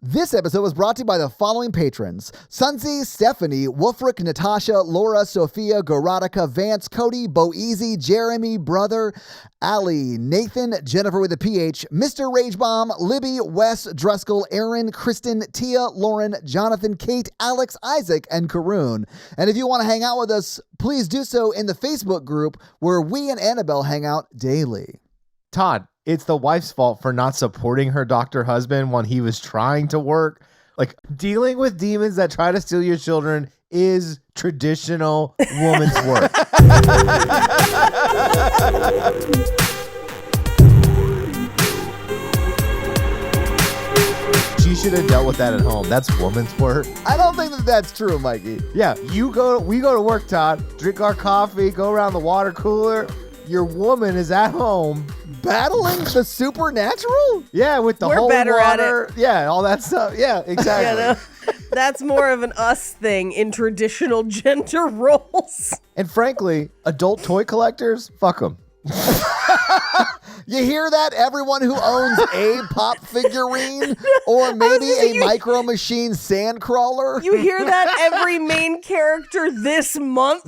This episode was brought to you by the following patrons: Sunzi, Stephanie, Wolfric, Natasha, Laura, Sophia, Gorotica, Vance, Cody, Boeasy, Jeremy, Brother, Ali, Nathan, Jennifer with a PH, Mr. Ragebomb, Libby, Wes, Driscoll, Aaron, Kristen, Tia, Lauren, Jonathan, Kate, Alex, Isaac, and Karoon. And if you want to hang out with us, please do so in the Facebook group where we and Annabelle hang out daily. Todd, it's the wife's fault for not supporting her doctor husband when he was trying to work. Like, dealing with demons that try to steal your children is traditional woman's work. She should have dealt with that at home. That's woman's work. I don't think that that's true, Mikey. Yeah, we go to work, Todd, drink our coffee, go around the water cooler. Your woman is at home battling the supernatural? Yeah, with the We're whole better water. at it. Yeah, all that stuff. Yeah, exactly. Yeah, no, that's more of an us thing in traditional gender roles. And frankly, adult toy collectors, fuck them. You hear that? Everyone who owns a pop figurine or maybe a Micro Machine Sandcrawler. You hear that? Every main character this month.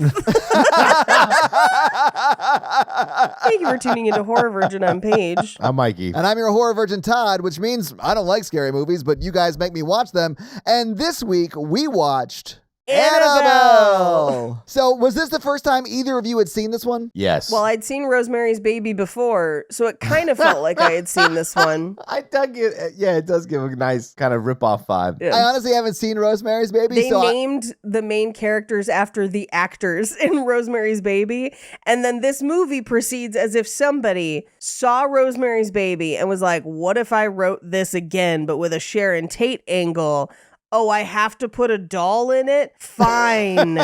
Thank you for tuning into Horror Virgin. I'm Paige. I'm Mikey. And I'm your horror virgin, Todd, which means I don't like scary movies, but you guys make me watch them. And this week we watched Annabelle. So was this the first time either of you had seen this one? Yes. Well, I'd seen Rosemary's Baby before, so it kind of felt like I had seen this one. I dug it. Yeah, it does give a nice kind of rip-off vibe. Yeah. I honestly haven't seen Rosemary's Baby. They named the main characters after the actors in Rosemary's Baby, and then this movie proceeds as if somebody saw Rosemary's Baby and was like, what if I wrote this again, but with a Sharon Tate angle? Oh, I have to put a doll in it? Fine.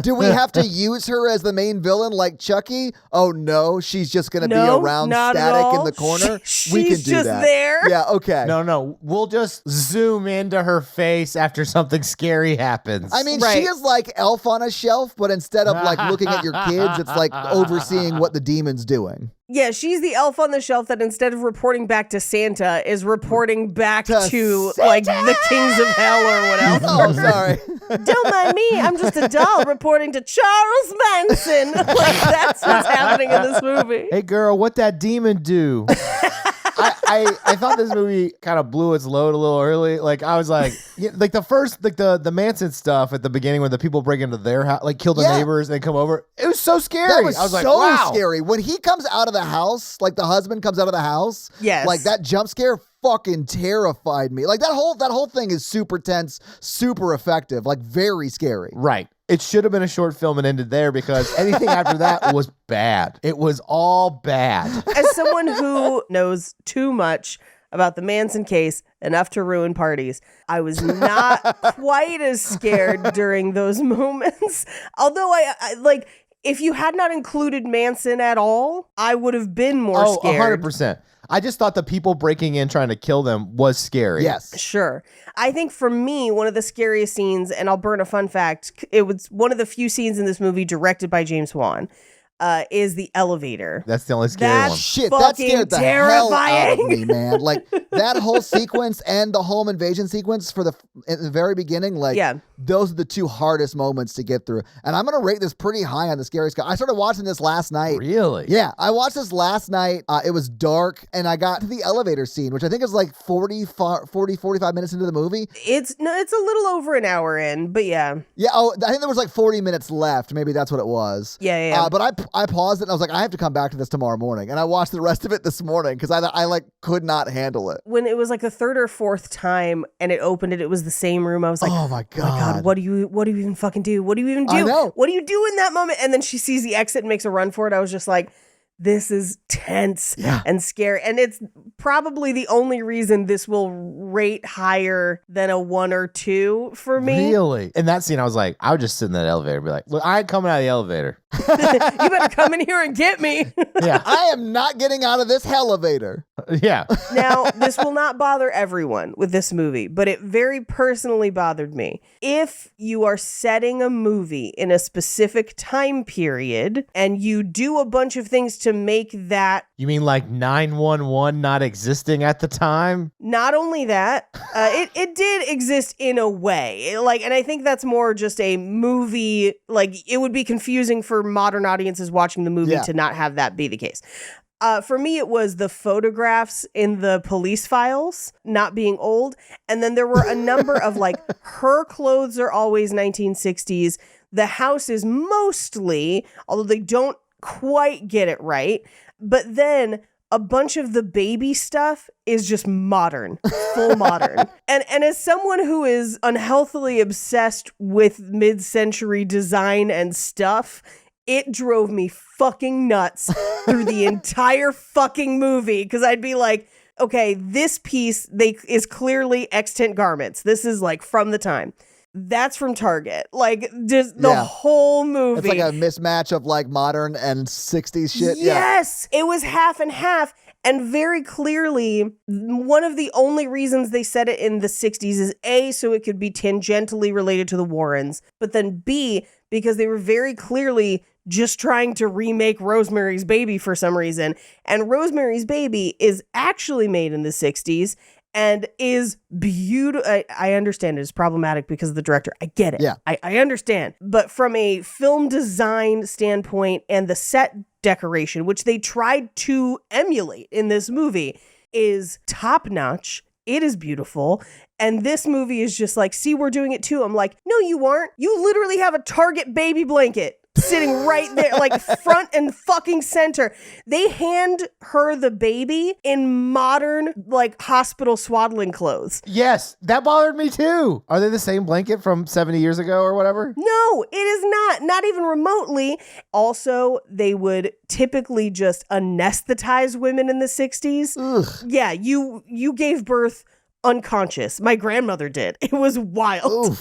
Do we have to use her as the main villain like Chucky? Oh, no, she's just going to be around static in the corner? We can do just that. There. Yeah, okay. No. We'll just zoom into her face after something scary happens. I mean, she is like Elf on a Shelf, but instead of like looking at your kids, it's like overseeing what the demon's doing. Yeah, she's the elf on the shelf that instead of reporting back to Santa is reporting back to like the kings of hell or whatever. Oh, sorry. Don't mind me. I'm just a doll reporting to Charles Manson. Like, that's what's happening in this movie. Hey, girl, what that demon do? I thought this movie kind of blew its load a little early. Like, I was like, like the first, like the Manson stuff at the beginning when the people break into their house, like kill the neighbors and they come over. It was so scary. That was I was like, so wow. scary. When he comes out of the house, like the husband comes out of the house, like that jump scare fucking terrified me. Like that whole thing is super tense, super effective, like very scary. Right. It should have been a short film and ended there because anything after that was bad. It was all bad. As someone who knows too much about the Manson case, enough to ruin parties, I was not quite as scared during those moments. Although I like, if you had not included Manson at all, I would have been more scared. 100%. I just thought the people breaking in trying to kill them was scary. Yes. Sure. I think for me, one of the scariest scenes, and I'll burn a fun fact, it was one of the few scenes in this movie directed by James Wan, is the elevator. That's the only scary one. Shit, that scared the hell out of me, man. Like that whole sequence and the home invasion sequence at the very beginning, like those are the two hardest moments to get through. And I'm going to rate this pretty high on the scary scale. I started watching this last night. Really? Yeah, I watched this last night. It was dark and I got to the elevator scene, which I think is like 45 minutes into the movie. It's a little over an hour in, but yeah. Yeah, I think there was like 40 minutes left. Maybe that's what it was. Yeah. But I paused it and I was like, I have to come back to this tomorrow morning. And I watched the rest of it this morning because I like could not handle it. When it was like the third or fourth time and it opened it was the same room. I was like, oh my God, what do you even fucking do? What do you even do? I know. What do you do in that moment? And then she sees the exit and makes a run for it. I was just like, this is tense and scary. And it's probably the only reason this will rate higher than a 1 or 2 for me. Really? In that scene, I was like, I would just sit in that elevator and be like, look, I ain't coming out of the elevator. You better come in here and get me. Yeah. I am not getting out of this elevator. Yeah. Now, this will not bother everyone with this movie, but it very personally bothered me. If you are setting a movie in a specific time period and you do a bunch of things to make that. You mean like 911 not existing at the time? Not only that, it did exist in a way. And I think that's more just a movie. Like, it would be confusing for modern audiences watching the movie to not have that be the case. For me, it was the photographs in the police files not being old. And then there were a number of her clothes are always 1960s. The house is mostly, although they don't quite get it right. But then a bunch of the baby stuff is just modern, full modern. And as someone who is unhealthily obsessed with mid-century design and stuff, it drove me fucking nuts through the entire fucking movie, because I'd be like, okay, this piece is clearly extant garments. This is from the time. That's from Target. Just the whole movie. It's like a mismatch of modern and 60s shit. Yes, it was half and half. And very clearly, one of the only reasons they set it in the 60s is A, so it could be tangentially related to the Warrens, but then B, because they were very clearly just trying to remake Rosemary's Baby for some reason. And Rosemary's Baby is actually made in the 60s and is beautiful. I understand it is problematic because of the director. I get it. Yeah. I understand. But from a film design standpoint and the set decoration, which they tried to emulate in this movie, is top notch. It is beautiful. And this movie is just see, we're doing it too. I'm like, no, you aren't. You literally have a Target baby blanket sitting right there, front and fucking center. They hand her the baby in modern, hospital swaddling clothes. Yes, that bothered me too. Are they the same blanket from 70 years ago or whatever? No, it is not even remotely. Also, they would typically just anesthetize women in the 60s. Ugh. Yeah, you gave birth unconscious. My grandmother did. It was wild.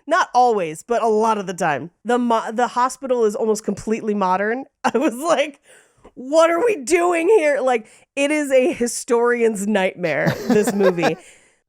Not always, but a lot of the time. The hospital is almost completely modern. I was like, what are we doing here? It is a historian's nightmare, this movie.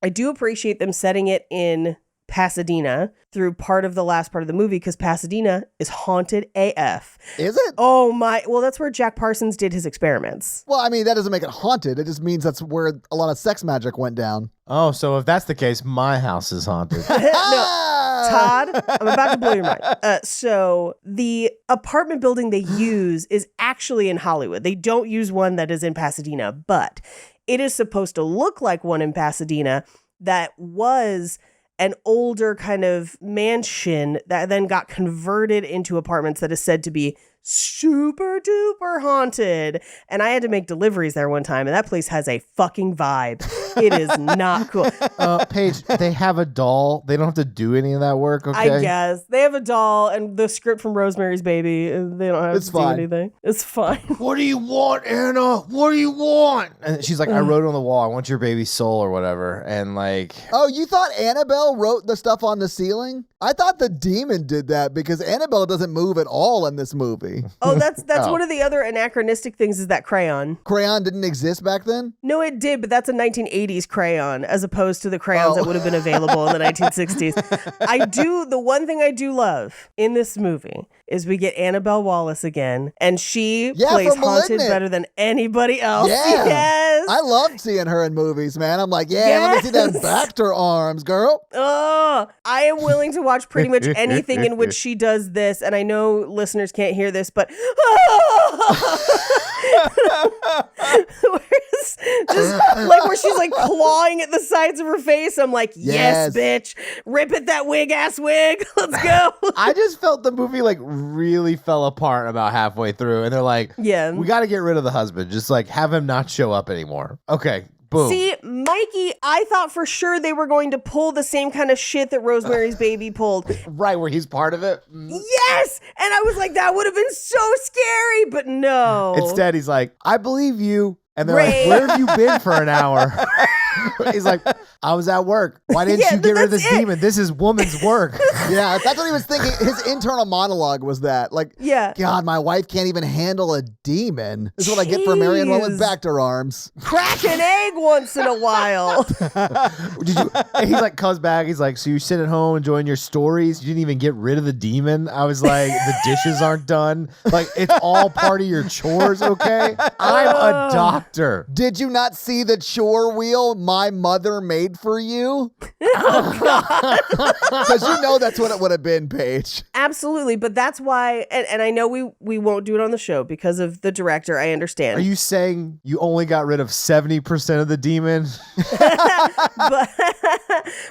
I do appreciate them setting it in Pasadena through part of the last part of the movie, because Pasadena is haunted AF. Is it? Oh my, well, that's where Jack Parsons did his experiments. Well, I mean, that doesn't make it haunted. It just means that's where a lot of sex magic went down. Oh, so if that's the case, my house is haunted. Todd, I'm about to blow your mind. So the apartment building they use is actually in Hollywood. They don't use one that is in Pasadena, but it is supposed to look like one in Pasadena that was an older kind of mansion that then got converted into apartments that is said to be super duper haunted. And I had to make deliveries there one time, and that place has a fucking vibe. It is not cool. Paige, they have a doll. They don't have to do any of that work, okay? I guess. They have a doll and the script from Rosemary's Baby. They don't have to do anything. It's fine. What do you want, Anna? What do you want? And she's like, I wrote on the wall, I want your baby's soul or whatever. And Oh, you thought Annabelle wrote the stuff on the ceiling? I thought the demon did that, because Annabelle doesn't move at all in this movie. Oh, that's one of the other anachronistic things, is that crayon. Crayon didn't exist back then? No, it did, but that's a 1980s crayon as opposed to the crayons that would have been available in the 1960s. The one thing I do love in this movie is we get Annabelle Wallis again, and she plays Haunted better than anybody else. Yeah. Yes. I loved seeing her in movies, man. I'm like, let me see them Bacter arms, girl. Oh, I am willing to watch pretty much anything in which she does this, and I know listeners can't hear this, but where she's clawing at the sides of her face. I'm like, yes, bitch, rip at that wig ass wig. Let's go. I just felt the movie really fell apart about halfway through, and they're like, yeah, we got to get rid of the husband. Just have him not show up anymore. Okay. Boom. See, Mikey, I thought for sure they were going to pull the same kind of shit that Rosemary's Baby pulled. Right, where he's part of it? Yes! And I was like, that would have been so scary, but no. Instead, he's like, I believe you. And they're like, where have you been for an hour? He's like, I was at work. Why didn't Yeah, you get rid of that's this it. demon? This is woman's work. Yeah, that's what he was thinking. His internal monologue was that. Like, Yeah. God, my wife can't even handle a demon. This is what I get for marrying one with Jeez. Bacter arms. Crack an egg once in a while. He's like, comes back. He's like, so you sit at home enjoying your stories. You didn't even get rid of the demon. I was like, the dishes aren't done. Like, it's all part of your chores, okay? I'm a doctor. Did you not see the chore wheel my mother made for you? Because you know that's what it would have been, Paige. Absolutely. But that's why, and I know we won't do it on the show because of the director. I understand. Are you saying you only got rid of 70% of the demon?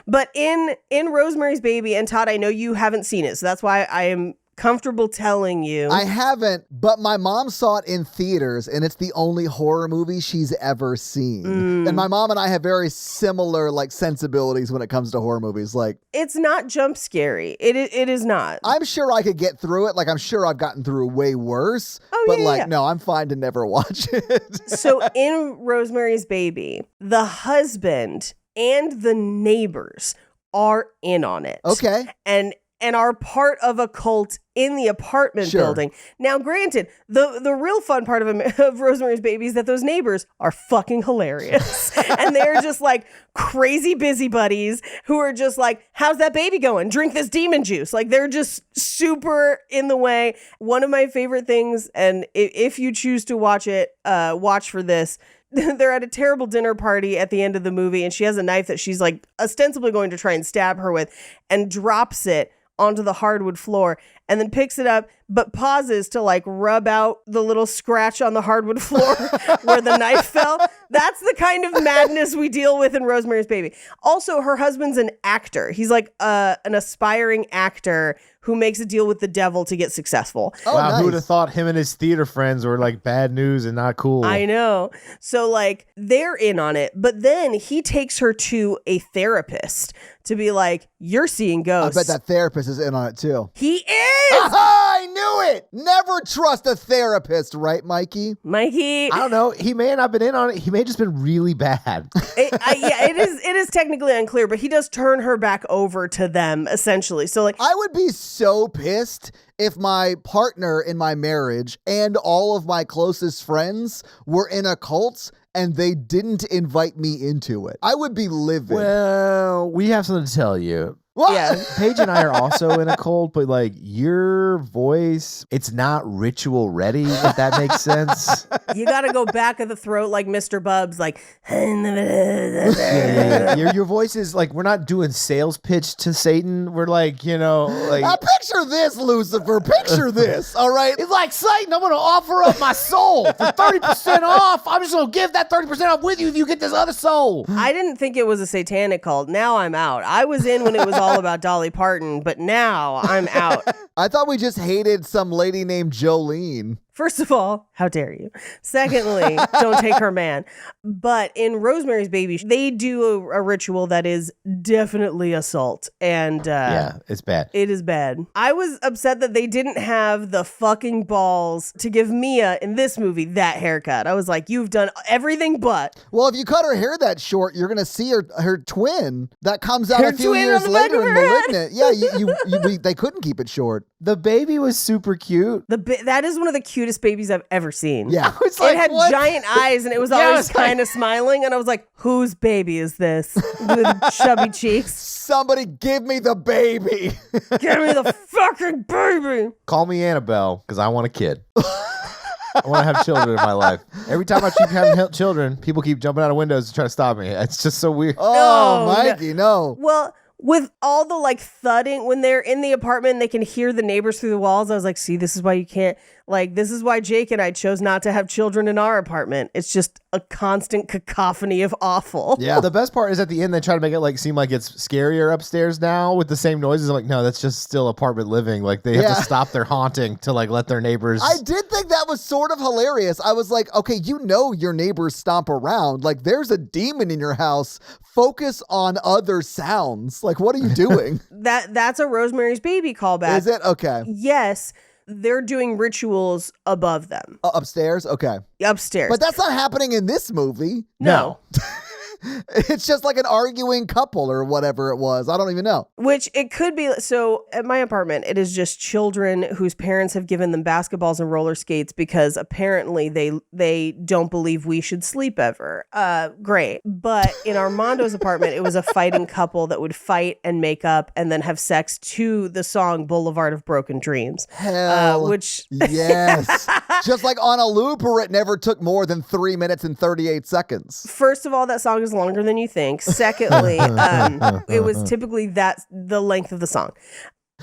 but in Rosemary's Baby, and Todd, I know you haven't seen it, so that's why I am comfortable telling you. I haven't, but my mom saw it in theaters, and it's the only horror movie she's ever seen. And my mom and I have very similar like sensibilities when it comes to horror movies. Like, It's not jump scary. It is not. I'm sure I could get through it. Like, I'm sure I've gotten through way worse. But yeah, like, yeah. no, I'm fine to never watch it. So in Rosemary's Baby, the husband and the neighbors are in on it. Okay. And are part of a cult in the apartment Sure. building. Now, granted, the real fun part of Rosemary's Baby is that those neighbors are fucking hilarious. And they're just like crazy busybodies who are just like, how's that baby going? Drink this demon juice. Like, they're just super in the way. One of my favorite things, and if you choose to watch it, watch for this. They're at a terrible dinner party at the end of the movie, and she has a knife that she's like ostensibly going to try and stab her with, and drops it onto the hardwood floor, and then picks it up, but pauses to like rub out the little scratch on the hardwood floor where the knife fell. That's the kind of madness we deal with in Rosemary's Baby. Also, her husband's an actor. He's like an aspiring actor who makes a deal with the devil to get successful. Oh, Wow, nice. who would have thought him and his theater friends were like bad news and not cool? I know. So like they're in on it, but then he takes her to a therapist to be like, you're seeing I ghosts. bet that therapist is in on it too. He is! I knew it. Never trust a therapist, right, Mikey? Mikey. I don't know. He may not have been in on it. He may have just been really bad. It is technically unclear, but he does turn her back over to them essentially. So like I would be so pissed if my partner in my marriage and all of my closest friends were in a cult and they didn't invite me into it. I would be livid. Well, we have something to tell you. What? yeah. Paige and I are also in a cult, but like your voice, it's not ritual ready, if that makes sense. You gotta go back of the throat like Mr. Bubs, like Yeah. Your voice is like, we're not doing sales pitch to Satan. We're like, like Now picture this, Lucifer. Picture this, all right? it's like Satan, I'm gonna offer up my soul for 30% off. I'm just gonna give that 30% off with you if you get this other soul. I didn't think it was a satanic cult. Now I'm out. I was in when it was all about Dolly Parton, but now I'm out. I thought we just hated some lady named Jolene. First of all, how dare you? Secondly, don't take her man. But in Rosemary's Baby, they do a ritual that is definitely assault. And Yeah, it's bad. it is bad. I was upset that they didn't have the fucking balls to give Mia in this movie that haircut. I was like, you've done everything but. Well, if you cut her hair that short, you're going to see her twin that comes out Her a few twin years on the back later of in her head. Malignant. Yeah, they couldn't keep it short. The baby was super cute. That is one of the cutest babies I've ever seen. Yeah. It's It had what? giant eyes and it was Yeah, always it's like- kind of smiling. And I was like, whose baby is this? With chubby cheeks. Somebody give me the baby. Give me the fucking baby. Call me Annabelle, because I want a kid. I want to have children in my life. Every time I keep having children, people keep jumping out of windows to try to stop me. It's just so weird. Oh, No, Mikey, no. Well, with all the like thudding, when they're in the apartment, they can hear the neighbors through the walls. I was like, see, this is why you can't, this is why Jake and I chose not to have children in our apartment. It's just a constant cacophony of awful. Yeah. The best part is at the end, they try to make it seem like it's scarier upstairs now with the same noises. I'm like, no, that's just still apartment living. Like they have Yeah. to stop their haunting to let their neighbors. I did think that was sort of hilarious. I was like, okay, your neighbors stomp around. Like, there's a demon in your house. Focus on other sounds. Like, what are you doing? That's a Rosemary's Baby callback. Is it? Okay. Yes, they're doing rituals above them, Upstairs? Okay. upstairs. But that's not happening in this movie. no. It's just like an arguing couple or whatever it was. I don't even know. Which it could be. So at my apartment, it is just children whose parents have given them basketballs and roller skates because apparently they don't believe we should sleep ever. Great. But in Armando's apartment, it was a fighting couple that would fight and make up and then have sex to the song Boulevard of Broken Dreams. Hell, Which yes. Just like on a loop, or it never took more than 3 minutes and 38 seconds. First of all, that song is longer than you think. Secondly, it was typically the length of the song.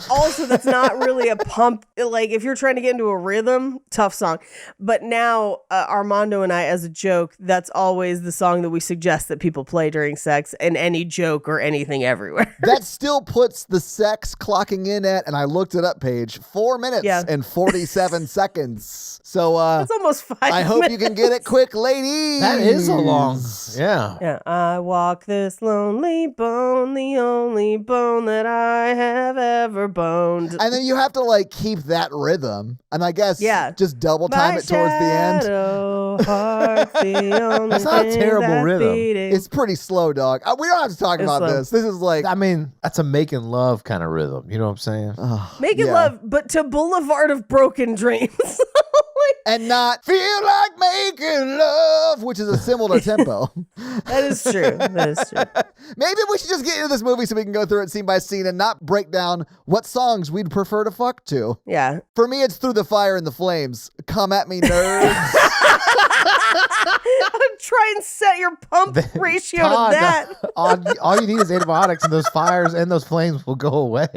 Also, that's not really a pump. Like, if you're trying to get into a rhythm, tough song. But now, Armando and I, as a joke, that's always the song that we suggest that people play during sex in any joke or anything everywhere. That still puts the sex clocking in at, and I looked it up, Paige, 4 minutes and 47 seconds. So, it's almost 5 minutes. I hope you can get it quick, ladies. That is a long, yeah. Yeah, I walk this lonely bone, the only bone that I have ever boned. And then you have to like keep that rhythm, and I guess just double time it towards the end. That's not a terrible rhythm. It's pretty slow, dog. We don't have to talk about this. This is like, I mean, that's a making love kind of rhythm. You know what I'm saying? Making love, but to Boulevard of Broken Dreams. And not feel like making love, which is a similar tempo. That is true. That is true. Maybe we should just get into this movie so we can go through it scene by scene and not break down what songs we'd prefer to fuck to. Yeah. For me, it's Through the Fire and the Flames. Come at me, nerds. Try and set your pump ratio to that. All you need is antibiotics, and those fires and those flames will go away.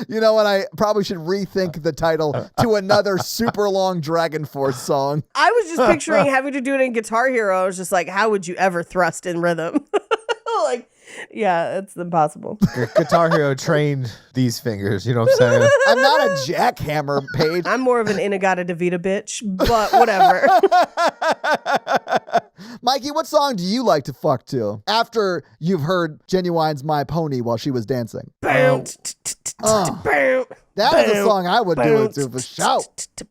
You know what? I probably should rethink the title to another super long Dragon Force song. I was just picturing having to do it in Guitar Hero. I was just like, how would you ever thrust in rhythm? Like, yeah, it's impossible. Guitar Hero trained these fingers, you know what I'm saying? I'm not a jackhammer, Paige. I'm more of an Inagata Davida bitch, but whatever. Mikey, what song do you like to fuck to after you've heard Genuine's My Pony while she was dancing? That is a song I would do it to for sure.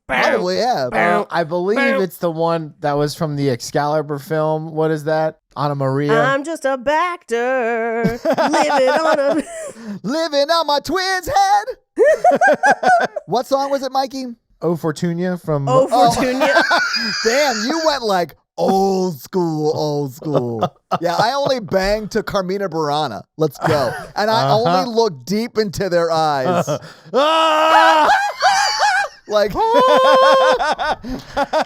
Probably have. I believe it's the one that was from the Excalibur film. What is that? Anna Maria. I'm just a Bacter living on my twin's head. What song was it, Mikey? O Fortuna from Fortuna. Damn, you went like old school, old school. Yeah, I only banged to Carmina Burana. Let's go. And I only look deep into their eyes. Like,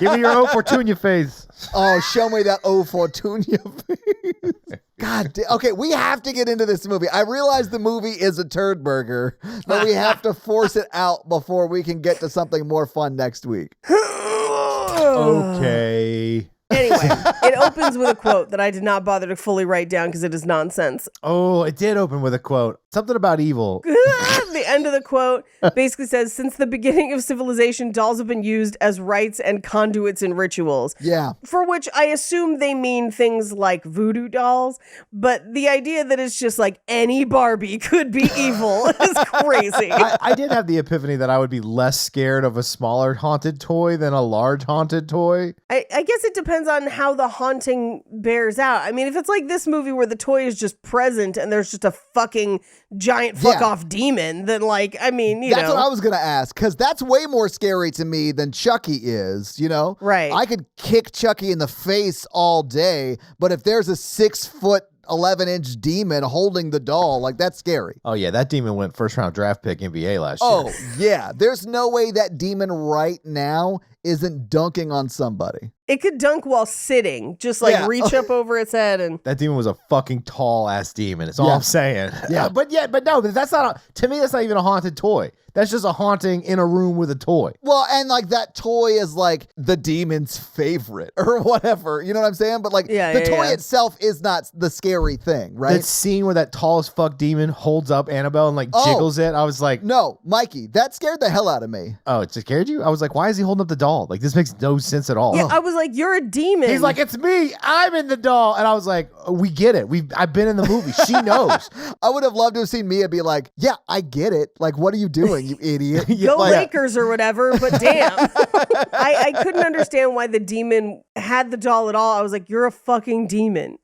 give me your O Fortuna face. Oh, show me that O Fortuna face. God damn. Okay, we have to get into this movie. I realize the movie is a turd burger, but we have to force it out before we can get to something more fun next week. Okay. Anyway, it opens with a quote that I did not bother to fully write down because it is nonsense. Oh, it did open with a quote. Something about evil. The end of the quote basically says, since the beginning of civilization, dolls have been used as rites and conduits in rituals. Yeah. For which I assume they mean things like voodoo dolls, but the idea that it's just like any Barbie could be evil is crazy. I did have the epiphany that I would be less scared of a smaller haunted toy than a large haunted toy. I guess it depends on how the haunting bears out. I mean, if it's like this movie where the toy is just present and there's just a fucking giant fuck-off demon, then like, I mean, that's what I was going to ask, because that's way more scary to me than Chucky is, you know? Right. I could kick Chucky in the face all day, but if there's a 6-foot 11-inch demon holding the doll, like, that's scary. Oh yeah, that demon went first round draft pick NBA last year. Oh yeah, there's no way that demon right now isn't dunking on somebody. It could dunk while sitting, just like reach up over its head and... That demon was a fucking tall ass demon. It's all I'm saying. Yeah. But that's not to me, that's not even a haunted toy. That's just a haunting in a room with a toy. Well, and like that toy is like the demon's favorite or whatever. You know what I'm saying? But like the toy itself is not the scary thing, right? That scene where that tall as fuck demon holds up Annabelle and like jiggles it. I was like, no, Mikey, that scared the hell out of me. Oh, it scared you? I was like, why is he holding up the doll? Like, this makes no sense at all. Yeah, I was was like, you're a demon. He's like, it's me. I'm in the doll. And I was like, we get it. I've been in the movie. She knows. I would have loved to have seen Mia be like, yeah, I get it. Like, what are you doing, you idiot? Go Lakers or whatever, but damn. I couldn't understand why the demon had the doll at all. I was like, you're a fucking demon.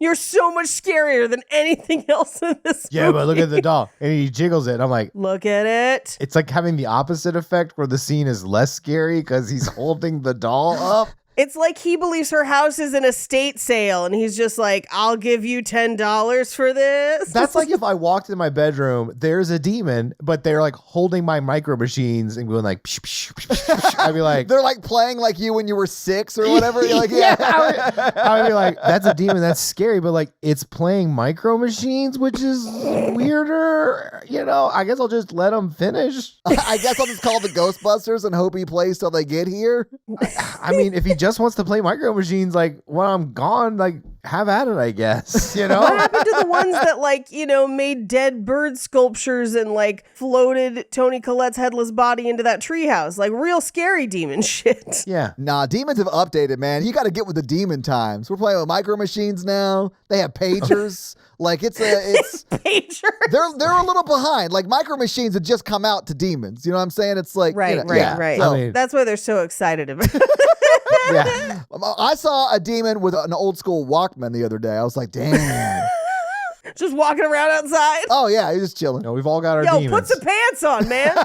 You're so much scarier than anything else in this movie. Yeah, but look at the doll. And he jiggles it. And I'm like, look at it. it's like having the opposite effect where the scene is less scary because he's holding the doll up. It's like he believes her house is an estate sale and he's just like, I'll give you $10 for this. That's like if I walked in my bedroom, there's a demon, but they're like holding my micro machines and going like, psh, psh, psh, psh, psh. I'd be like, They're like playing like you when you were 6 or whatever. You're like, yeah. I would be like, that's a demon. That's scary. But like, it's playing micro machines, which is weirder. You know, I guess I'll just let them finish. I guess I'll just call the Ghostbusters and hope he plays till they get here. I mean, if he just wants to play micro machines, like when I'm gone, like have at it, I guess. You know? What happened to the ones that like, you know, made dead bird sculptures and like floated Toni Collette's headless body into that treehouse? Like real scary demon shit. Yeah. Nah, demons have updated, man. You got to get with the demon times. We're playing with micro machines now. They have pagers. Like it's Pager. they're a little behind. Like micro machines had just come out to demons. You know what I'm saying? It's like Right, you know, right, yeah. right. So, I mean- That's why they're so excited about it. Yeah. I saw a demon with an old school Walkman the other day. I was like, damn. Just walking around outside. Oh yeah, he's just chilling. No, we've all got our Yo, demons. put some pants on, man.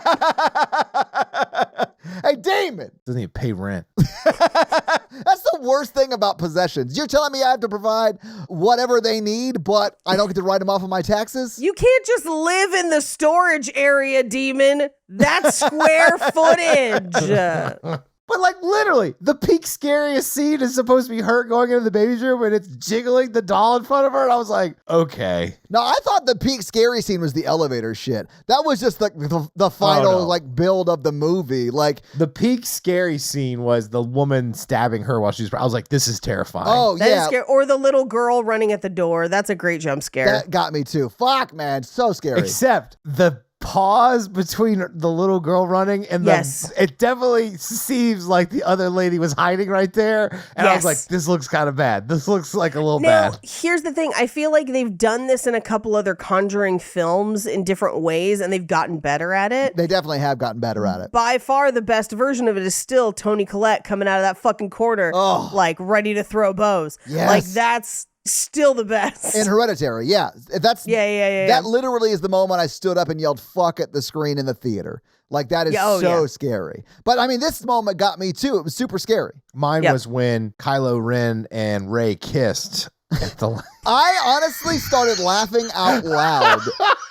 Hey, demon. Doesn't even pay rent. That's the worst thing about possessions. You're telling me I have to provide whatever they need, but I don't get to write them off on my taxes? You can't just live in the storage area, demon. That's square footage. But like literally, the peak scariest scene is supposed to be her going into the baby's room and it's jiggling the doll in front of her. And I was like, okay. No, I thought the peak scary scene was the elevator shit. That was just the final Oh, no. like build of the movie. Like, The peak scary scene was the woman stabbing her while she was. I was like, this is terrifying. oh That is yeah, scary. Or the little girl running at the door. That's a great jump scare. that got me too. Fuck, man, so scary. Except the pause between the little girl running and Yes. it definitely seems like the other lady was hiding right there. And I was Yes. like, this looks kind of bad. This looks like a little Now, bad. here's the thing. I feel like they've done this in a couple other Conjuring films in different ways, and they've gotten better at it. They definitely have gotten better at it. By far, the best version of it is still Toni Collette coming out of that fucking corner, Oh. like ready to throw bows. Yes. Like that's still the best. In Hereditary, yeah. That's Yeah. That literally is the moment I stood up and yelled "fuck" at the screen in the theater. Like that is Yeah, oh, so yeah. scary. But I mean, this moment got me too. It was super scary. Mine Yep. was when Kylo Ren and Rey kissed at the. I honestly started laughing out loud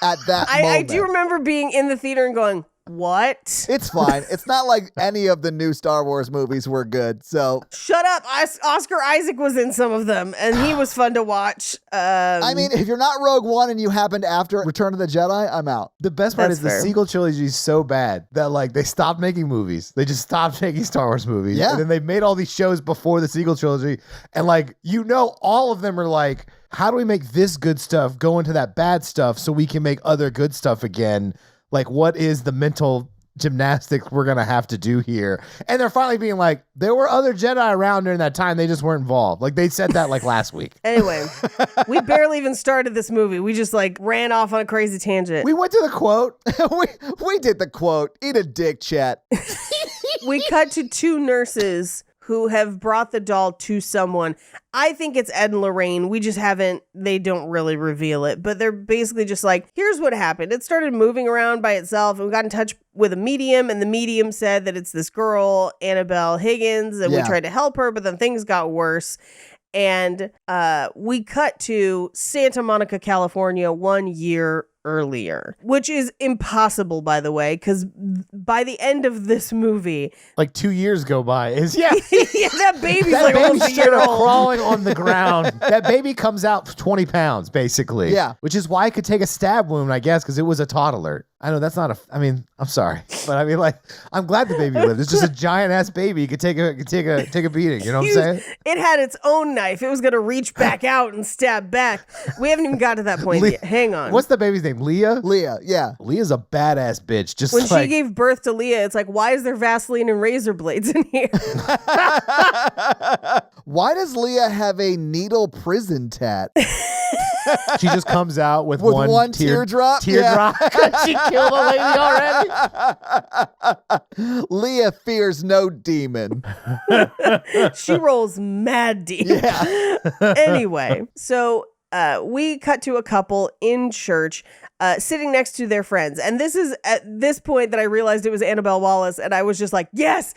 at that I moment. do remember being in the theater and going, what? It's fine. It's not like any of the new Star Wars movies were good. So, Shut up. Oscar Isaac was in some of them, and he was fun to watch. I mean, if you're not Rogue One and you happened after Return of the Jedi, I'm out. The best part That's is the fair. sequel trilogy is so bad that like they stopped making movies. They just stopped making Star Wars movies. Yeah. And then they made all these shows before the sequel trilogy. And like, you know, all of them are like, how do we make this good stuff go into that bad stuff so we can make other good stuff again? Like, what is the mental gymnastics we're going to have to do here? And they're finally being like, there were other Jedi around during that time. They just weren't involved. Like they said that like last week. Anyway, we barely even started this movie. We just like ran off on a crazy tangent. We went to the quote. we did the quote, eat a dick, chat. We cut to two nurses who have brought the doll to someone. I think it's Ed and Lorraine. We just haven't, they don't really reveal it, but they're basically just like, here's what happened. It started moving around by itself, and we got in touch with a medium, and the medium said that it's this girl, Annabelle Higgins, and we Yeah. tried to help her, but then things got worse. And we cut to Santa Monica, California 1 year earlier, which is impossible, by the way, because by the end of this movie, Like 2 years go by. Yeah. that baby's That like baby almost a straight year up old. crawling on the ground. That baby comes out 20 pounds, basically. Yeah. Which is why I could take a stab wound, I guess, because it was a toddler. I know that's not I mean, I'm sorry. But I mean, like, I'm glad the baby lived. It's just a giant ass baby. You could take a beating. You know what I'm saying? It had its own knife. It was going to reach back out and stab back. We haven't even got to that point yet. Hang on. What's the baby's name? name? Leah? Leah, yeah. Leah's a badass bitch. Just When like, she gave birth to Leah, it's like, why is there Vaseline and razor blades in here? Why does Leah have a needle prison tat? she just comes out with, With one teardrop? Teardrop. She killed a lady already. Leah fears no demon. She rolls mad deep. Yeah. Anyway, so we cut to a couple in church sitting next to their friends. And this is at this point that I realized it was Annabelle Wallace. And I was just like, yes,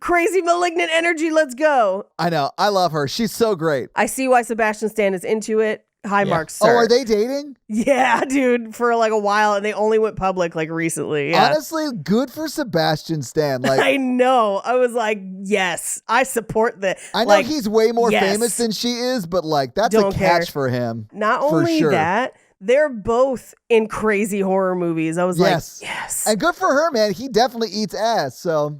crazy malignant energy. Let's go. I know. I love her. She's so great. I see why Sebastian Stan is into it. High marks, Oh, sir. are they dating? Yeah, dude, for like a while. And they only went public like recently. Yeah. Honestly, good for Sebastian Stan. Like, I know. I was like, yes, I support this. I know like, he's way more yes. famous than she is, but like that's Don't a catch care. for him. Not for only sure. that, they're both in crazy horror movies. I was Yes. like, yes. And good for her, man. He definitely eats ass. So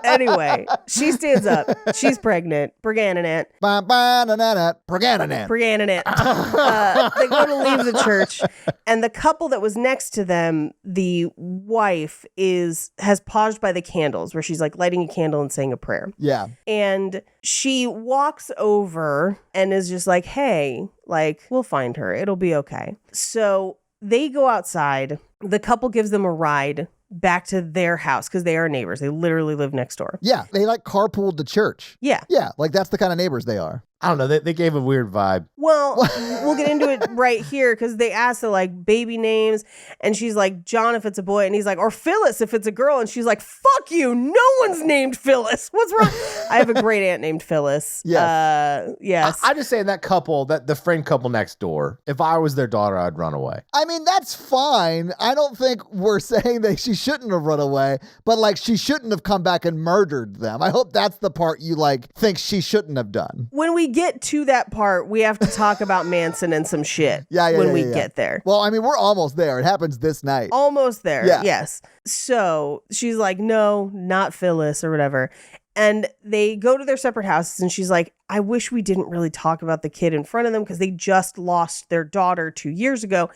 Anyway, she stands up. She's pregnant. Pregnant. Pregnant. Pregnant. They go to leave the church, and the couple that was next to them, the wife has paused by the candles, where she's like lighting a candle and saying a prayer. Yeah. And she walks over and is just like, hey, like, we'll find her. It'll be okay. So they go outside. The couple gives them a ride back to their house because they are neighbors. They literally live next door. Yeah. They like carpooled to church. Yeah. Yeah. Like that's the kind of neighbors they are. I don't know. They gave a weird vibe. Well, we'll get into it right here because they asked her like baby names, and she's like, John if it's a boy, and he's like, or Phyllis if it's a girl, and she's like, fuck you, no one's named Phyllis. What's wrong? I have a great aunt named Phyllis. Yes. Yes. I'm just saying that couple, that the friend couple next door, if I was their daughter, I'd run away. I mean, that's fine. I don't think we're saying that she shouldn't have run away, but like she shouldn't have come back and murdered them. I hope that's the part you like think she shouldn't have done. When we get to that part, we have to talk about Manson and some shit. Yeah, when we yeah. get there. Well, I mean, we're almost there. It happens this night. Almost there. Yeah. Yes. So she's like, no, not Phyllis or whatever. And they go to their separate houses, and she's like, I wish we didn't really talk about the kid in front of them because they just lost their daughter 2 years ago.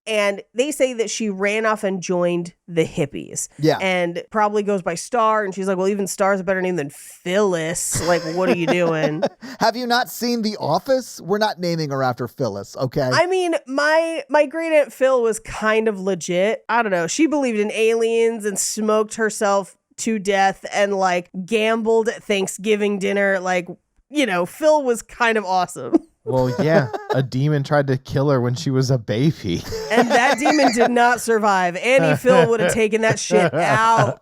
And they say that she ran off and joined the hippies. Yeah. And probably goes by Star. And she's like, well, even Star's a better name than Phyllis. Like, what are you doing? Have you not seen The Office? We're not naming her after Phyllis, okay? I mean, my great aunt Phil was kind of legit. I don't know. She believed in aliens and smoked herself to death and like gambled at Thanksgiving dinner. Like, you know, Phil was kind of awesome. Well, yeah, a demon tried to kill her when she was a baby. And that demon did not survive. Annie Phil would have taken that shit out.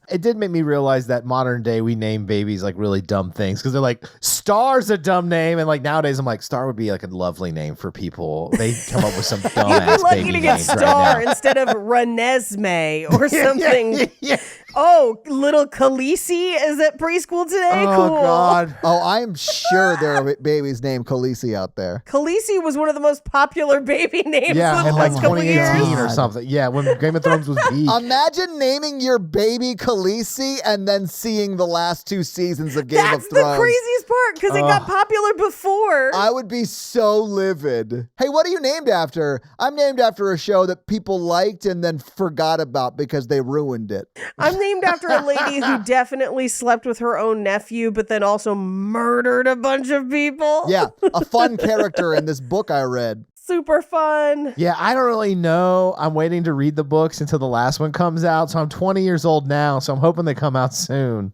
It did make me realize that modern day we name babies like really dumb things because they're like, Star's a dumb name. And like nowadays I'm like, Star would be like a lovely name for people. They come up with some You'd be dumbass lucky baby to get names Star right now. instead of Renesmee or something. Yeah. Oh, little Khaleesi is at preschool today? Oh, Cool. God. Oh, I'm sure there are babies named Khaleesi out there. Khaleesi was one of the most popular baby names Yeah, of the in like last couple of years. 2018 or something. Yeah, when Game of Thrones was big. Imagine naming your baby Khaleesi and then seeing the last 2 seasons of Game That's of the Thrones. craziest part because it got popular before. I would be so livid. Hey, what are you named after? I'm named after a show that people liked and then forgot about because they ruined it. I'm named after a lady who definitely slept with her own nephew, but then also murdered a bunch of people. Yeah, a fun character in this book I read. Super fun. Yeah, I don't really know. I'm waiting to read the books until the last one comes out. So I'm 20 years old now, so I'm hoping they come out soon.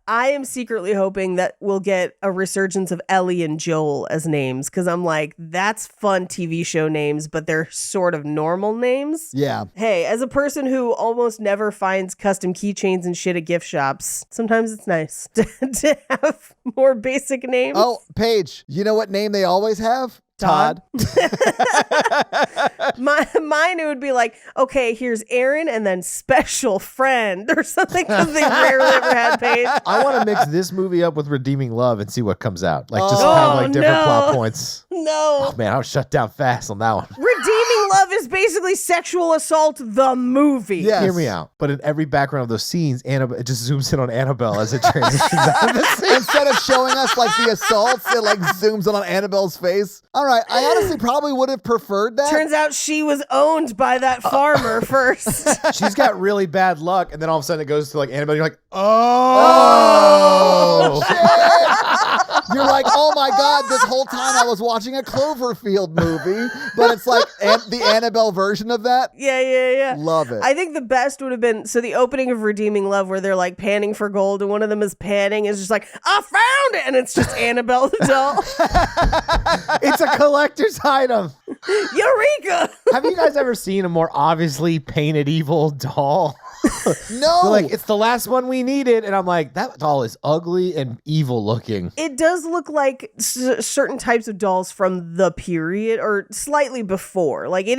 I am secretly hoping that we'll get a resurgence of Ellie and Joel as names because I'm like, that's fun TV show names, but they're sort of normal names. Yeah. Hey, as a person who almost never finds custom keychains and shit at gift shops, sometimes it's nice to have more basic names. Oh, Paige, you know what name they always have? Todd. Mine, it would be like, okay, here's Aaron and then special friend or something because they rarely ever had Paige. I want to mix this movie up with Redeeming Love and see what comes out. Like just Oh, have like different no. plot points. No. Oh man, I was shut down fast on that one. Redeeming Love is basically Sexual Assault the movie. Yes. Hear me out. But in every background of those scenes, Annabelle, it just zooms in on Annabelle as it transitions out of the scene. Instead of showing us like the assaults, it like zooms in on Annabelle's face. All right, I honestly probably would have preferred that. Turns out she was owned by that farmer first. She's got really bad luck, and then all of a sudden it goes to like Annabelle. You're like, oh, shit. You're like, oh my God, this whole time I was watching a Cloverfield movie, but it's like the Annabelle version of that. Yeah. Love it. I think the best would have been, so the opening of Redeeming Love where they're like panning for gold and one of them is panning is just like, I found it! And it's just Annabelle the doll. it's a collector's item. Eureka! Have you guys ever seen a more obviously painted evil doll? No. They're like, it's the last one we needed. And I'm like, that doll is ugly and evil looking. It does look like certain types of dolls from the period or slightly before. Like it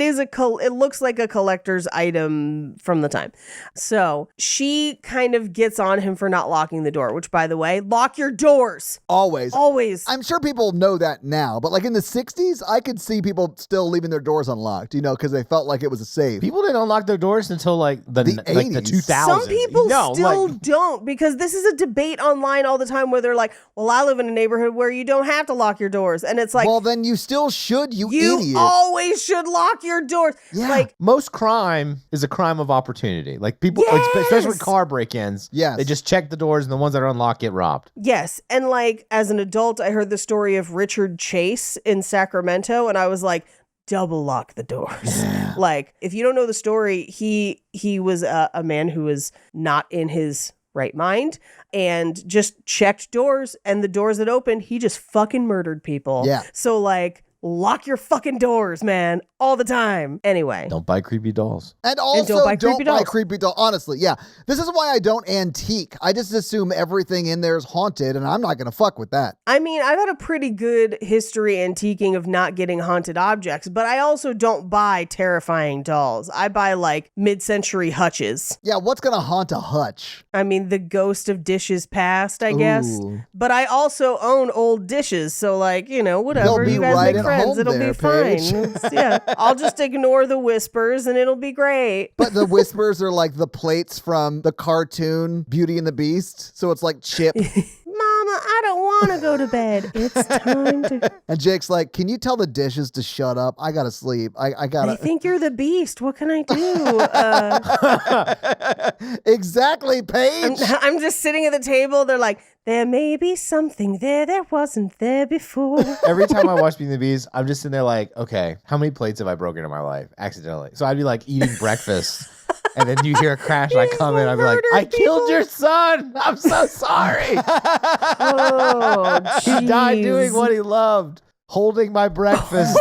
looks like a collector's item from the time. So she kind of gets on him for not locking the door, which by the way, lock your doors. Always. Always. I'm sure people know that now, but like in the 60s, I could see people still leaving their doors unlocked, because they felt like it was a safe. People didn't unlock their doors until like the 80s. 2000s. Some people still don't, because this is a debate online all the time where they're like, well, I live in a neighborhood where you don't have to lock your doors. And it's like, well, then you still should, you idiot. Always should lock your doors. Yeah. Like, most crime is a crime of opportunity. Like people, especially with car break-ins, yes. they just check the doors and the ones that are unlocked get robbed. yes. And like, as an adult, I heard the story of Richard Chase in Sacramento, and I was like, double lock the doors. Yeah. Like, if you don't know the story, he was a man who was not in his right mind and just checked doors, and the doors that opened, he just fucking murdered people. Yeah. So like, lock your fucking doors, man, all the time. Anyway. Don't buy creepy dolls. And also, don't buy creepy dolls. Honestly, yeah. This is why I don't antique. I just assume everything in there is haunted, and I'm not going to fuck with that. I mean, I've had a pretty good history antiquing of not getting haunted objects, but I also don't buy terrifying dolls. I buy like mid-century hutches. Yeah, what's going to haunt a hutch? I mean, the ghost of dishes past, I guess. Ooh. But I also own old dishes, so like, whatever. They'll be You guys right make at friends. home It'll there, be fine. Paige. Yeah. I'll just ignore the whispers and it'll be great. But the whispers are like the plates from the cartoon Beauty and the Beast. So it's like Chip. Mama, I don't want to go to bed. It's time to... And Jake's like, can you tell the dishes to shut up? I got to sleep. I got I to... think you're the beast. What can I do? Exactly, Paige. I'm just sitting at the table. They're like, there may be something there wasn't there before. Every time I watch Beauty and the Beast, I'm just sitting there like, okay, how many plates have I broken in my life accidentally? So I'd be like eating breakfast. And then you hear a crash and I come in, I'd be like, I killed your son. I'm so sorry. Oh, He died doing what he loved. Holding my breakfast.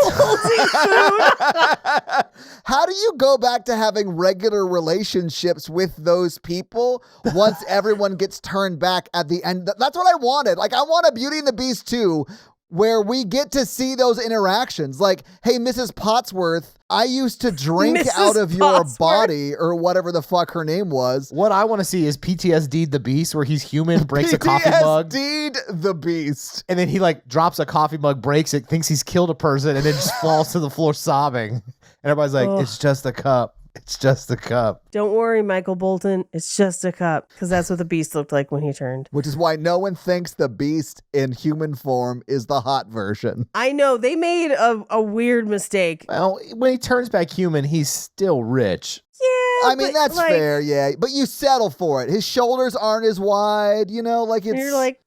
How do you go back to having regular relationships with those people once everyone gets turned back at the end? That's what I wanted. Like, I want a Beauty and the Beast 2 where we get to see those interactions. Like, hey, Mrs. Potsworth, I used to drink Mrs. out of your Potsworth. body, or whatever the fuck her name was. What I want to see is PTSD the Beast, where he's human, breaks a coffee mug. PTSD'd the Beast. And then he like drops a coffee mug, breaks it, thinks he's killed a person, and then just falls to the floor sobbing. And everybody's like, it's just a cup. It's just a cup. Don't worry, Michael Bolton. It's just a cup. Because that's what the beast looked like when he turned. Which is why no one thinks the Beast in human form is the hot version. I know. They made a weird mistake. Well, when he turns back human, he's still rich. Yeah. I mean, that's fair, yeah. But you settle for it. His shoulders aren't as wide, like it's... And you're like,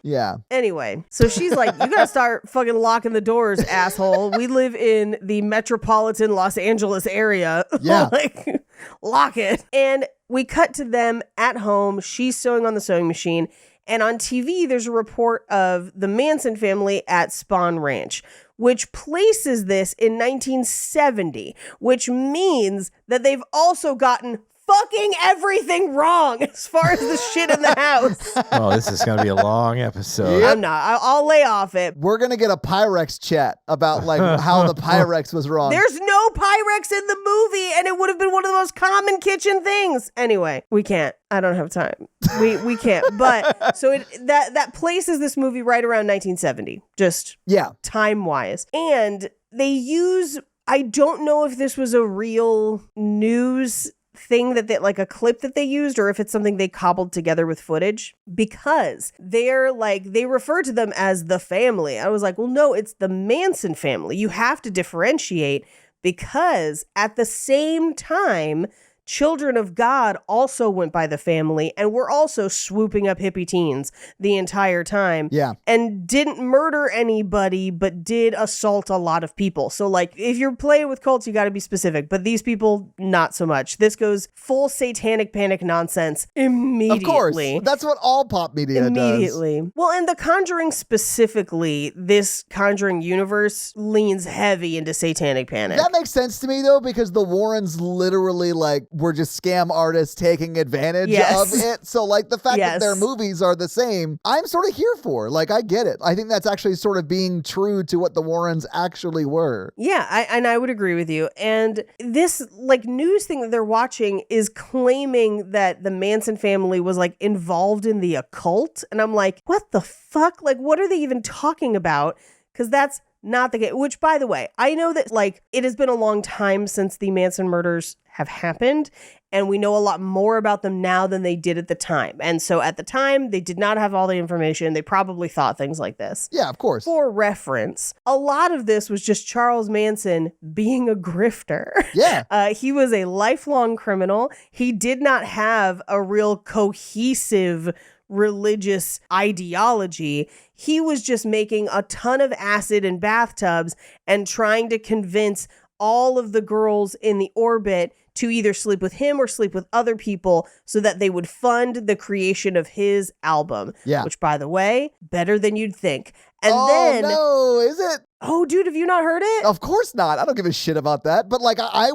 Yeah. Anyway, so she's like, you gotta start fucking locking the doors, asshole. We live in the metropolitan Los Angeles area. Yeah. Like, lock it. And we cut to them at home. She's sewing on the sewing machine. And on TV, there's a report of the Manson family at Spawn Ranch, which places this in 1970, which means that they've also gotten fucking everything wrong as far as the shit in the house. Oh, this is going to be a long episode. I'm not. I'll lay off it. We're going to get a Pyrex chat about like how the Pyrex was wrong. There's no Pyrex in the movie, and it would have been one of the most common kitchen things. Anyway, we can't. I don't have time. We can't. But so that places this movie right around 1970, just yeah. time-wise. And they use I don't know if this was a real news thing that they, like a clip that they used, or if it's something they cobbled together with footage, because they're like, they refer to them as the family. I was like, well, no, it's the Manson family. You have to differentiate, because at the same time, Children of God also went by the family and were also swooping up hippie teens the entire time. Yeah. And didn't murder anybody, but did assault a lot of people. So, like, if you're playing with cults, you got to be specific. But these people, not so much. This goes full satanic panic nonsense immediately. Of course. That's what all pop media Immediately. does. Well, and The Conjuring specifically, this Conjuring universe leans heavy into satanic panic. That makes sense to me, though, because the Warrens literally, like, were just scam artists taking advantage of it. So, like, the fact that their movies are the same, I'm sort of here for. Like, I get it. I think that's actually sort of being true to what the Warrens actually were. Yeah, I would agree with you. And this, like, news thing that they're watching is claiming that the Manson family was, like, involved in the occult. And I'm like, what the fuck? Like, what are they even talking about? Because that's not the case. Which, by the way, I know that, like, it has been a long time since the Manson murders have happened, and we know a lot more about them now than they did at the time. And so at the time, they did not have all the information. They probably thought things like this. Yeah, of course. For reference, a lot of this was just Charles Manson being a grifter. Yeah. He was a lifelong criminal. He did not have a real cohesive religious ideology. He was just making a ton of acid in bathtubs and trying to convince all of the girls in the orbit to either sleep with him or sleep with other people so that they would fund the creation of his album. Yeah. Which, by the way, better than you'd think. And no, is it? Oh, dude, have you not heard it? Of course not. I don't give a shit about that. But, like, I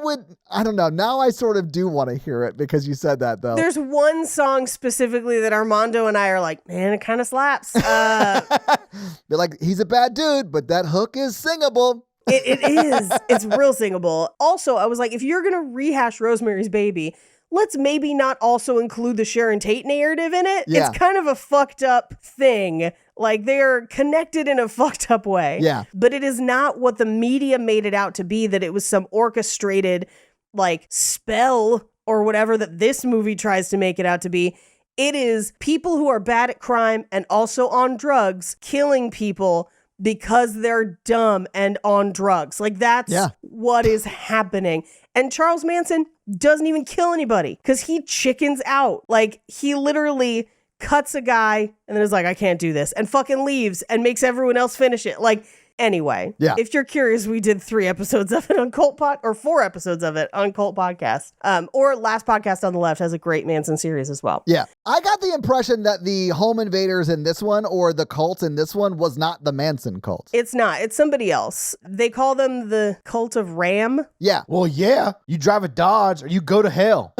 don't know. Now I sort of do want to hear it because you said that, though. There's one song specifically that Armando and I are like, man, it kind of slaps. They're like, he's a bad dude, but that hook is singable. It is. It's real singable. Also, I was like, if you're going to rehash Rosemary's Baby, let's maybe not also include the Sharon Tate narrative in it. Yeah. It's kind of a fucked up thing. Like, they're connected in a fucked up way. Yeah. But it is not what the media made it out to be, that it was some orchestrated, like, spell or whatever that this movie tries to make it out to be. It is people who are bad at crime and also on drugs killing people because they're dumb and on drugs. Like, that's what is happening. And Charles Manson doesn't even kill anybody because he chickens out. Like, he literally cuts a guy and then is like, I can't do this, and fucking leaves and makes everyone else finish it. Like, anyway, if you're curious, we did 3 episodes of it on or 4 episodes of it on Cult Podcast. Or Last Podcast on the Left has a great Manson series as well. Yeah. I got the impression that the home invaders in this one, or the cult in this one, was not the Manson cult. It's not. It's somebody else. They call them the Cult of Ram. Yeah. Well, yeah. You drive a Dodge or you go to hell.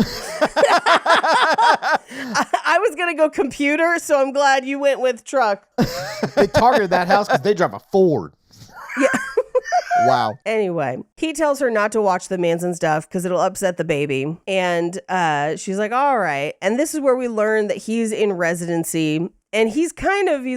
I was going to go computer, so I'm glad you went with truck. They targeted that house because they drive a Ford. Yeah. Wow. Anyway, he tells her not to watch the Manson stuff because it'll upset the baby. And she's like, all right. And this is where we learn that he's in residency. And he's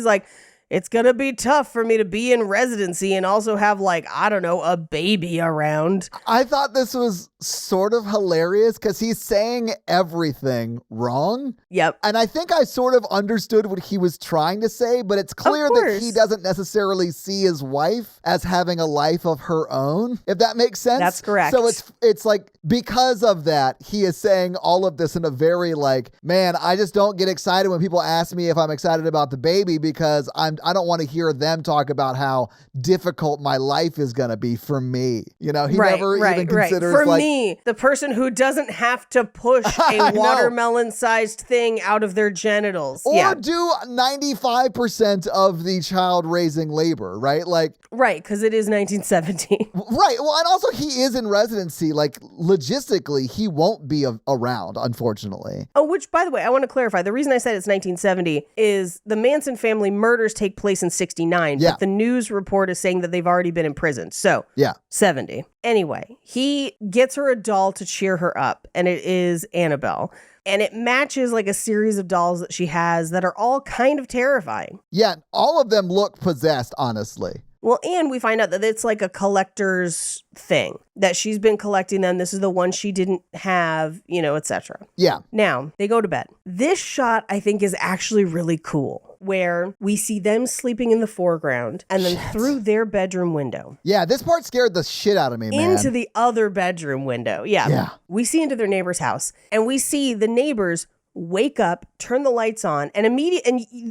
like, it's going to be tough for me to be in residency and also have, like, I don't know, a baby around. I thought this was sort of hilarious because he's saying everything wrong. Yep. And I think I sort of understood what he was trying to say, but it's clear that he doesn't necessarily see his wife as having a life of her own, if that makes sense. That's correct. So it's like, because of that, he is saying all of this in a very, like, man, I just don't get excited when people ask me if I'm excited about the baby because I don't want to hear them talk about how difficult my life is going to be for me. You know, he never even considers, for like, me, the person who doesn't have to push a watermelon-sized thing out of their genitals. Or do 95% of the child-raising labor, right? Like, right, because it is 1970. Right. Well, and also he is in residency. Like, logistically, he won't be around, unfortunately. Oh, which, by the way, I want to clarify. The reason I said it's 1970 is the Manson family murders take place in 69, but the news report is saying that they've already been imprisoned. So, 70. Anyway, he gets her a doll to cheer her up, and it is Annabelle. And it matches, like, a series of dolls that she has that are all kind of terrifying. Yeah, all of them look possessed, honestly. Well, and we find out that it's like a collector's thing, that she's been collecting them. This is the one she didn't have, etc. Yeah. Now, they go to bed. This shot, I think, is actually really cool, where we see them sleeping in the foreground and then through their bedroom window. Yeah, this part scared the shit out of me, man. Into the other bedroom window. Yeah. We see into their neighbor's house, and we see the neighbors wake up, turn the lights on, and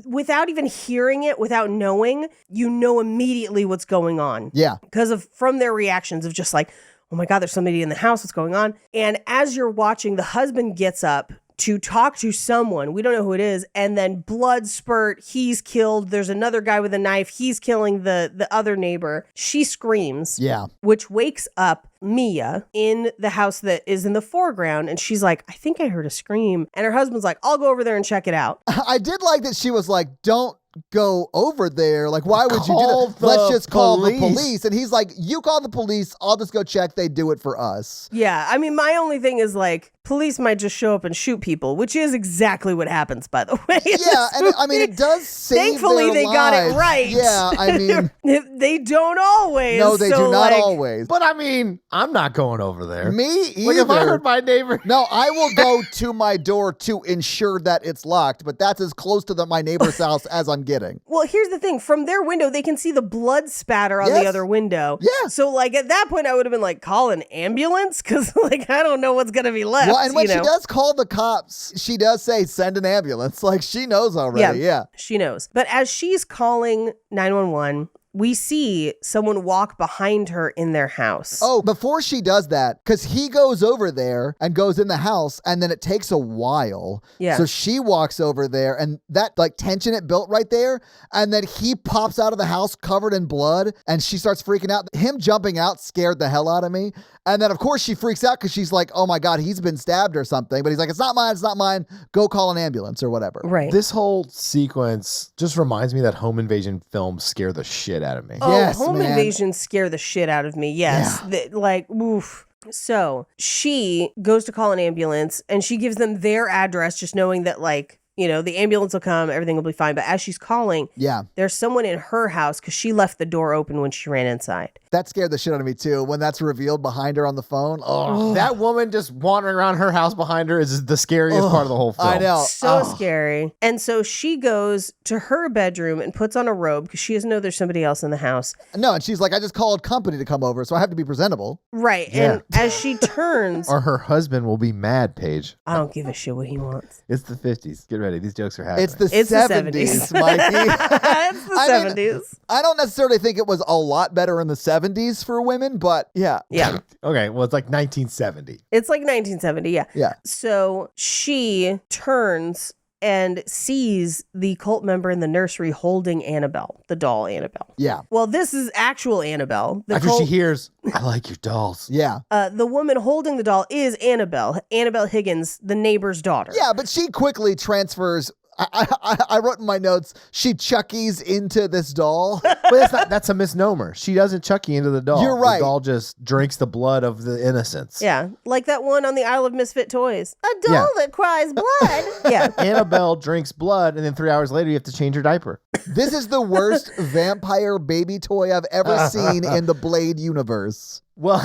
without even hearing it, without knowing, immediately what's going on. Yeah. Because from their reactions of just like, oh my God, there's somebody in the house, what's going on? And as you're watching, the husband gets up to talk to someone. We don't know who it is. And then blood spurt. He's killed. There's another guy with a knife. He's killing the other neighbor. She screams. Yeah. Which wakes up Mia in the house that is in the foreground. And she's like, I think I heard a scream. And her husband's like, I'll go over there and check it out. I did like that she was like, don't go over there. Like, why would you do that? the Let's just call the police. police. And he's like, you call the police. I'll just go check. They do it for us. Yeah. I mean, my only thing is like, police might just show up and shoot people, which is exactly what happens, by the way. Yeah. And I mean, it does save Thankfully, their they got it lives. right. Yeah. I mean, they don't always. no, they so, do not like, always. But I mean, I'm not going over there. Me either. Like if I heard my neighbor. No, I will go to my door to ensure that it's locked, but that's as close to my neighbor's house as I'm getting. Well, here's the thing. From their window, they can see the blood spatter on Yes. the other window. Yeah. So, like, at that point, I would have been like, call an ambulance? Because, like, I don't know what's going to be left. Well, and when she does call the cops, she does say, send an ambulance. Like, she knows already. Yeah. She knows. But as she's calling 911, we see someone walk behind her in their house. Oh, before she does that, because he goes over there and goes in the house, and then it takes a while. Yeah. So she walks over there, and that like tension it built right there, and then he pops out of the house covered in blood, and she starts freaking out. Him jumping out scared the hell out of me. And then, of course, she freaks out because she's like, oh my God, he's been stabbed or something. But he's like, it's not mine. Go call an ambulance or whatever. Right. This whole sequence just reminds me that home invasion films scare the shit out of me. Oh, Yes, home man. invasions scare the shit out of me. Yes. Like, oof. So she goes to call an ambulance and she gives them their address, just knowing that, like, the ambulance will come, everything will be fine. But as she's calling, there's someone in her house because she left the door open when she ran inside. That scared the shit out of me too. When that's revealed behind her on the phone. Oh, That woman just wandering around her house behind her is the scariest part of the whole film. I know. So scary. And so she goes to her bedroom and puts on a robe because she doesn't know there's somebody else in the house. No, and she's like, I just called company to come over, so I have to be presentable. Right. Yeah. And as she turns, Or her husband will be mad, Paige. I don't give a shit what he wants. It's the 50s. Get ready. These jokes are happening. It's the It's 70s, the 70s. Mikey. It's the 70s. I don't necessarily think it was a lot better in the 70s for women, but yeah. Yeah. Okay, well, it's like 1970. It's like 1970. Yeah. Yeah. So she turns and sees the cult member in the nursery holding Annabelle, the doll Annabelle. Yeah. Well, this is actual Annabelle. The After cult- she hears, I like your dolls. Yeah. the woman holding the doll is Annabelle Higgins, the neighbor's daughter. Yeah, but she quickly transfers. I wrote in my notes, she Chucky's into this doll. But that's a misnomer. She doesn't Chucky into the doll. You're right. The doll just drinks the blood of the innocents. Yeah, like that one on the Isle of Misfit Toys. A doll Yeah. that cries blood. Yeah. Annabelle drinks blood, and then 3 hours later, you have to change her diaper. This is the worst vampire baby toy I've ever seen in the Blade universe. Well,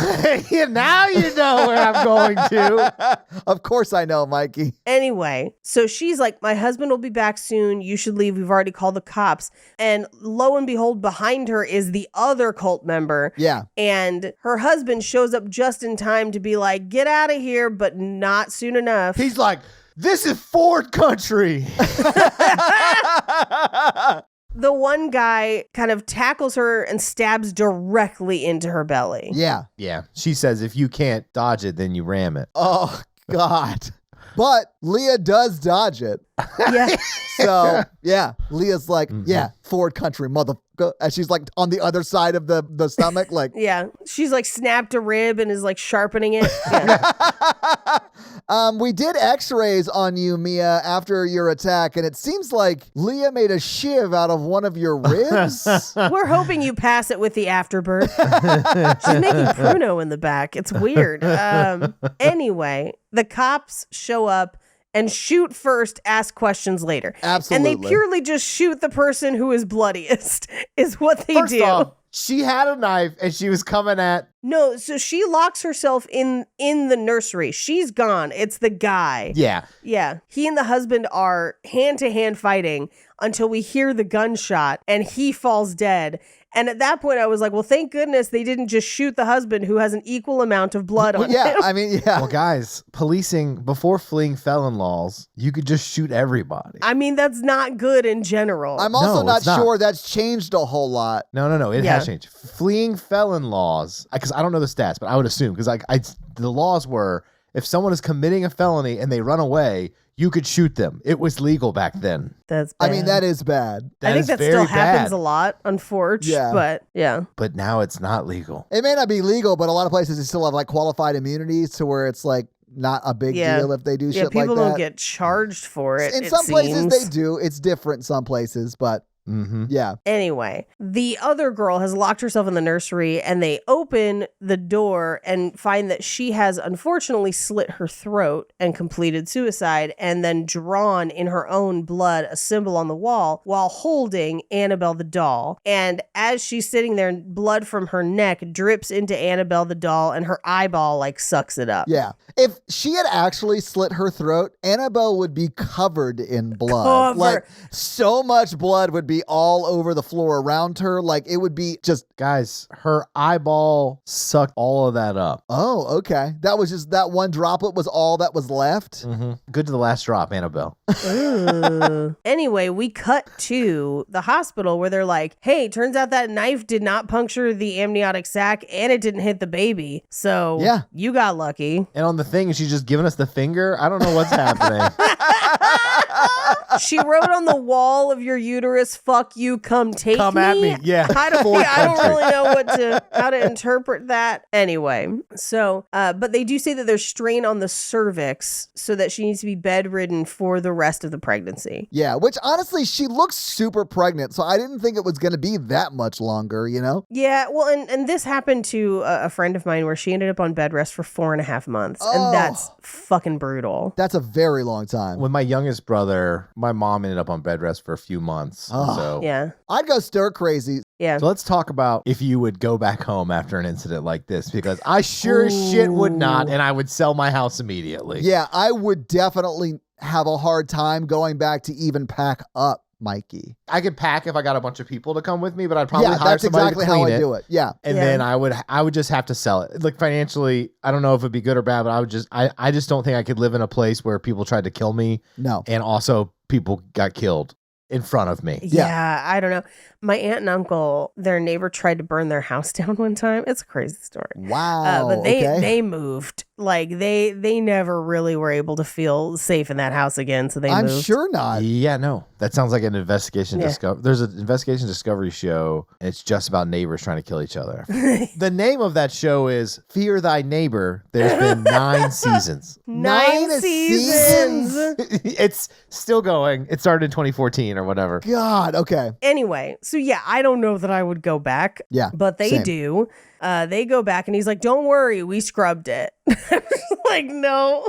now you know where I'm going to. Of course I know, Mikey. Anyway, so she's like, my husband will be back soon. You should leave. We've already called the cops. And lo and behold, behind her is the other cult member. Yeah. And her husband shows up just in time to be like, get out of here, but not soon enough. He's like, this is Ford country. The one guy kind of tackles her and stabs directly into her belly. Yeah. Yeah. She says, if you can't dodge it, then you ram it. Oh, God. But Leah does dodge it. Yeah. So, yeah, Leah's like, yeah, Ford country, motherfucker. And she's like on the other side of the stomach, like. Yeah. She's like snapped a rib and is like sharpening it. Yeah. We did x-rays on you, Mia, after your attack, and it seems like Leah made a shiv out of one of your ribs. We're hoping you pass it with the afterbirth. She's making Pruno in the back. It's weird. Anyway, the cops show up and shoot first, ask questions later. Absolutely. And they purely just shoot the person who is bloodiest, is what they First do. off, She had a knife and she was coming at. No, so she locks herself in the nursery. She's gone. It's the guy. Yeah. Yeah. He and the husband are hand-to-hand fighting until we hear the gunshot and he falls dead. And at that point, I was like, well, thank goodness they didn't just shoot the husband who has an equal amount of blood on Yeah, him. I mean, yeah. Well, guys, policing, before fleeing felon laws, you could just shoot everybody. I mean, that's not good in general. I'm also No, not it's not. sure that's changed a whole lot. No. It Yeah. has changed. Fleeing felon laws, because I don't know the stats, but I would assume, because the laws were, if someone is committing a felony and they run away, you could shoot them. It was legal back then. That's bad. I mean, that is bad. I think is that very still happens bad. a lot, unfortunately. Yeah. But yeah. But now it's not legal. It may not be legal, but a lot of places they still have like qualified immunities to where it's like not a big Yeah. deal if they do Yeah, shit like people that. don't get charged for it. In it some places seems. they do. It's different in some places, but Mm-hmm. yeah. Anyway, the other girl has locked herself in the nursery and they open the door and find that she has unfortunately slit her throat and completed suicide and then drawn in her own blood a symbol on the wall while holding Annabelle the doll. And as she's sitting there, blood from her neck drips into Annabelle the doll and her eyeball like sucks it up. Yeah. If she had actually slit her throat, Annabelle would be covered in blood. Covered. Like so much blood would be all over the floor around her. Like it would be just, Guys, her eyeball sucked all of that up. oh, okay. That was just that one droplet was all that was left. Mm-hmm. Good to the last drop, Annabelle. Anyway, we cut to the hospital where they're like, hey, turns out that knife did not puncture the amniotic sac and it didn't hit the baby. So Yeah. you got lucky. And on the thing, she's just giving us the finger. I don't know what's happening. She wrote on the wall of your uterus, fuck you, come take Come me. at me. Yeah. I don't Country. really know how to interpret that. Anyway, so, but they do say that there's strain on the cervix so that she needs to be bedridden for the rest of the pregnancy. Yeah, which honestly, she looks super pregnant. So I didn't think it was going to be that much longer, you know? Yeah, well, and this happened to a friend of mine where she ended up on bed rest for 4.5 months. Oh. And that's fucking brutal. That's a very long time. With my youngest brother, my mom ended up on bed rest for a few months. Oh. So. Yeah. I'd go stir crazy. Yeah. So let's talk about if you would go back home after an incident like this, because I sure as shit would not, and I would sell my house immediately. Yeah, I would definitely have a hard time going back to even pack up Mikey. I could pack if I got a bunch of people to come with me, but I'd probably Yeah, hire that's somebody exactly to how clean I it. do it. Yeah. And Yeah. then I would just have to sell it. Like financially, I don't know if it'd be good or bad, but I just don't think I could live in a place where people tried to kill me No. and also people got killed in front of me. Yeah, I don't know. My aunt and uncle, their neighbor tried to burn their house down one time. It's a crazy story. Wow. But they okay. they moved. Like they never really were able to feel safe in that house again. So they I'm moved. sure not. Yeah, no. That sounds like an investigation Yeah. discovery. There's an investigation discovery show, and it's just about neighbors trying to kill each other. The name of that show is Fear Thy Neighbor. There's been 9 seasons. 9 seasons. It's still going. It started in 2014 or whatever. God. Okay. Anyway, so yeah, I don't know that I would go back. Yeah. But they same. do. They go back and he's like, don't worry, we scrubbed it. Like, no.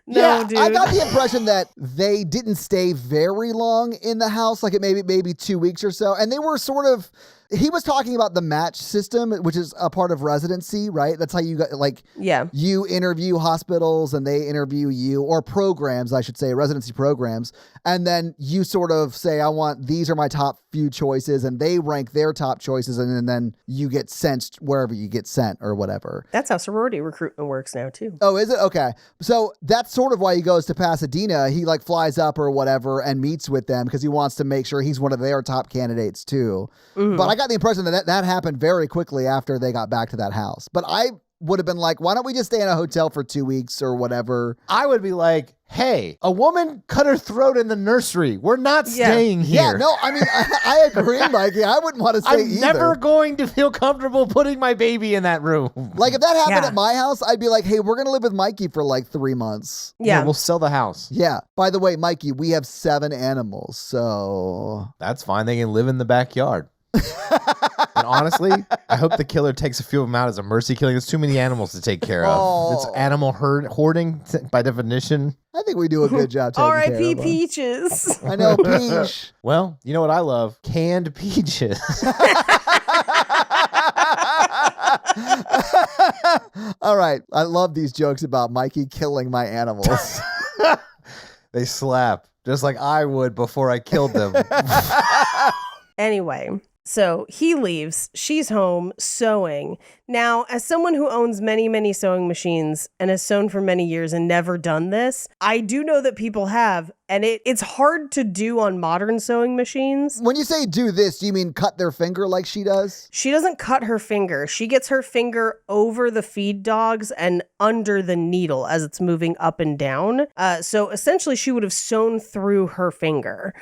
No, yeah, dude. I got the impression that they didn't stay very long in the house, like it maybe 2 weeks or so. And they were sort of, he was talking about the match system, which is a part of residency, right? That's how you got, like, Yeah. you interview hospitals and they interview you, or programs, I should say, residency programs. And then you sort of say, I want, these are my top few choices, and they rank their top choices. And then you get sent wherever you get sent or whatever. That's how sorority recruitment works now, too. Oh, is it? Okay. So that's sort of why he goes to Pasadena. He like flies up or whatever and meets with them because he wants to make sure he's one of their top candidates too. Mhm. But I got the impression that happened very quickly after they got back to that house. But I would have been like, why don't we just stay in a hotel for 2 weeks or whatever? I would be like, hey, a woman cut her throat in the nursery. We're not Yeah. staying here. Yeah, no, I mean, I agree, Mikey. I wouldn't want to stay I'm either. never going to feel comfortable putting my baby in that room. Like if that happened Yeah. at my house, I'd be like, hey, we're going to live with Mikey for like 3 months. Yeah. We'll sell the house. Yeah. By the way, Mikey, we have 7 animals. So That's fine. They can live in the backyard. And honestly, I hope the killer takes a few of them out as a mercy killing. There's too many animals to take care of. Oh. It's animal hoarding by definition. I think we do a good job taking care R.I.P. of them. Peaches. I know, Peach. Well, you know what I love? Canned peaches. All right. I love these jokes about Mikey killing my animals. They slap, just like I would before I killed them. Anyway, so he leaves. She's home sewing. Now, as someone who owns many, many sewing machines and has sewn for many years and never done this, I do know that people have, and it's hard to do on modern sewing machines. When you say do this, do you mean cut their finger like she does? She doesn't cut her finger. She gets her finger over the feed dogs and under the needle as it's moving up and down. So essentially, she would have sewn through her finger.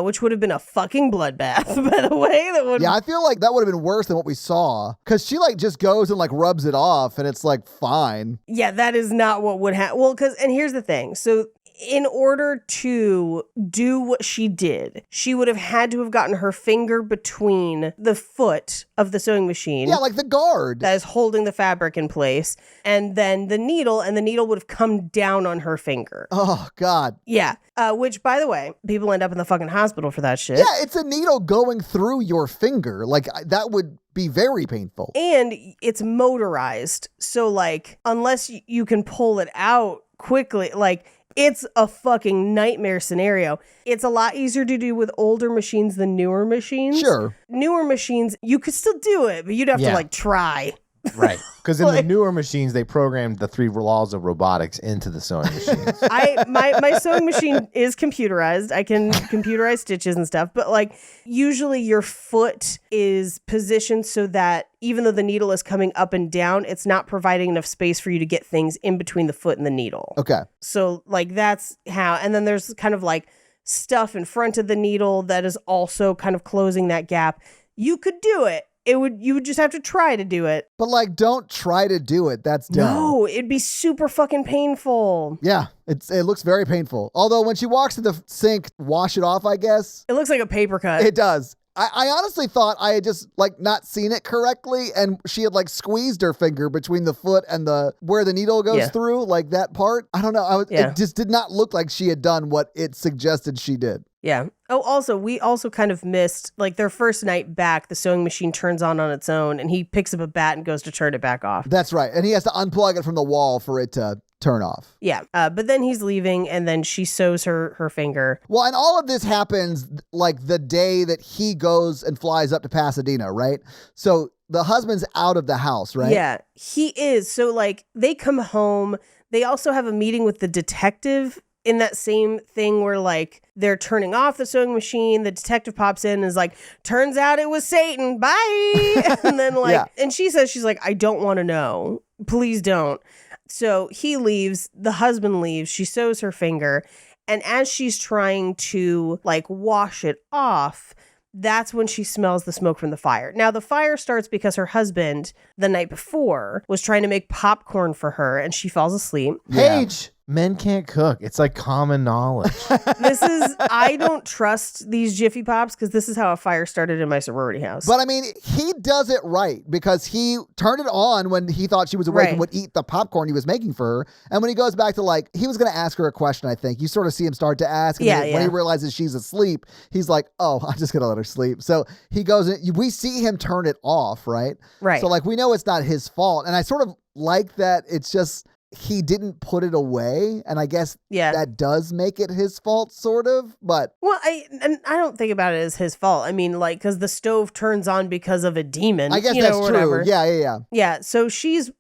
Which would have been a fucking bloodbath, by the way. Yeah, I feel like that would have been worse than what we saw. Because she like just goes and like rubs it off and it's like fine. Yeah, that is not what would happen. Well, and here's the thing. So in order to do what she did, she would have had to have gotten her finger between the foot of the sewing machine. Yeah, like the guard. That is holding the fabric in place. And then the needle, and the needle would have come down on her finger. Oh, God. Yeah. Which, by the way, people end up in the fucking hospital for that shit. Yeah, it's a needle going through your finger. Like, that would be very painful. And it's motorized. So, like, unless you can pull it out quickly, like, it's a fucking nightmare scenario. It's a lot easier to do with older machines than newer machines. Sure. Newer machines, you could still do it, but you'd have to, like, try. Right. Because in the newer machines, they programmed the 3 laws of robotics into the sewing machines. My sewing machine is computerized. I can computerize stitches and stuff, but like usually your foot is positioned so that even though the needle is coming up and down, it's not providing enough space for you to get things in between the foot and the needle. Okay. So like that's how, and then there's kind of like stuff in front of the needle that is also kind of closing that gap. You could do it. You would just have to try to do it. But like, don't try to do it. That's dumb. No, it'd be super fucking painful. Yeah, it looks very painful. Although when she walks to the sink, wash it off, I guess. It looks like a paper cut. It does. I honestly thought I had just like not seen it correctly, and she had like squeezed her finger between the foot and where the needle goes through, like that part. I don't know. It just did not look like she had done what it suggested she did. Yeah. Oh, also, we also kind of missed, like, their first night back, the sewing machine turns on its own, and he picks up a bat and goes to turn it back off. That's right. And he has to unplug it from the wall for it to turn off. Yeah. But then he's leaving, and then she sews her finger. Well, and all of this happens, like, the day that he goes and flies up to Pasadena, right? So the husband's out of the house, right? Yeah, he is. So, like, they come home. They also have a meeting with the detective in that same thing where like they're turning off the sewing machine. The detective pops in and is like, turns out it was Satan. Bye. And then like, and she says, she's like, I don't want to know. Please don't. So he leaves. The husband leaves. She sews her finger. And as she's trying to like wash it off, that's when she smells the smoke from the fire. Now, the fire starts because her husband, the night before, was trying to make popcorn for her and she falls asleep. Paige, men can't cook. It's like common knowledge. I don't trust these Jiffy Pops because this is how a fire started in my sorority house. But I mean, he does it right because he turned it on when he thought she was awake and would eat the popcorn he was making for her. And when he goes back to like, he was going to ask her a question, I think. You sort of see him start to ask. And when he realizes she's asleep, he's like, oh, I'm just going to let her sleep. So he goes, we see him turn it off, right? Right. So like, we know it's not his fault. And I sort of like that it's just, he didn't put it away, and I guess that does make it his fault, sort of, but... Well, I don't think about it as his fault. I mean, like, because the stove turns on because of a demon. I guess that's true. Yeah. Yeah, so she's,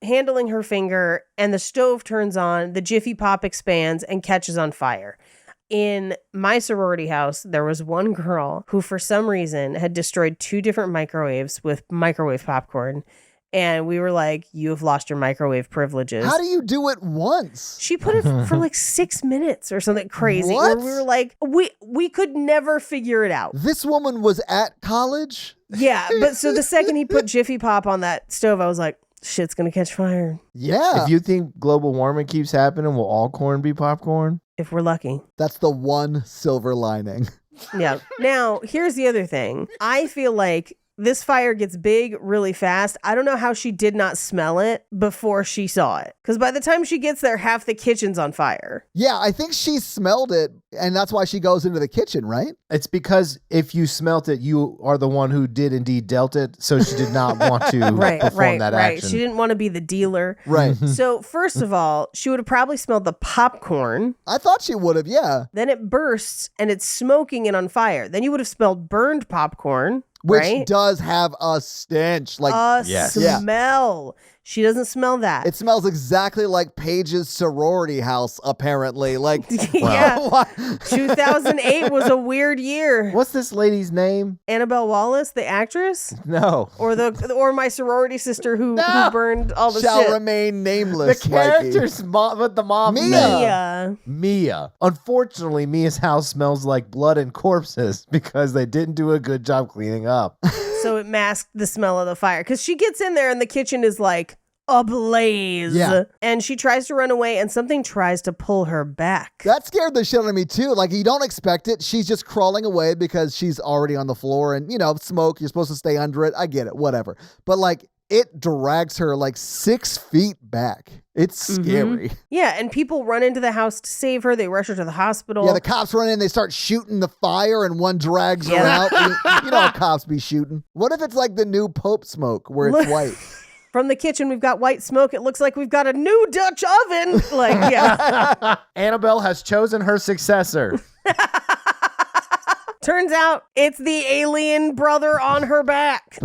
handling her finger, and the stove turns on, the Jiffy Pop expands, and catches on fire. In my sorority house, there was one girl who, for some reason, had destroyed 2 different microwaves with microwave popcorn. And we were like, you have lost your microwave privileges. How do you do it once? She put it for like 6 minutes or something crazy. What? Where we were like, we could never figure it out. This woman was at college? Yeah, but so the second he put Jiffy Pop on that stove, I was like, shit's going to catch fire. Yeah. If you think global warming keeps happening, will all corn be popcorn? If we're lucky. That's the one silver lining. Yeah. Now, here's the other thing. I feel like this fire gets big really fast. I don't know how she did not smell it before she saw it. Because by the time she gets there, half the kitchen's on fire. Yeah, I think she smelled it, and that's why she goes into the kitchen, right? It's because if you smelt it, you are the one who did indeed dealt it. So she did not want to perform that action. She didn't want to be the dealer. Right. So first of all, she would have probably smelled the popcorn. I thought she would have, yeah. Then it bursts and it's smoking and on fire. Then you would have smelled burned popcorn. Which right? does have a stench. Like a smell. She doesn't smell that. It smells exactly like Paige's sorority house, apparently. Like, yeah. 2008 was a weird year. What's this lady's name? Annabelle Wallace, the actress? No. Or my sorority sister who burned all the Shall shit. remain nameless. The character's mom, but the mom. Mia. Unfortunately, Mia's house smells like blood and corpses because they didn't do a good job cleaning up. So it masked the smell of the fire. Because she gets in there and the kitchen is like ablaze. Yeah. And she tries to run away and something tries to pull her back. That scared the shit out of me too. Like, you don't expect it. She's just crawling away because she's already on the floor and, smoke, you're supposed to stay under it. I get it, whatever. But like, it drags her like 6 feet back. It's scary. Yeah, and people run into the house to save her. They rush her to the hospital. Yeah, the cops run in, they start shooting the fire, and one drags her out. You know how cops be shooting. What if it's like the new Pope smoke, where it's white? From the kitchen, we've got white smoke. It looks like we've got a new Dutch oven. Like, yeah. Annabelle has chosen her successor. Turns out it's the alien brother on her back.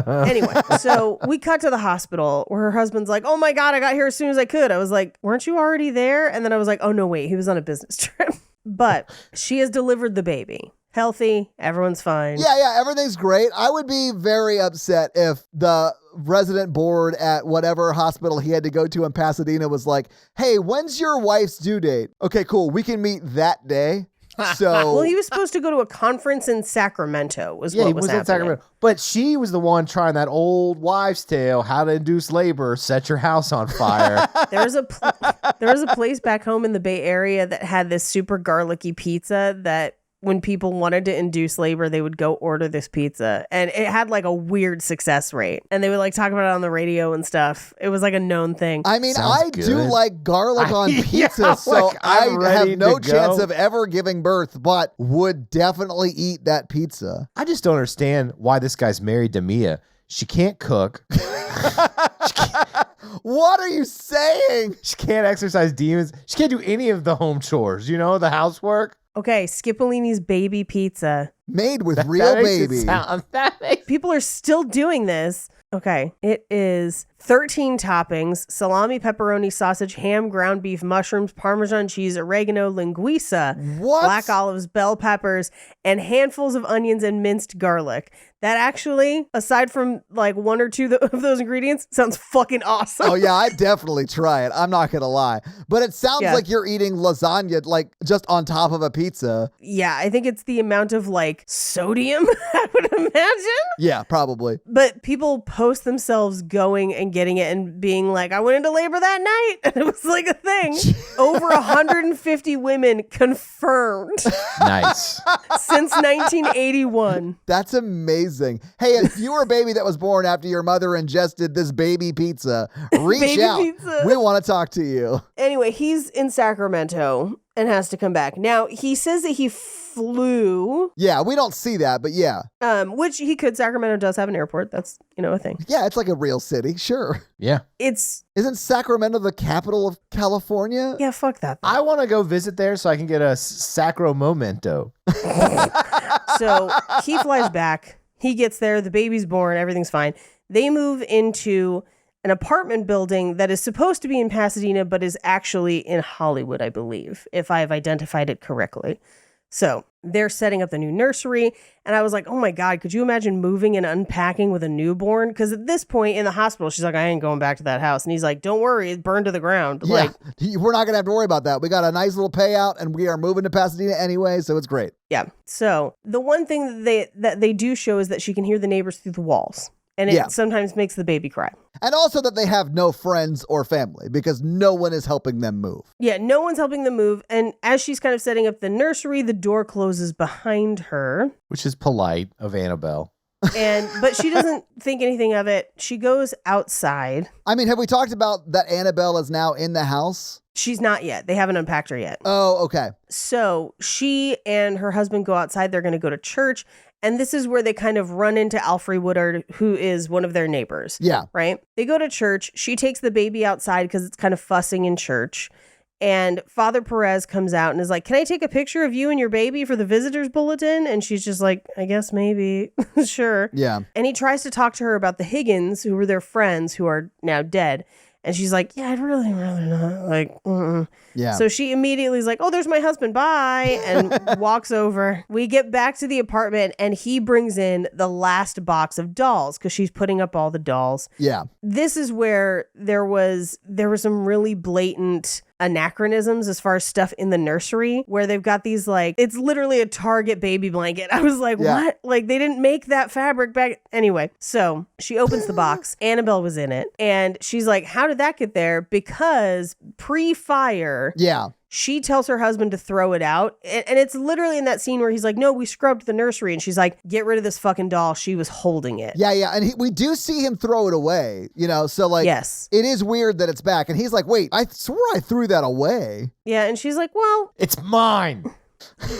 Anyway, so we cut to the hospital where her husband's like, oh my God, I got here as soon as I could. I was like, weren't you already there? And then I was like, oh no, wait, he was on a business trip. But she has delivered the baby. Healthy, everyone's fine. Yeah, everything's great. I would be very upset if the resident board at whatever hospital he had to go to in Pasadena was like, hey, when's your wife's due date? Okay, cool. We can meet that day. So, well, he was supposed to go to a conference in Sacramento. What was happening. In Sacramento. But she was the one trying that old wives' tale, how to induce labor, set your house on fire. There was a place back home in the Bay Area that had this super garlicky pizza that when people wanted to induce labor, they would go order this pizza. And it had like a weird success rate. And they would like talk about it on the radio and stuff. It was like a known thing. I mean, Sounds I good. do like garlic on pizza, so I have no chance of ever giving birth, but would definitely eat that pizza. I just don't understand why this guy's married to Mia. She can't cook. What are you saying? She can't exercise demons. She can't do any of the home chores, the housework. Okay, Scipollini's baby pizza. Made with real baby. People are still doing this. Okay, it is 13 toppings: salami, pepperoni, sausage, ham, ground beef, mushrooms, Parmesan cheese, oregano, linguiça, black olives, bell peppers, and handfuls of onions and minced garlic. That actually, aside from like one or two of those ingredients, sounds fucking awesome. Oh yeah, I'd definitely try it. I'm not going to lie. But it sounds like you're eating lasagna like just on top of a pizza. Yeah, I think it's the amount of like sodium, I would imagine. Yeah, probably. But people post themselves going and getting it and being like, I went into labor that night. And it was like a thing. Over 150 women confirmed. Nice. Since 1981. That's amazing. Hey, if you were a baby that was born after your mother ingested this baby pizza, reach out. We want to talk to you. Anyway, he's in Sacramento and has to come back. Now, he says that he flew. Yeah, we don't see that, but yeah. Which he could. Sacramento does have an airport. That's, a thing. Yeah, it's like a real city. Sure. Yeah. Isn't Sacramento the capital of California? Yeah, fuck that. I want to go visit there so I can get a sacro momento. So he flies back. He gets there. The baby's born. Everything's fine. They move into an apartment building that is supposed to be in Pasadena, but is actually in Hollywood, I believe, if I have identified it correctly. So they're setting up the new nursery. And I was like, oh my God, could you imagine moving and unpacking with a newborn? Because at this point in the hospital, she's like, I ain't going back to that house. And he's like, don't worry, it's burned to the ground. Yeah, like, we're not going to have to worry about that. We got a nice little payout and we are moving to Pasadena anyway. So it's great. Yeah. So the one thing that they do show is that she can hear the neighbors through the walls. And it sometimes makes the baby cry. And also that they have no friends or family because no one is helping them move. Yeah, no one's helping them move. And as she's kind of setting up the nursery, the door closes behind her. Which is polite of Annabelle. But she doesn't think anything of it. She goes outside. I mean, have we talked about that Annabelle is now in the house? She's not yet. They haven't unpacked her yet. Oh, okay. So she and her husband go outside. They're going to go to church. And this is where they kind of run into Alfre Woodard, who is one of their neighbors. Yeah. Right? They go to church. She takes the baby outside because it's kind of fussing in church. And Father Perez comes out and is like, can I take a picture of you and your baby for the visitors bulletin? And she's just like, I guess maybe. Sure. Yeah. And he tries to talk to her about the Higgins, who were their friends who are now dead. And she's like, yeah, I'd really rather not. Like, Yeah. So she immediately is like, oh, there's my husband. Bye. And walks over. We get back to the apartment and he brings in the last box of dolls because she's putting up all the dolls. Yeah. This is where there was some really blatant anachronisms as far as stuff in the nursery where they've got these like, it's literally a Target baby blanket. I was like, Yeah. what? Like they didn't make that fabric back. Anyway, so she opens the box. Annabelle was in it. And she's like, how did that get there? Because pre-fire, Yeah. she tells her husband to throw it out. And it's literally in that scene where he's like, no, we scrubbed the nursery. And she's like, get rid of this fucking doll. She was holding it. Yeah. Yeah. And we do see him throw it away, so like, Yes. it is weird that it's back. And he's like, wait, I swore I threw that away. Yeah. And she's like, well, It's mine.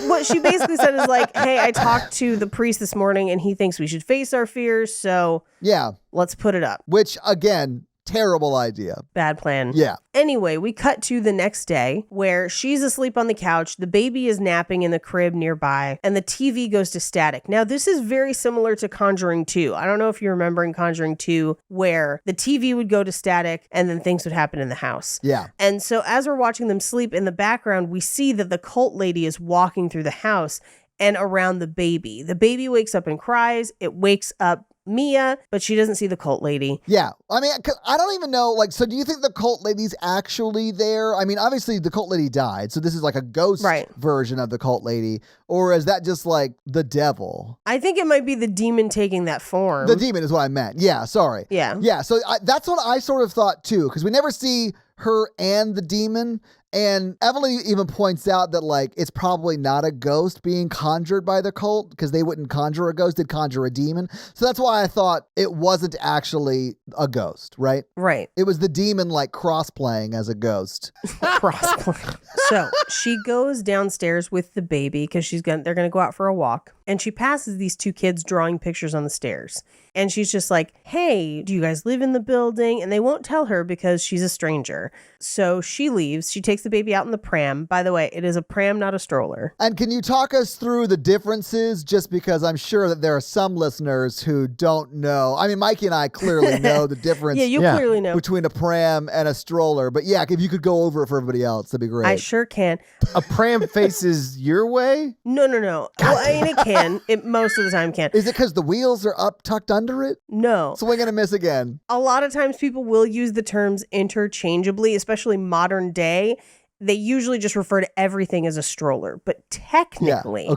what she basically said is like, hey, I talked to the priest this morning and he thinks we should face our fears. So Yeah. let's put it up. Which, again, terrible idea. Bad plan. Yeah. Anyway, we cut to the next day where she's asleep on the couch. The baby is napping in the crib nearby and the TV goes to static. Now, this is very similar to Conjuring 2. I don't know if you remember in Conjuring 2 where the TV would go to static and then things would happen in the house. Yeah. And so as we're watching them sleep in the background, we see that the cult lady is walking through the house and around the baby. The baby wakes up and cries. It wakes up Mia, but she doesn't see the cult lady. Yeah. I mean, 'cause I don't even know, so do you think the cult lady's actually there? I mean, obviously the cult lady died, so this is like a ghost version of the cult lady, or is that just like the devil? I think it might be the demon taking that form. The demon is what I meant. Yeah, sorry. Yeah. Yeah, so that's what I sort of thought too, because we never see her and the demon. And Evelyn even points out that, it's probably not a ghost being conjured by the cult because they wouldn't conjure a ghost, they'd conjure a demon. So that's why I thought it wasn't actually a ghost, right? Right. It was the demon, cross-playing as a ghost. Crossplay. So she goes downstairs with the baby because they're going to go out for a walk. And she passes these two kids drawing pictures on the stairs. And she's just like, hey, do you guys live in the building? And they won't tell her because she's a stranger. So she leaves. She takes the baby out in the pram. By the way, it is a pram, not a stroller. And can you talk us through the differences? Just because I'm sure that there are some listeners who don't know. I mean, Mikey and I clearly know the difference Clearly know. between a pram and a stroller. But yeah, if you could go over it for everybody else, that'd be great. I sure can. A pram faces your way? No. Well, I mean, it can. It most of the time can. Is it because the wheels are up tucked under it? No. Swing and a miss again. A lot of times people will use the terms interchangeably, especially modern day. They usually just refer to everything as a stroller, but technically,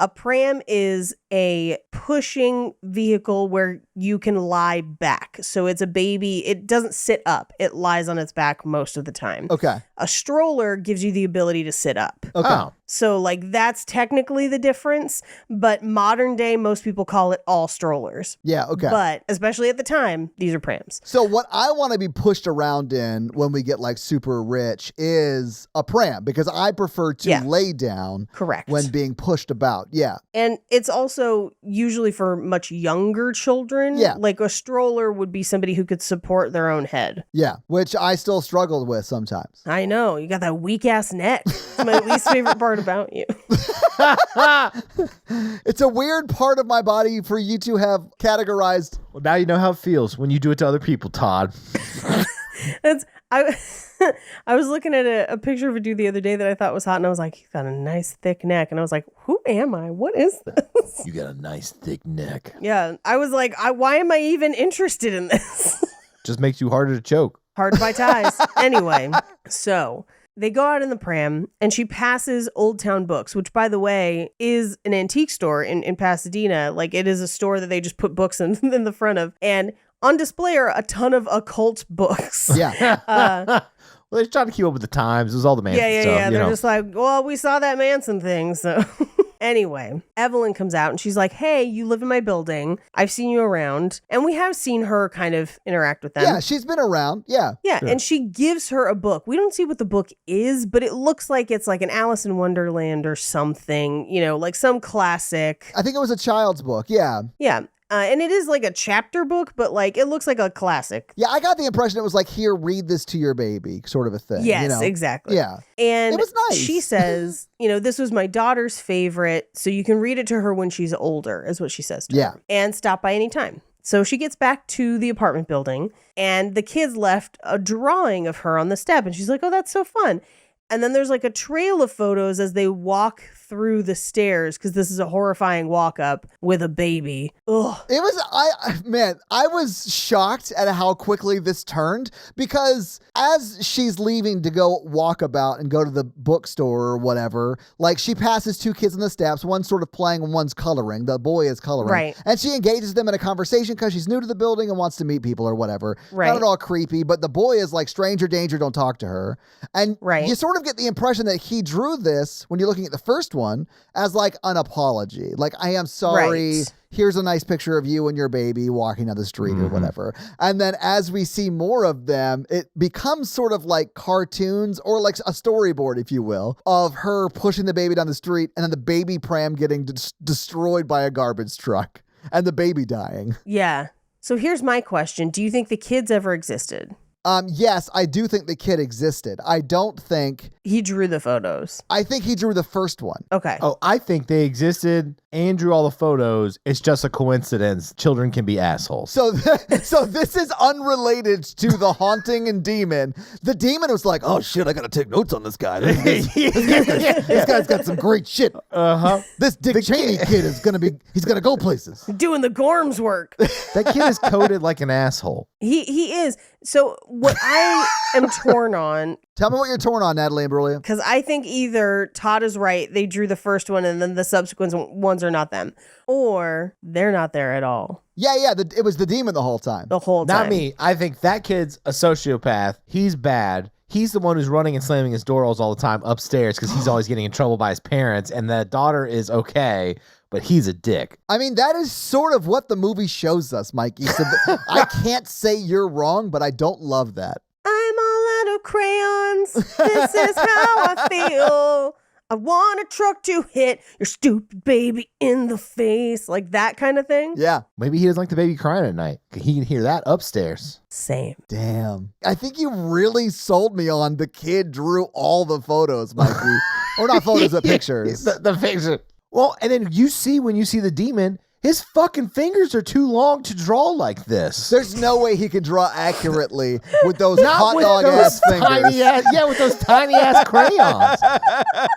a pram is a pushing vehicle where you can lie back. So it's a baby. It doesn't sit up. It lies on its back most of the time. Okay. A stroller gives you the ability to sit up. Okay. Oh. So that's technically the difference, but modern day, most people call it all strollers. Yeah, okay. But especially at the time, these are prams. So what I want to be pushed around in when we get super rich is a pram because I prefer to lay down Correct. when being pushed about. Yeah. And it's also usually for much younger children. Yeah. Like a stroller would be somebody who could support their own head. Yeah. Which I still struggled with sometimes. I know. You got that weak ass neck. It's my least favorite part about you. It's a weird part of my body for you to have categorized. Well, now you know how it feels when you do it to other people, Todd. I was looking at a picture of a dude the other day that I thought was hot, and I was like, he's got a nice thick neck. And I was like, who am I? What is this? You got a nice thick neck. Yeah. I was like, why am I even interested in this? Just makes you harder to choke. Hard to buy ties. Anyway, so they go out in the pram and she passes Old Town Books, which, by the way, is an antique store in Pasadena. It is a store that they just put books in the front of. And on display are a ton of occult books. Yeah. Well, they're trying to keep up with the times. It was all the Manson stuff. Yeah. They're just like, well, we saw that Manson thing, so. Anyway, Evelyn comes out and she's like, hey, you live in my building. I've seen you around. And we have seen her kind of interact with them. Yeah, she's been around. Yeah. Yeah, and she gives her a book. We don't see what the book is, but it looks like it's like an Alice in Wonderland or something, you know, like some classic. I think it was a child's book. Yeah. Yeah. And it is like a chapter book, but like it looks like a classic. Yeah, I got the impression it was like, here, read this to your baby, sort of a thing. Yes, you know? exactly. Yeah. And it was nice. She says, you know, this was my daughter's favorite, so you can read it to her when she's older, is what she says to her. And stop by any time. So she gets back to the apartment building, and the kids left a drawing of her on the step, and she's like, oh, that's so fun. And then there's like a trail of photos as they walk through the stairs, because this is a horrifying walk up with a baby. Ugh. It was, I was shocked at how quickly this turned, because as she's leaving to go walk about and go to the bookstore or whatever, like she passes two kids on the steps, one's sort of playing and one's coloring. The boy is coloring. Right. And she engages them in a conversation because she's new to the building and wants to meet people or whatever. Right. Not at all creepy, but the boy is like, stranger danger, don't talk to her. And you sort of get the impression that he drew this, when you're looking at the first one, as like an apology. Like, I am sorry. Right. Here's a nice picture of you and your baby walking down the street or whatever. And then as we see more of them, it becomes sort of like cartoons or like a storyboard, if you will, of her pushing the baby down the street and then the baby pram getting destroyed by a garbage truck and the baby dying. Yeah. So here's my question. Do you think the kids ever existed? Yes, I do think the kid existed. I don't think... He drew the photos. I think he drew the first one. Okay. Oh, I think they existed and drew all the photos. It's just a coincidence. Children can be assholes. So this is unrelated to the haunting and demon. The demon was like, oh shit, I gotta take notes on this guy. This guy's got some great shit. Uh-huh. This Dick Cheney kid is he's gonna go places. Doing the Gorms work. That kid is coded like an asshole. He is. So what I am torn on... Tell me what you're torn on, Natalie Imbruglia. Because I think either Todd is right, they drew the first one and then the subsequent ones are not them. Or they're not there at all. Yeah, it was the demon the whole time. The whole time. Not me. I think that kid's a sociopath. He's bad. He's the one who's running and slamming his doors all the time upstairs because he's always getting in trouble by his parents. And the daughter is okay, but he's a dick. I mean, that is sort of what the movie shows us, Mikey. So I can't say you're wrong, but I don't love that. I'm all out of crayons. This is how I feel. I want a truck to hit your stupid baby in the face. Like that kind of thing. Yeah. Maybe he doesn't like the baby crying at night. He can hear that upstairs. Same. Damn. I think you really sold me on the kid drew all the photos, Mikey. Or not photos, but pictures. The picture. Well, and then when you see the demon, his fucking fingers are too long to draw like this. There's no way he can draw accurately with those hot dog ass fingers. With those tiny ass crayons.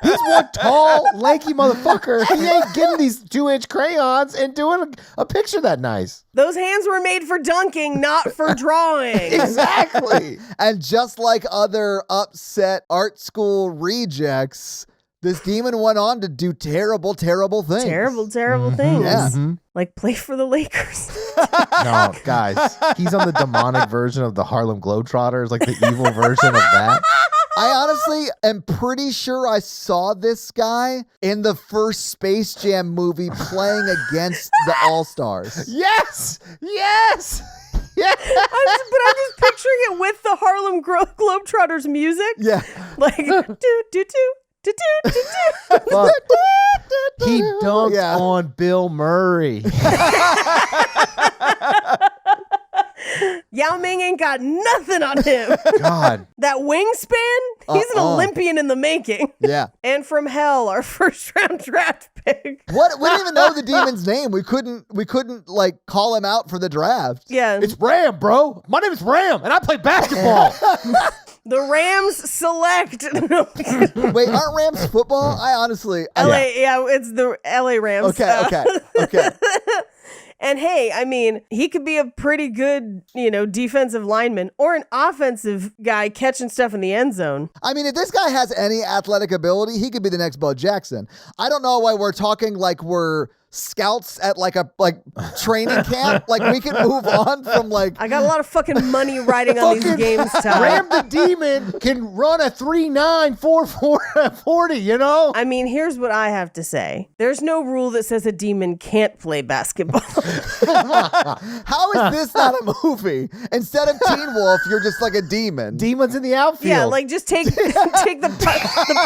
He's one tall, lanky motherfucker. He ain't getting these 2-inch crayons and doing a picture that nice. Those hands were made for dunking, not for drawing. Exactly. And just like other upset art school rejects, this demon went on to do terrible, terrible things. Terrible things. Yeah. Like play for the Lakers. No, guys. He's on the demonic version of the Harlem Globetrotters, like the evil version of that. I honestly am pretty sure I saw this guy in the first Space Jam movie playing against the All-Stars. Yes! Yes! Yeah. But I'm just picturing it with the Harlem Globetrotters music. Yeah. Like, do. Fuck. He dunked on Bill Murray. Yao Ming ain't got nothing on him. God. That wingspan, he's an Olympian in the making. Yeah. And from hell, our first round draft pick. What? We didn't even know the demon's name. We couldn't like call him out for the draft. Yeah. It's Ram, bro. My name is Ram, and I play basketball. The Rams select. Wait, aren't Rams football? I honestly... it's the LA Rams. Okay. And hey, I mean, he could be a pretty good, defensive lineman or an offensive guy catching stuff in the end zone. I mean, if this guy has any athletic ability, he could be the next Bo Jackson. I don't know why we're talking like we're scouts at like a training camp. Like we can move on from like. I got a lot of fucking money riding on these games, Ty. Ram the Demon can run a 3.9 440, you know? I mean, here's what I have to say. There's no rule that says a demon can't play basketball. How is this not a movie? Instead of Teen Wolf, you're just like a demon. Demons in the outfield. Yeah, like just take the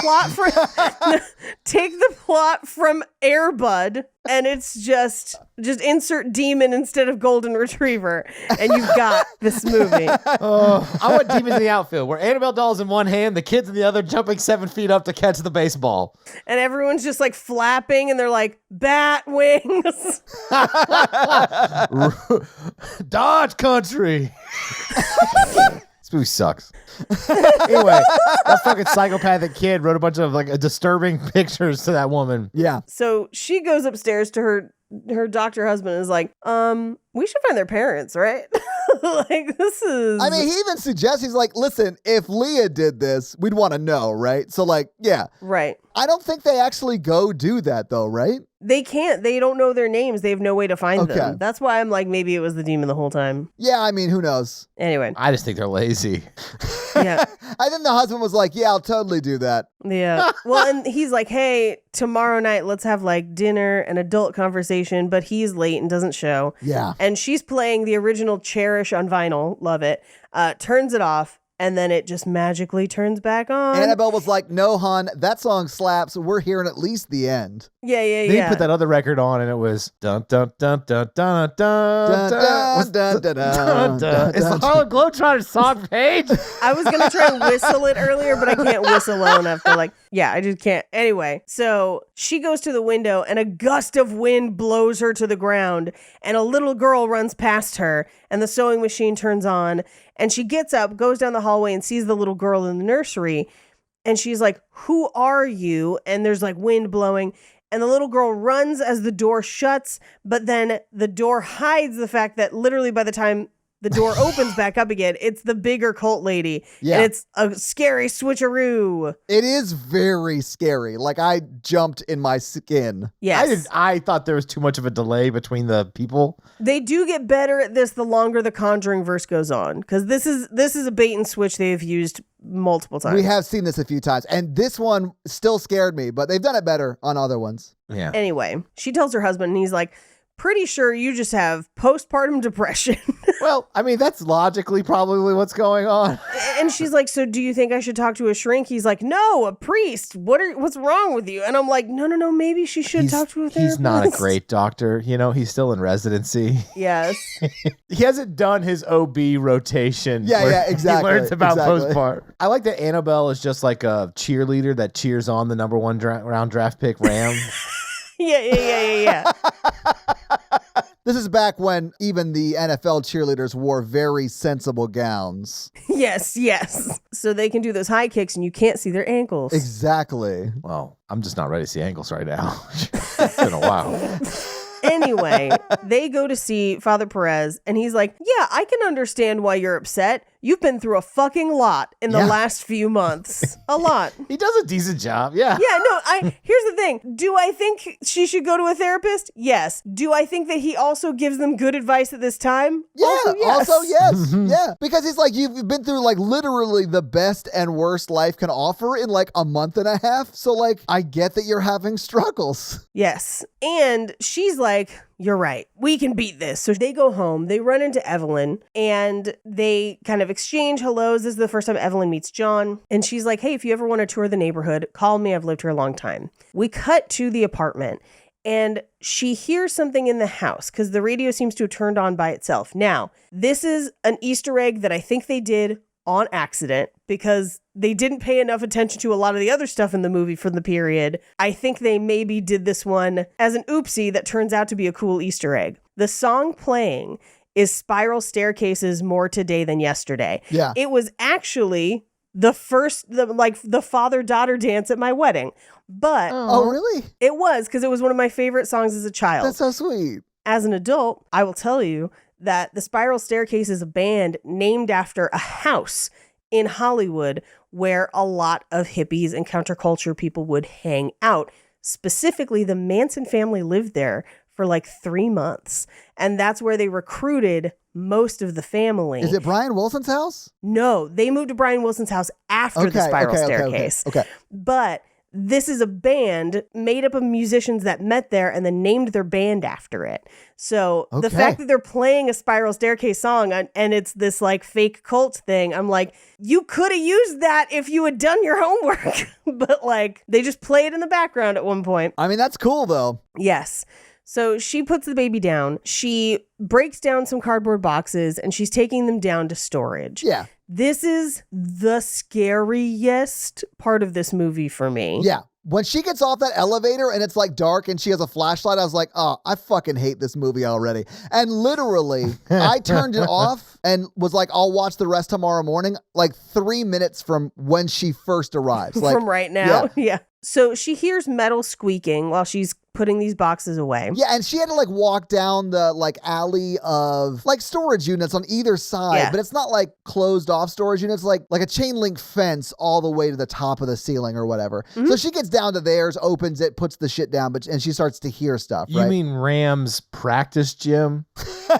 plot from take the plot from Air Bud, and it's just insert demon instead of golden retriever, and you've got this movie. I want demons in the outfield where Annabelle doll's in one hand, the kids in the other, jumping 7 feet up to catch the baseball. And everyone's just like flapping, and they're like, bat wings. Dodge country. This movie sucks. Anyway, that fucking psychopathic kid wrote a bunch of like disturbing pictures to that woman. Yeah. So she goes upstairs to her doctor husband and is like, we should find their parents, right? Like, this is... I mean, he even suggests, he's like, listen, if Leah did this, we'd want to know, right? So like, yeah. Right. I don't think they actually go do that though, right? They can't. They don't know their names. They have no way to find Okay. them. That's why I'm like, maybe it was the demon the whole time. Yeah, I mean, who knows? Anyway. I just think they're lazy. Yeah. I think the husband was like, yeah, I'll totally do that. Yeah. Well, and he's like, hey, tomorrow night, let's have like dinner and adult conversation, but he's late and doesn't show. Yeah. And she's playing the original Cherish on vinyl. Love it. Turns it off. And then it just magically turns back on. Annabelle was like, no, hon, that song slaps. We're hearing at least the end. Yeah. They put that other record on and it was dun dun dun dun dun dun dun dun dun dun dun. It's the Harlem Globetrotters song, Paige. I was going to try and whistle it earlier, but I can't whistle low enough to I just can't. Anyway, so she goes to the window and a gust of wind blows her to the ground and a little girl runs past her and the sewing machine turns on and she gets up, goes down the hallway and sees the little girl in the nursery and she's like, who are you? And there's like wind blowing and the little girl runs as the door shuts, but then the door hides the fact that literally by the time the door opens back up again, it's the bigger cult lady. Yeah. And it's a scary switcheroo. It is very scary. Like, I jumped in my skin. Yes. I thought there was too much of a delay between the people. They do get better at this the longer the Conjuring verse goes on, because this is a bait and switch they've used multiple times. We have seen this a few times, and this one still scared me, but they've done it better on other ones. Yeah. Anyway, she tells her husband, and he's like, pretty sure you just have postpartum depression. Well, I mean, that's logically probably what's going on. And she's like, so do you think I should talk to a shrink? He's like, no, a priest. What's wrong with you? And I'm like, no, maybe she should talk to a therapist. He's not a great doctor. You know, he's still in residency. Yes. He hasn't done his OB rotation. Yeah, exactly. He learns about postpartum. I like that Annabelle is just like a cheerleader that cheers on the number one round draft pick Ram. Yeah. This is back when even the NFL cheerleaders wore very sensible gowns. Yes. So they can do those high kicks and you can't see their ankles. Exactly. Well, I'm just not ready to see ankles right now. It's been a while. Anyway, they go to see Father Perez and he's like, yeah, I can understand why you're upset. You've been through a fucking lot in the last few months. A lot. He does a decent job. Yeah. Yeah, no, here's the thing. Do I think she should go to a therapist? Yes. Do I think that he also gives them good advice at this time? Yeah, Also yes. Mm-hmm. Yeah. Because he's like, you've been through like literally the best and worst life can offer in like a month and a half. So like, I get that you're having struggles. Yes. And she's like, you're right. We can beat this. So they go home. They run into Evelyn and they kind of exchange hellos. This is the first time Evelyn meets John. And she's like, hey, if you ever want to tour the neighborhood, call me. I've lived here a long time. We cut to the apartment and she hears something in the house because the radio seems to have turned on by itself. Now, this is an Easter egg that I think they did on accident because they didn't pay enough attention to a lot of the other stuff in the movie from the period. I think they maybe did this one as an oopsie that turns out to be a cool Easter egg. The song playing is Spiral Staircase's More Today Than Yesterday. Yeah. It was actually the father-daughter dance at my wedding. But Oh, really? it was because it was one of my favorite songs as a child. That's so sweet. As an adult, I will tell you that the Spiral Staircase is a band named after a house in Hollywood where a lot of hippies and counterculture people would hang out. Specifically, the Manson family lived there for like 3 months. And that's where they recruited most of the family. Is it Brian Wilson's house? No, they moved to Brian Wilson's house after the spiral staircase. Okay. But this is a band made up of musicians that met there and then named their band after it. So the fact that they're playing a spiral staircase song and it's this like fake cult thing, I'm like, you could have used that if you had done your homework. But like, they just play it in the background at one point. I mean, that's cool though. Yes. So she puts the baby down. She breaks down some cardboard boxes and she's taking them down to storage. Yeah. This is the scariest part of this movie for me. Yeah. When she gets off that elevator and it's like dark and she has a flashlight, I was like, oh, I fucking hate this movie already. And literally, I turned it off and was like, I'll watch the rest tomorrow morning, like 3 minutes from when she first arrives. Like, from right now. Yeah. So she hears metal squeaking while she's putting these boxes away. Yeah, and she had to like walk down the like alley of like storage units on either side, but it's not like closed off storage units, like a chain link fence all the way to the top of the ceiling or whatever. Mm-hmm. So she gets down to theirs, opens it, puts the shit down, and she starts to hear stuff. You mean Ram's practice gym?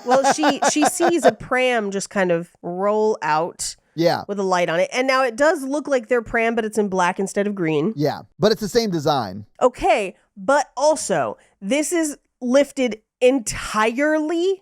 Well, she sees a pram just kind of roll out. Yeah. With a light on it. And now it does look like their pram, but it's in black instead of green. Yeah. But it's the same design. Okay. But also, this is lifted entirely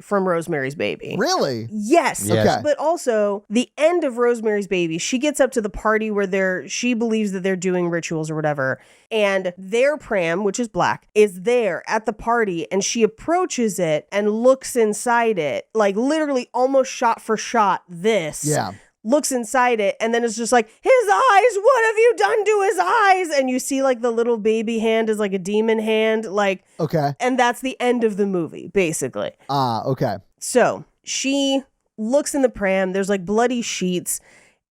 from Rosemary's Baby. Really? Yes. Okay. But also, the end of Rosemary's Baby, she gets up to the party where she believes that they're doing rituals or whatever. And their pram, which is black, is there at the party. And she approaches it and looks inside it, like literally almost shot for shot this. Yeah. Looks inside it, and then it's just like, his eyes, what have you done to his eyes? And you see like the little baby hand is like a demon hand, like, okay. And that's the end of the movie, basically. Okay. So she looks in the pram, there's like bloody sheets,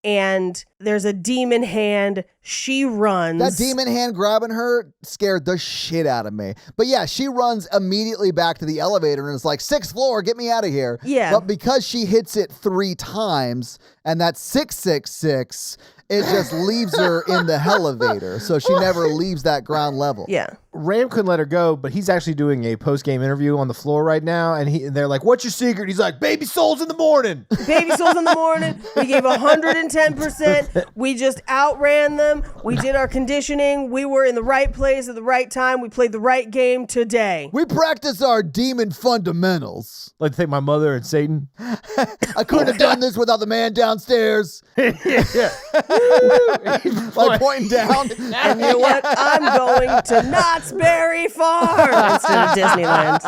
and there's a demon hand. She runs. That demon hand grabbing her scared the shit out of me. But yeah, she runs immediately back to the elevator and is like, 6th floor, get me out of here. Yeah. But because she hits it 3 times and that's 666, it just leaves her in the elevator. So she never leaves that ground level. Yeah. Ram couldn't let her go, but he's actually doing a post-game interview on the floor right now. And they're like, what's your secret? He's like, baby souls in the morning. Baby souls in the morning. We gave 110%. We just outran them. We did our conditioning. We were in the right place at the right time. We played the right game today. We practice our demon fundamentals. Like to take my mother and Satan. I couldn't have done this without the man downstairs. Yeah. Like pointing down. And you know what? I'm going to Knott's Berry Farm instead of Disneyland.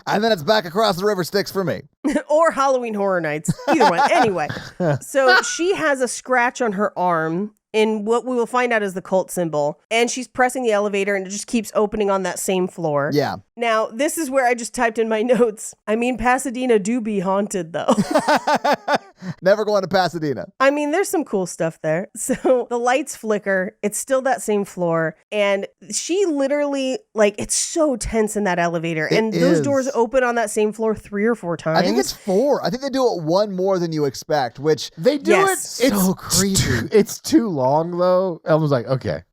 And then it's back across the river Styx for me. Or Halloween Horror Nights. Either one. Anyway, so she has a scratch on her arm in what we will find out is the cult symbol. And she's pressing the elevator and it just keeps opening on that same floor. Yeah. Now, this is where I just typed in my notes. I mean, Pasadena do be haunted, though. Never going to Pasadena. I mean, there's some cool stuff there. So the lights flicker. It's still that same floor. And she literally, like, it's so tense in that elevator. And those doors open on that same floor 3 or 4 times. I think it's 4. I think they do it 1 more than you expect, which they do Yes. it. So creepy. It's too long, though. I was like, okay.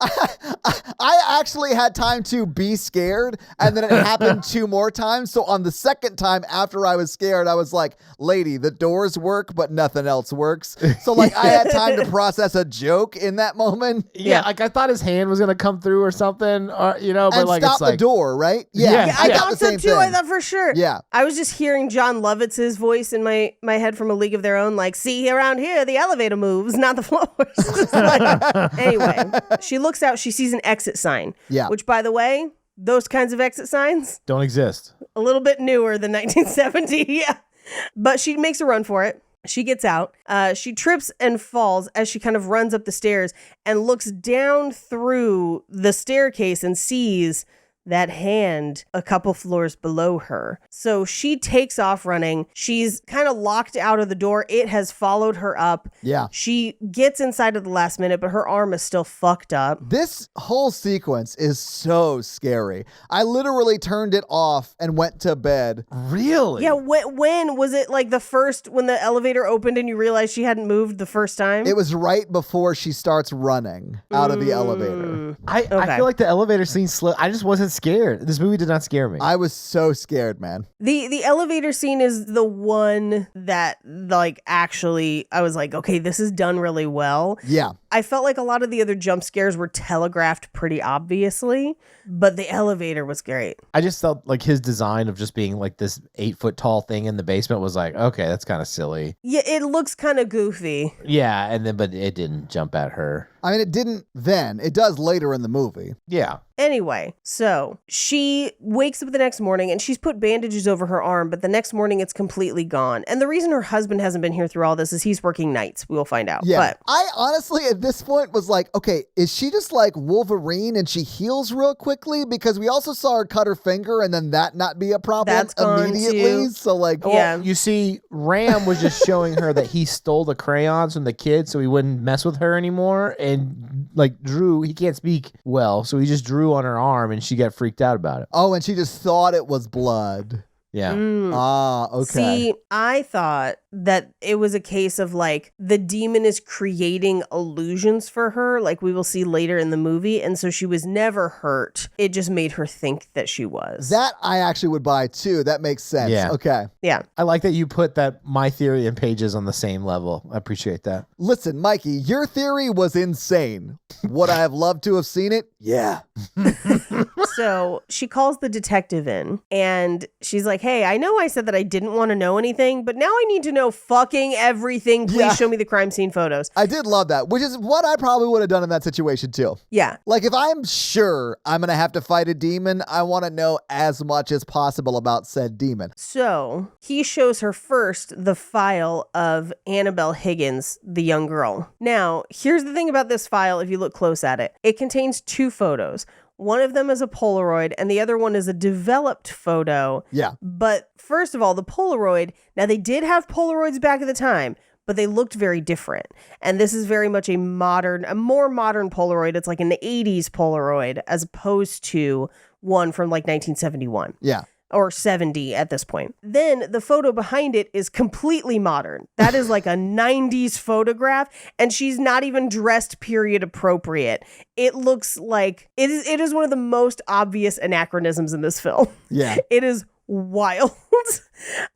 I actually had time to be scared, and then it happened 2 more times. So on the second time after I was scared, I was like, lady, the doors work, but nothing else works. So like I had time to process a joke in that moment. Yeah, like I thought his hand was gonna come through or something, or but and like stop it's like the door, right? Yeah, I got thought the so same too. thing. I thought for sure. Yeah. I was just hearing John Lovitz's voice in my head from A League of Their Own, like, see, around here, the elevator moves, not the floors. Like, anyway, she looks out, she sees an exit sign. Yeah. Which, by the way, those kinds of exit signs, don't exist. a little bit newer than 1970. Yeah. But she makes a run for it. She gets out. She trips and falls as she kind of runs up the stairs and looks down through the staircase and sees that hand a couple floors below her. So she takes off running. She's kind of locked out of the door. It has followed her up. Yeah. She gets inside at the last minute, but her arm is still fucked up. This whole sequence is so scary. I literally turned it off and went to bed. Really? Yeah, when was it, like the first, when the elevator opened and you realized she hadn't moved the first time? It was right before she starts running out of the elevator. I feel like the elevator scene I just wasn't scared. This movie did not scare me. I was so scared, man. The elevator scene is the one that, like, actually, I was like, okay, this is done really well. Yeah. I felt like a lot of the other jump scares were telegraphed pretty obviously, but the elevator was great. I just felt like his design of just being like this 8-foot tall thing in the basement was like, okay, that's kind of silly. Yeah, it looks kind of goofy. Yeah, but it didn't jump at her. I mean, it didn't then. It does later in the movie. Yeah. Anyway, so she wakes up the next morning and she's put bandages over her arm, but the next morning it's completely gone. And the reason her husband hasn't been here through all this is he's working nights. We will find out. Yeah. But I honestly, at this point, was like, okay, is she just like Wolverine and she heals real quickly? Because we also saw her cut her finger and then that not be a problem That's gone immediately. too. So, like, Yeah. You see, Ram was just showing her that he stole the crayons from the kid so he wouldn't mess with her anymore. And like Drew, he can't speak well, so he just drew on her arm and she got freaked out about it. oh, and she just thought it was blood. Yeah. Ah, okay. See, I thought that it was a case of like the demon is creating illusions for her, like we will see later in the movie. And so she was never hurt. It just made her think that she was. That I actually would buy too. That makes sense. Yeah. Okay. Yeah. I like that you put that my theory and Page's on the same level. I appreciate that. Listen, Mikey, your theory was insane. Would I have loved to have seen it? Yeah. So she calls the detective in and she's like, hey, I know I said that I didn't want to know anything, but now I need to know fucking everything. Please Yeah. show me the crime scene photos. I did love that, which is what I probably would have done in that situation too. Yeah. Like, if I'm sure I'm going to have to fight a demon, I want to know as much as possible about said demon. So he shows her first the file of Annabelle Higgins, the young girl. Now, here's the thing about this file, if you look close at it. It contains 2 photos. One of them is a Polaroid and the other one is a developed photo. Yeah. But first of all, the Polaroid, now they did have Polaroids back at the time, but they looked very different. And this is very much a more modern Polaroid. It's like an 80s Polaroid as opposed to one from like 1971. Yeah. Or 70 at this point. Then the photo behind it is completely modern. That is like a 90s photograph, and she's not even dressed period appropriate. It looks like it is one of the most obvious anachronisms in this film. Yeah. It is wild.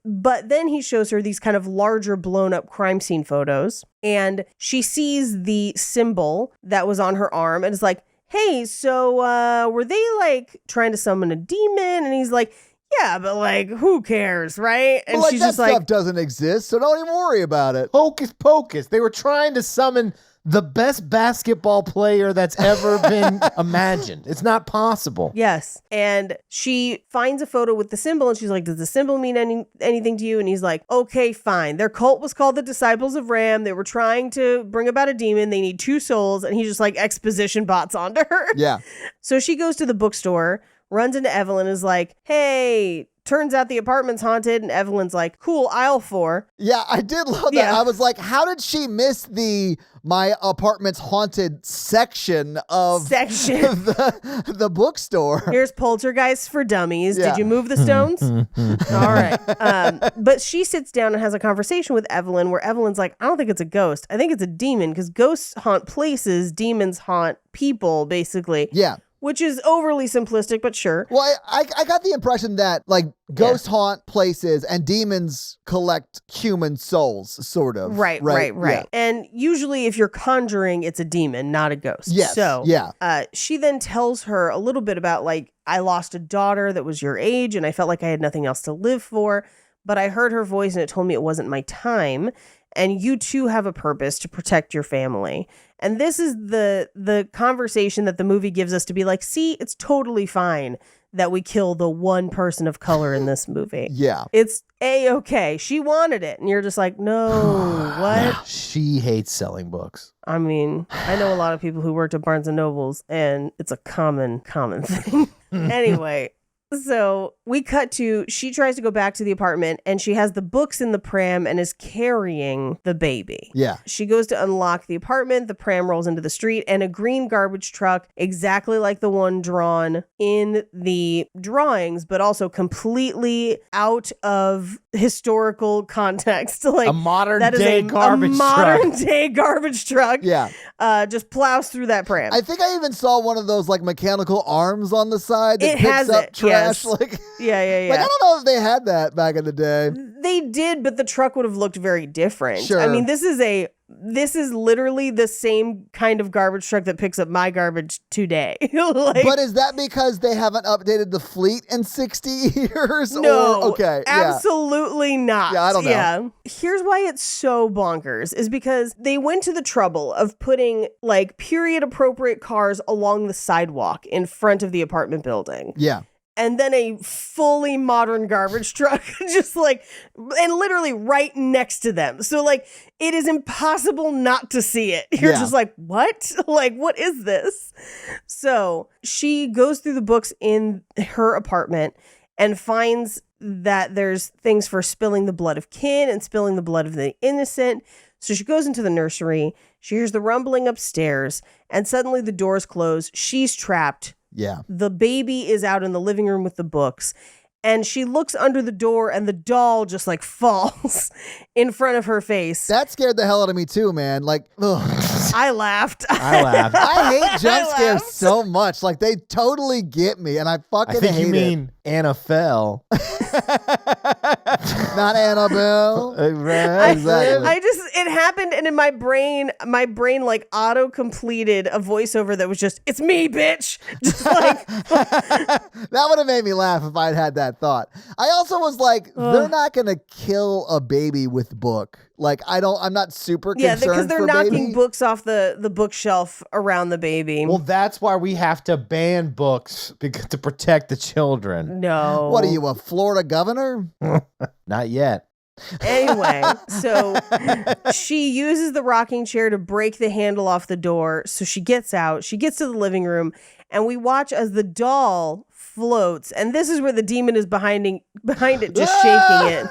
But then he shows her these kind of larger blown up crime scene photos, and she sees the symbol that was on her arm and is like, hey, so were they like trying to summon a demon? And he's like, yeah, but like, who cares, right? And But like, she's that just stuff like, doesn't exist, so don't even worry about it. Hocus pocus. They were trying to summon the best basketball player that's ever been imagined. It's not possible. yes. And she finds a photo with the symbol and she's like, does the symbol mean anything to you? And he's like, okay, fine. Their cult was called the Disciples of Ram. They were trying to bring about a demon. They need 2 souls. And he just like exposition bots onto her. Yeah. So she goes to the bookstore, runs into Evelyn, is like, hey, turns out the apartment's haunted. And Evelyn's like, cool, aisle 4. Yeah, I did love that. Yeah. I was like, how did she miss the my apartment's haunted section of the bookstore? Here's Poltergeist for Dummies. Yeah. Did you move the stones? All right. But she sits down and has a conversation with Evelyn where Evelyn's like, I don't think it's a ghost. I think it's a demon because ghosts haunt places. Demons haunt people, basically. Yeah. Which is overly simplistic, but sure. Well, I got the impression that like ghosts haunt places and demons collect human souls, sort of. Right. Yeah. And usually if you're conjuring, it's a demon, not a ghost. Yes. So Yeah. she then tells her a little bit about like, I lost a daughter that was your age and I felt like I had nothing else to live for, but I heard her voice and it told me it wasn't my time. And you too have a purpose to protect your family. And this is the conversation that the movie gives us to be like, see, it's totally fine that we kill the one person of color in this movie. Yeah. It's A-okay. She wanted it. And you're just like, no, what? She hates selling books. I mean, I know a lot of people who worked at Barnes & Nobles, and it's a common thing. Anyway, so we cut to, she tries to go back to the apartment and she has the books in the pram and is carrying the baby. Yeah. She goes to unlock the apartment. The pram rolls into the street and a green garbage truck, exactly like the one drawn in the drawings, but also completely out of historical context. Like A modern that is day a garbage modern truck. day garbage truck. Yeah. Just plows through that pram. I think I even saw one of those like mechanical arms on the side that It picks has up it, trash. yes. Like, yeah. like, I don't know if they had that back in the day. They did, but the truck would have looked very different. Sure. I mean, this is literally the same kind of garbage truck that picks up my garbage today. Like, But is that because they haven't updated the fleet in 60 years? no, Or, okay. Yeah. absolutely not. Yeah, I don't know. Yeah. Here's why it's so bonkers is because they went to the trouble of putting like period appropriate cars along the sidewalk in front of the apartment building. Yeah. And then a fully modern garbage truck just like, and literally right next to them. So like, it is impossible not to see it. You're Yeah. just like, what? Like, what is this? So she goes through the books in her apartment and finds that there's things for spilling the blood of kin and spilling the blood of the innocent. So she goes into the nursery. She hears the rumbling upstairs and suddenly the doors close. She's trapped. Yeah. The baby is out in the living room with the books and she looks under the door and the doll just like falls in front of her face. That scared the hell out of me too, man. Like, ugh. I laughed. I laughed. I hate jump I scares laughed. so much. Like, they totally get me, and I fucking I think hate you mean Annabelle. it. Not Annabelle. Right? Exactly. It happened and in my brain like auto completed a voiceover that was just, it's me, bitch. Just like, That would have made me laugh if I'd had that thought. I also was like, they're not gonna kill a baby with book. Like, I'm not super yeah, concerned because they're for knocking baby. books off the bookshelf around the baby. Well, that's why we have to ban books to protect the children. No. What are you, a Florida governor? Not yet. Anyway, so she uses the rocking chair to break the handle off the door. So she gets out, she gets to the living room, and we watch as the doll floats. And this is where the demon is behind it, just shaking it.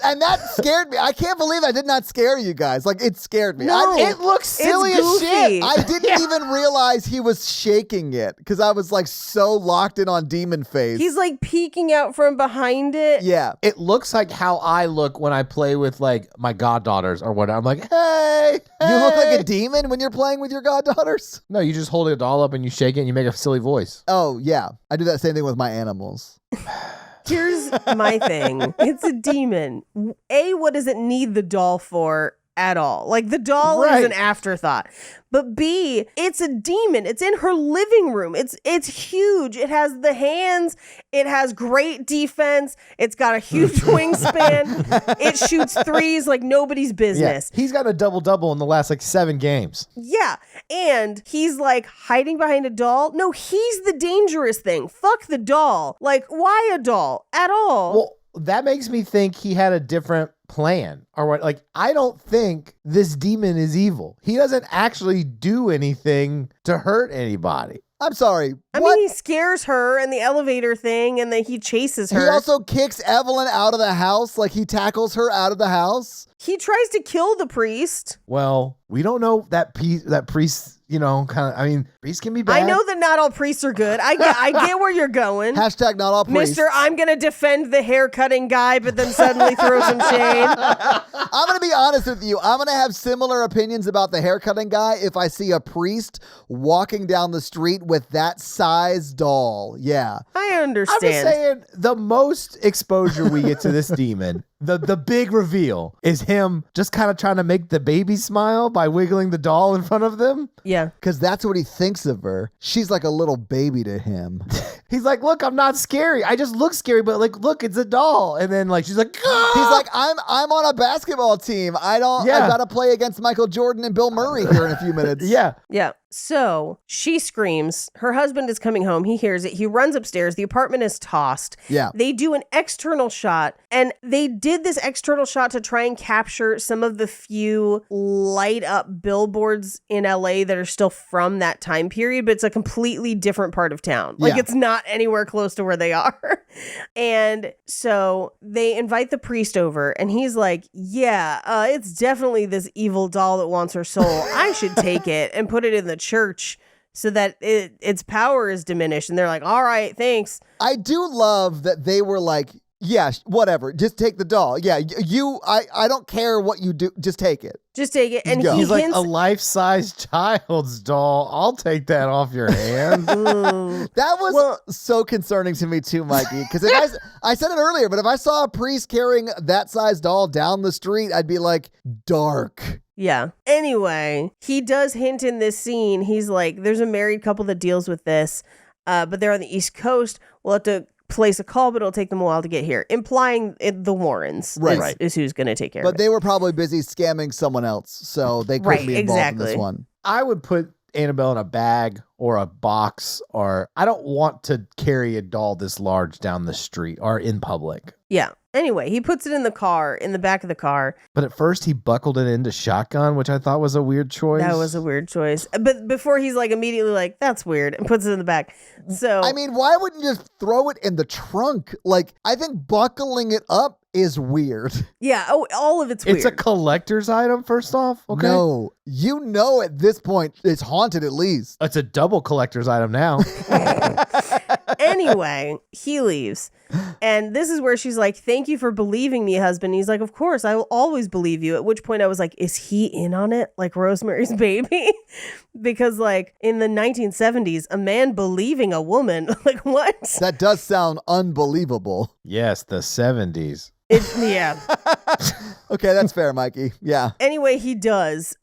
And that scared me. I can't believe I did not scare you guys. Like, it scared me. No. It looks silly as goofy. shit. I didn't even realize he was shaking it because I was like so locked in on demon face. He's like peeking out from behind it. Yeah. It looks like how I look when I play with like my goddaughters or whatever. I'm like, hey, You look like hey. a demon when you're playing with your goddaughters? No, you just hold it all up and you shake it and you make a silly voice. Oh, yeah. I do that same thing with my animals. Here's my thing. It's a demon. A, what does it need the doll for at all? Like, the doll is Right. an afterthought. But B, it's a demon. It's in her living room. It's huge. It has the hands. It has great defense. It's got a huge wingspan. It shoots threes like nobody's business. He's got a double-double in the last like 7 games. Yeah. And he's like hiding behind a doll. No, he's the dangerous thing. Fuck the doll. Like, why a doll at all? Well, that makes me think he had a different plan or what. Like, I don't think this demon is evil. He doesn't actually do anything to hurt anybody. I'm sorry. I What? mean, he scares her in the elevator thing and then he chases her. He also kicks Evelyn out of the house. Like, he tackles her out of the house. He tries to kill the priest. Well, we don't know that priest, you know, kind of, I mean, priests can be bad. I know that not all priests are good. I get where you're going. Hashtag not all priests. Mister, I'm going to defend the hair cutting guy, but then suddenly throw some shade. I'm going to be honest with you. I'm going to have similar opinions about the haircutting guy if I see a priest walking down the street with that size doll. Yeah. I I'm understand. just saying the most exposure we get to this demon, the big reveal is him just kind of trying to make the baby smile by wiggling the doll in front of them. Yeah. Because that's what he thinks of her. She's like a little baby to him. He's like, look, I'm not scary. I just look scary, but like, look, it's a doll. And then like, she's like, "Ah!" He's like, I'm on a basketball team. I Yeah. got to play against Michael Jordan and Bill Murray here in a few minutes. yeah. Yeah. So she screams. Her husband is coming home. He hears it. He runs upstairs. The apartment is tossed. Yeah. They do an external shot, and they did this external shot to try and capture some of the few light up billboards in LA that are still from that time period, but it's a completely different part of town. Like, Yeah. it's not anywhere close to where they are. And so they invite the priest over, and he's like, yeah, it's definitely this evil doll that wants her soul. I should take it and put it in the church so that its power is diminished. And they're like, all right, thanks. I do love that they were like, yeah, whatever. Just take the doll. Yeah, I don't care what you do. Just take it. Just take it. And Go. he He's like hints, a life-size child's doll. I'll take that off your hands. Ooh. That was so concerning to me too, Mikey. Because I said it earlier, but if I saw a priest carrying that size doll down the street, I'd be like, dark. Yeah. Anyway, he does hint in this scene. He's like, there's a married couple that deals with this, but they're on the East Coast. We'll have to place a call, but it'll take them a while to get here. Implying the Warrens is who's going to take care of it. But they were probably busy scamming someone else, so they couldn't be involved in this one. I would put Annabelle in a bag or a box, or I don't want to carry a doll this large down the street or in public. Yeah. Anyway, he puts it in the car, in the back of the car. But at first he buckled it into shotgun, which I thought was a weird choice. That was a weird choice. But before he's like immediately like, that's weird, and puts it in the back. So I mean, why wouldn't you just throw it in the trunk? Like, I think buckling it up is weird. yeah, all of it's weird. It's a collector's item, first off. Okay. No, you know at this point it's haunted at least. It's a double collector's item now. Anyway, he leaves. And this is where she's like, thank you for believing me, husband. And he's like, of course, I will always believe you. At which point I was like, is he in on it? Like Rosemary's Baby? Because like in the 1970s, a man believing a woman, like what? That does sound unbelievable. Yes, the 70s. Yeah. Okay, that's fair, Mikey. Yeah. Anyway, he does.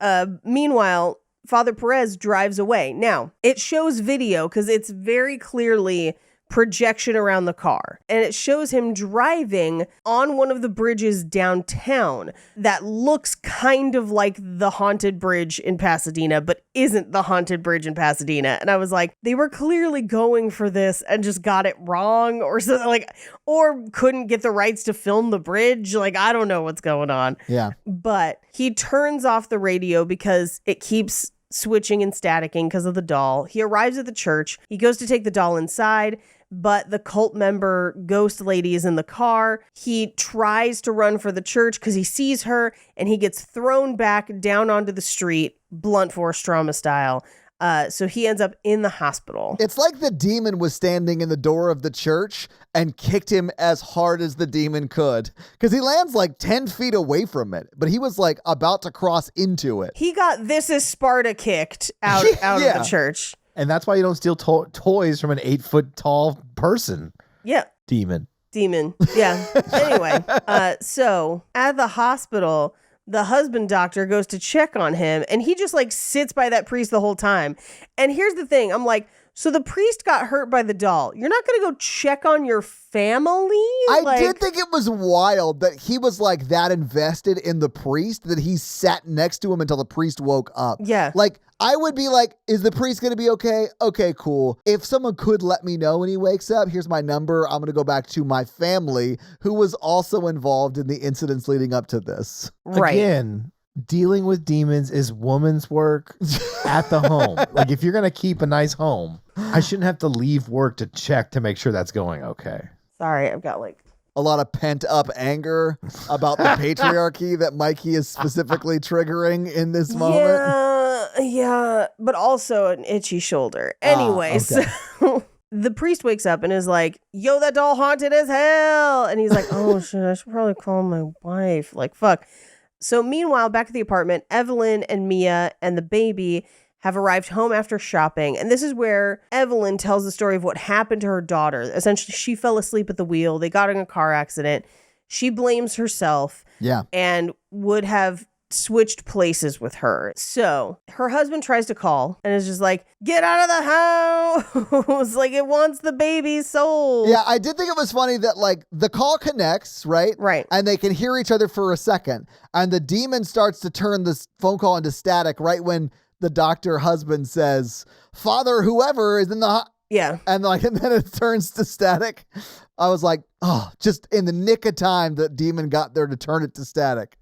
Meanwhile, Father Perez drives away. Now, it shows video because it's very clearly projection around the car. And it shows him driving on one of the bridges downtown that looks kind of like the haunted bridge in Pasadena, but isn't the haunted bridge in Pasadena. And I was like, they were clearly going for this and just got it wrong or something, like, or couldn't get the rights to film the bridge. Like, I don't know what's going on. Yeah. But he turns off the radio because it keeps switching and staticking because of the doll. He arrives at the church. He goes to take the doll inside, but the cult member ghost lady is in the car. He tries to run for the church because he sees her, and he gets thrown back down onto the street, blunt force trauma style. So he ends up in the hospital. It's like the demon was standing in the door of the church and kicked him as hard as the demon could. Because he lands like 10 feet away from it, but he was like about to cross into it. He got "This is Sparta" kicked out of the church. And that's why you don't steal toys from an 8-foot tall person. Yeah. Demon. Yeah. Anyway, so at the hospital, the husband doctor goes to check on him, and he just like sits by that priest the whole time. And here's the thing. I'm like, so the priest got hurt by the doll. You're not going to go check on your family? I did think it was wild that he was like that invested in the priest that he sat next to him until the priest woke up. Yeah. Like, I would be like, is the priest going to be okay? Okay, cool. If someone could let me know when he wakes up, here's my number. I'm going to go back to my family, who was also involved in the incidents leading up to this. Right. Again, dealing with demons is woman's work at the home. Like, if you're going to keep a nice home, I shouldn't have to leave work to check to make sure that's going okay. Sorry, I've got like A lot of pent up anger about the patriarchy that Mikey is specifically triggering in this moment. Yeah, but also an itchy shoulder. Anyway, okay. So the priest wakes up and is like, yo, that doll haunted as hell. And he's like, oh, shit, I should probably call my wife. Like, fuck. So meanwhile, back at the apartment, Evelyn and Mia and the baby have arrived home after shopping. And this is where Evelyn tells the story of what happened to her daughter. Essentially, she fell asleep at the wheel. They got in a car accident. She blames herself. Yeah. And would have switched places with her. So her husband tries to call and is just like, get out of the house. Like, it wants the baby's soul. Yeah, I did think it was funny that like the call connects, right? Right. And they can hear each other for a second. And the demon starts to turn this phone call into static right when the doctor husband says, "Father, whoever is in the Yeah. and then it turns to static. I was like, oh, just in the nick of time, the demon got there to turn it to static.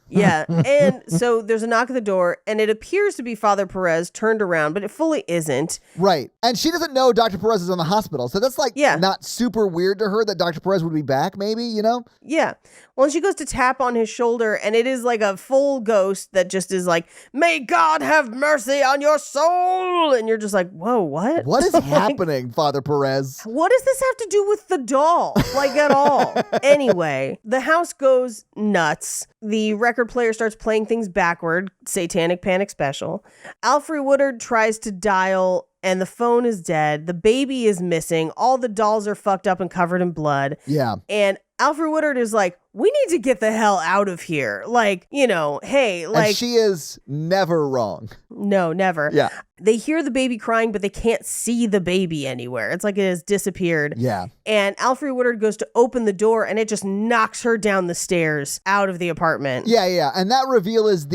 Yeah. And so there's a knock at the door, and it appears to be Father Perez turned around, but it fully isn't. Right. And she doesn't know Dr. Perez is in the hospital. So that's Yeah. not super weird to her that Dr. Perez would be back, maybe, you know? Yeah. Well, she goes to tap on his shoulder, and it is like a full ghost that just is like, "May God have mercy on your soul." And you're just like, whoa, what? What is happening, Father Perez? What does this have to do with the doll? Like, at all? Anyway, the house goes nuts. The record player starts playing things backward. Satanic Panic Special. Alfre Woodard tries to dial, and the phone is dead. The baby is missing. All the dolls are fucked up and covered in blood. Yeah. And Alfre Woodard is like, we need to get the hell out of here. Like, you know, hey, like. And she is never wrong. No, never. Yeah. They hear the baby crying, but they can't see the baby anywhere. It's like it has disappeared. Yeah. And Alfre Woodard goes to open the door, and it just knocks her down the stairs out of the apartment. Yeah, yeah. And that reveal is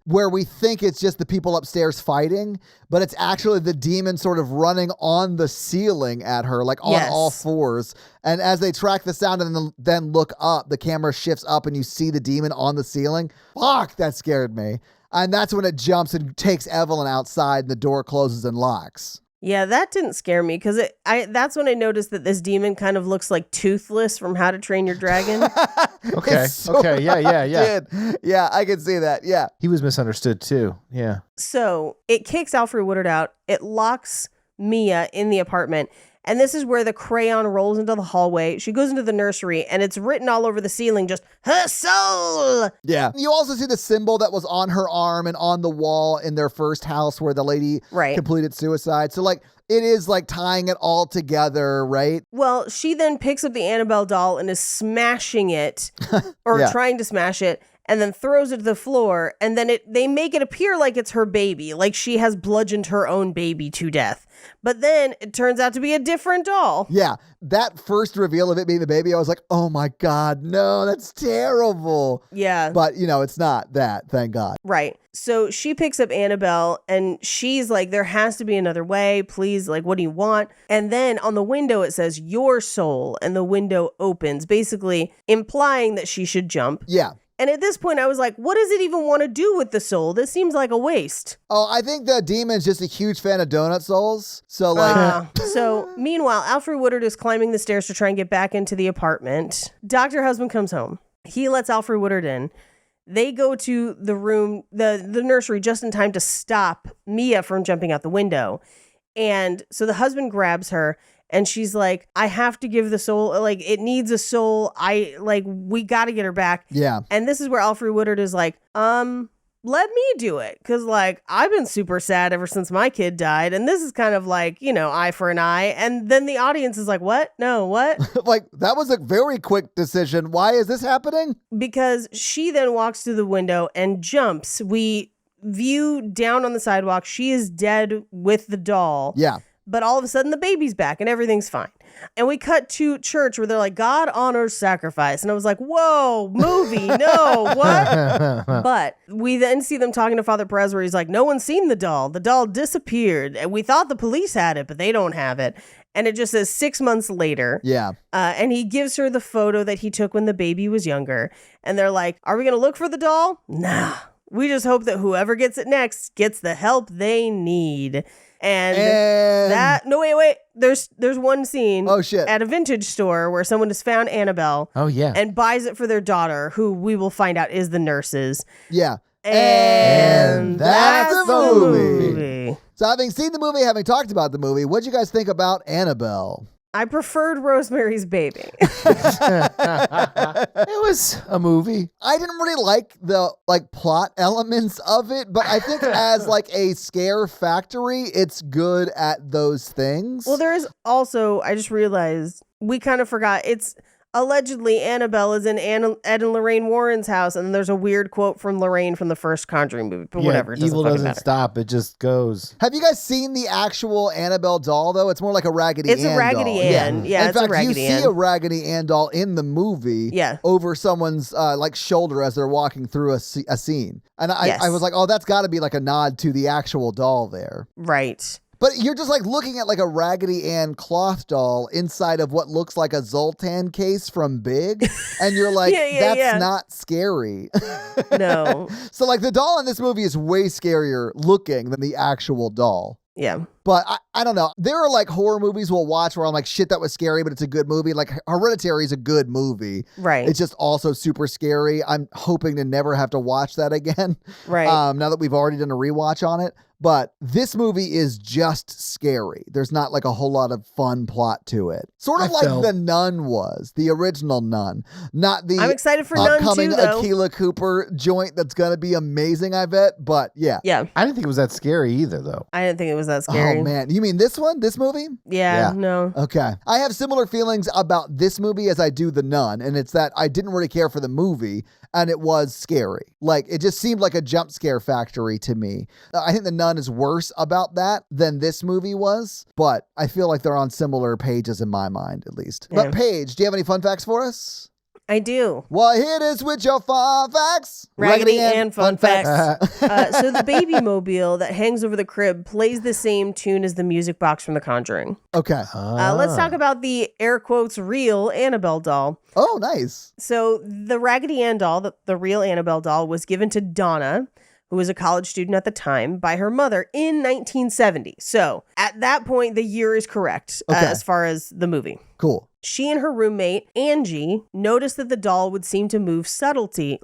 where we think it's just the people upstairs fighting, but it's actually the demon sort of running on the ceiling at her, like on all fours. And as they track the sound and then look up, the camera shifts up and you see the demon on the ceiling. Fuck, that scared me. And that's when it jumps and takes Evelyn outside and the door closes and locks. Yeah, that didn't scare me because that's when I noticed that this demon kind of looks like Toothless from How to Train Your Dragon. Okay. Okay. Yeah. Yeah, I can see that. Yeah. He was misunderstood too. Yeah. So it kicks Alfre Woodard out. It locks Mia in the apartment. And this is where the crayon rolls into the hallway. She goes into the nursery, and it's written all over the ceiling, just, "Her soul!" Yeah. You also see the symbol that was on her arm and on the wall in their first house where the lady completed suicide. So, like, it is like tying it all together, right? Well, she then picks up the Annabelle doll and is smashing it, or trying to smash it, and then throws it to the floor. And then they make it appear like it's her baby, like she has bludgeoned her own baby to death. But then it turns out to be a different doll. Yeah. That first reveal of it being the baby, I was like, oh my God, no, that's terrible. Yeah. But, you know, it's not that, thank God. Right. So she picks up Annabelle and she's like, there has to be another way. Please, like, what do you want? And then on the window, it says, "Your soul." And the window opens, basically implying that she should jump. Yeah. And at this point, I was like, what does it even want to do with the soul? This seems like a waste. Oh, I think the demon's just a huge fan of donut souls. So, like... So, meanwhile, Alfre Woodard is climbing the stairs to try and get back into the apartment. Dr. Husband comes home. He lets Alfre Woodard in. They go to the room, the nursery, just in time to stop Mia from jumping out the window. And so the husband grabs her. And she's like, "I have to give the soul, like, it needs a soul. We got to get her back." Yeah. And this is where Alfre Woodard is like, let me do it. Cause like, I've been super sad ever since my kid died. And this is kind of like, you know, eye for an eye. And then the audience is like, what? No, what? Like, that was a very quick decision. Why is this happening? Because she then walks through the window and jumps. We view down on the sidewalk. She is dead with the doll. Yeah. But all of a sudden, the baby's back and everything's fine. And we cut to church where they're like, "God honors sacrifice." And I was like, whoa, movie, no, what? But we then see them talking to Father Perez where he's like, "No one's seen the doll. The doll disappeared. And we thought the police had it, but they don't have it." And it just says 6 months later. Yeah. And he gives her the photo that he took when the baby was younger. And they're like, "Are we going to look for the doll?" Nah. We just hope that whoever gets it next gets the help they need. And that, no, wait. There's one scene at a vintage store where someone has found Annabelle. Oh, yeah. And buys it for their daughter, who we will find out is the nurse's. Yeah. And that's the movie. So having seen the movie, having talked about the movie, what'd you guys think about Annabelle? I preferred Rosemary's Baby. It was a movie. I didn't really like the plot elements of it, but I think as like a scare factory, it's good at those things. Well, there is also, I just realized we kind of forgot, it's allegedly Annabelle is in Ed and Lorraine Warren's house, and there's a weird quote from Lorraine from the first Conjuring movie. But whatever, it evil doesn't matter. stop; it just goes. Have you guys seen the actual Annabelle doll though? It's more like a Raggedy Ann doll. It's a Raggedy Ann. Yeah, in it's fact, a Raggedy you Ann. see a Raggedy Ann doll in the movie. Yeah. Over someone's like shoulder as they're walking through a scene, and I was like, oh, that's got to be like a nod to the actual doll there. Right. But you're just like looking at like a Raggedy Ann cloth doll inside of what looks like a Zoltan case from Big. And you're like, that's not scary. No. So like the doll in this movie is way scarier looking than the actual doll. Yeah. But I don't know. There are like horror movies we'll watch where I'm like, shit, that was scary, but it's a good movie. Like Hereditary is a good movie. Right. It's just also super scary. I'm hoping to never have to watch that again. Right. Now that we've already done a rewatch on it. But this movie is just scary. There's not like a whole lot of fun plot to it. Sort of like The Nun was, the original Nun, not the I'm excited for Nun upcoming too, though. Akilah Cooper joint that's going to be amazing, I bet. But yeah. Yeah. I didn't think it was that scary either, though. I didn't think it was that scary. Oh, man. You mean this one? This movie? Yeah. No. Okay. I have similar feelings about this movie as I do The Nun, and it's that I didn't really care for the movie, and it was scary. Like, it just seemed like a jump scare factory to me. I think The Nun is worse about that than this movie was, but I feel like they're on similar pages in my mind, at least. Yeah. But Paige, do you have any fun facts for us? I do. Well, here it is with your fun facts. Raggedy Ann fun facts. facts. So the baby mobile that hangs over the crib plays the same tune as the music box from The Conjuring. Okay. Let's talk about the air quotes real Annabelle doll. Oh, nice. So the Raggedy Ann doll, the real Annabelle doll, was given to Donna, who was a college student at the time, by her mother in 1970. So at that point, the year is correct as far as the movie. Cool. She and her roommate, Angie, noticed that the doll would seem to move subtly.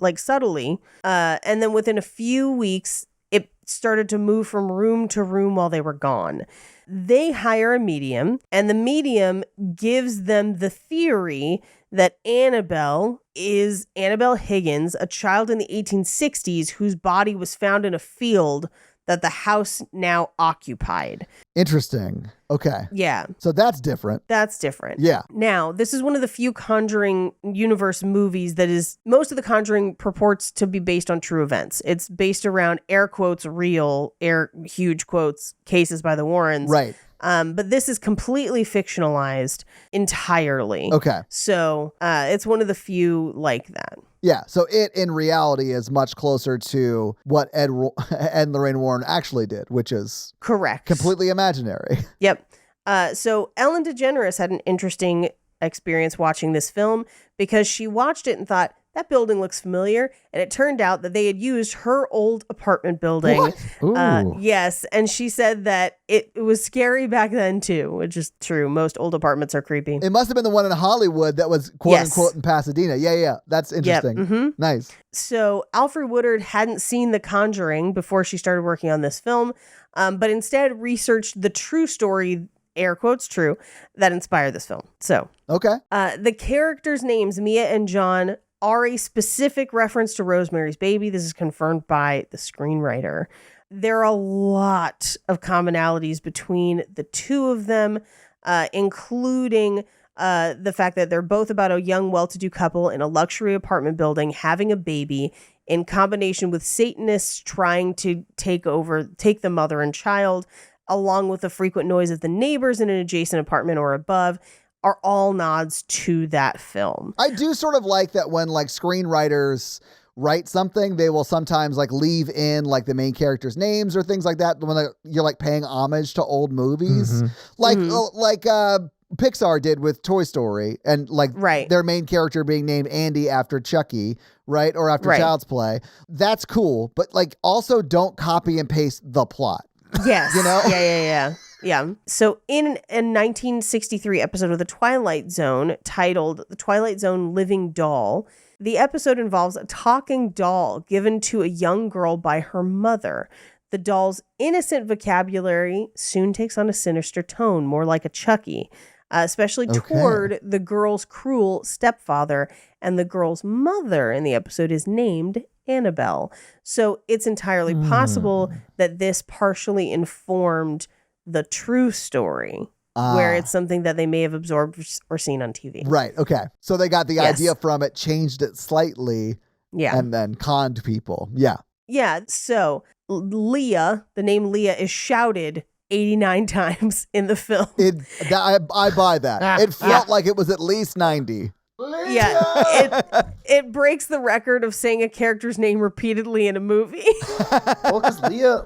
And then within a few weeks, it started to move from room to room while they were gone. They hire a medium, and the medium gives them the theory that Annabelle is Annabelle Higgins, a child in the 1860s whose body was found in a field that the house now occupied. Interesting. Okay. Yeah. So that's different. That's different. Yeah. Now, this is one of the few Conjuring universe movies that is, most of the Conjuring purports to be based on true events. It's based around air quotes real, huge quotes, cases by the Warrens. Right. But this is completely fictionalized entirely. Okay. So it's one of the few like that. Yeah, so it in reality is much closer to what Ed and Lorraine Warren actually did, which is correct, completely imaginary. Yep. So Ellen DeGeneres had an interesting experience watching this film because she watched it and thought, that building looks familiar. And it turned out that they had used her old apartment building. What? Yes. And she said that it was scary back then too, which is true. Most old apartments are creepy. It must have been the one in Hollywood that was quote unquote in Pasadena. Yeah. That's interesting. Yep. Mm-hmm. Nice. So Alfred Woodard hadn't seen The Conjuring before she started working on this film, but instead researched the true story, air quotes true, that inspired this film. So okay. The characters' names, Mia and John, are a specific reference to Rosemary's Baby. This is confirmed by the screenwriter. There are a lot of commonalities between the two of them, including the fact that they're both about a young, well-to-do couple in a luxury apartment building having a baby, in combination with Satanists trying to take the mother and child, along with the frequent noise of the neighbors in an adjacent apartment or above, are all nods to that film. I do sort of like that when like screenwriters write something, they will sometimes like leave in like the main characters' names or things like that when you're like paying homage to old movies. Mm-hmm. Like Pixar did with Toy Story, and like their main character being named Andy after Chucky, right? Or after Child's Play. That's cool, but like also don't copy and paste the plot. Yes. You know? Yeah. So in a 1963 episode of The Twilight Zone titled The Twilight Zone Living Doll, the episode involves a talking doll given to a young girl by her mother. The doll's innocent vocabulary soon takes on a sinister tone, more like a Chucky, especially toward the girl's cruel stepfather. And the girl's mother in the episode is named Annabelle. So it's entirely possible that this partially informed the true story where it's something that they may have absorbed or seen on TV. Right. Okay. So they got the idea from it, changed it slightly, and then conned people. Yeah. Yeah. So Leah, the name Leah, is shouted 89 times in the film. I buy that. It felt like it was at least 90. Yeah, it breaks the record of saying a character's name repeatedly in a movie. Well, because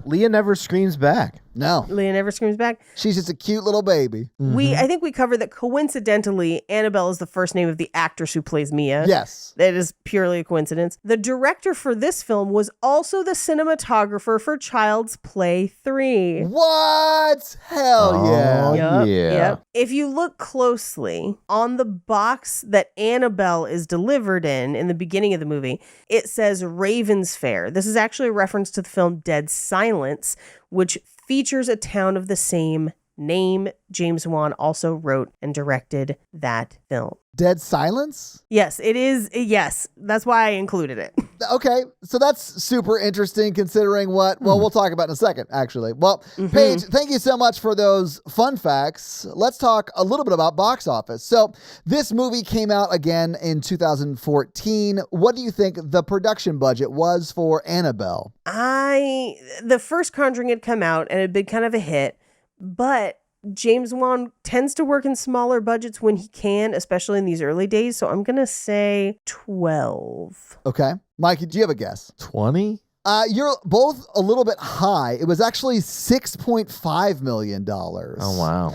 Leah never screams back. No. Leah never screams back. She's just a cute little baby. I think we covered that coincidentally, Annabelle is the first name of the actress who plays Mia. Yes. It is purely a coincidence. The director for this film was also the cinematographer for Child's Play 3. What? Hell yeah. Yep. If you look closely on the box that Annabelle is delivered in the beginning of the movie, it says Raven's Fair. This is actually a reference to the film Dead Silence, which features a town of the same name. James Wan also wrote and directed that film. Dead Silence? Yes, it is. Yes, that's why I included it. Okay, so that's super interesting considering what, well, we'll talk about in a second, actually. Well, Paige, thank you so much for those fun facts. Let's talk a little bit about box office. So this movie came out again in 2014. What do you think the production budget was for Annabelle? The first Conjuring had come out and it had been kind of a hit, but James Wan tends to work in smaller budgets when he can, especially in these early days. So I'm going to say 12. Okay. Mikey, do you have a guess? 20? You're both a little bit high. It was actually $6.5 million. Oh, wow.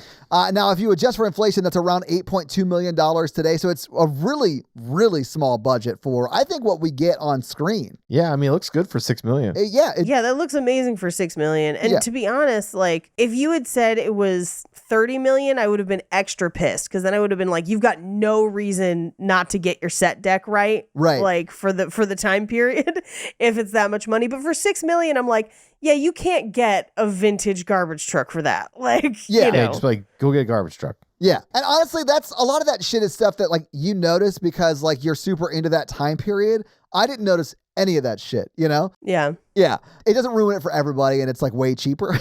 Now, if you adjust for inflation, that's around $8.2 million today. So it's a really, really small budget for, I think, what we get on screen. Yeah, I mean, it looks good for $6 million. Yeah, that looks amazing for $6 million. And to be honest, like, if you had said it was $30 million, I would have been extra pissed, because then I would have been like, you've got no reason not to get your set deck right. Like, for the time period, if it's that much money. But for $6 million, I'm like, yeah, you can't get a vintage garbage truck for that. Like, you know. Yeah, just like, go get a garbage truck. Yeah. And honestly, that's a lot of that shit is stuff that like you notice because like you're super into that time period. I didn't notice any of that shit, you know? Yeah. Yeah. It doesn't ruin it for everybody and it's like way cheaper.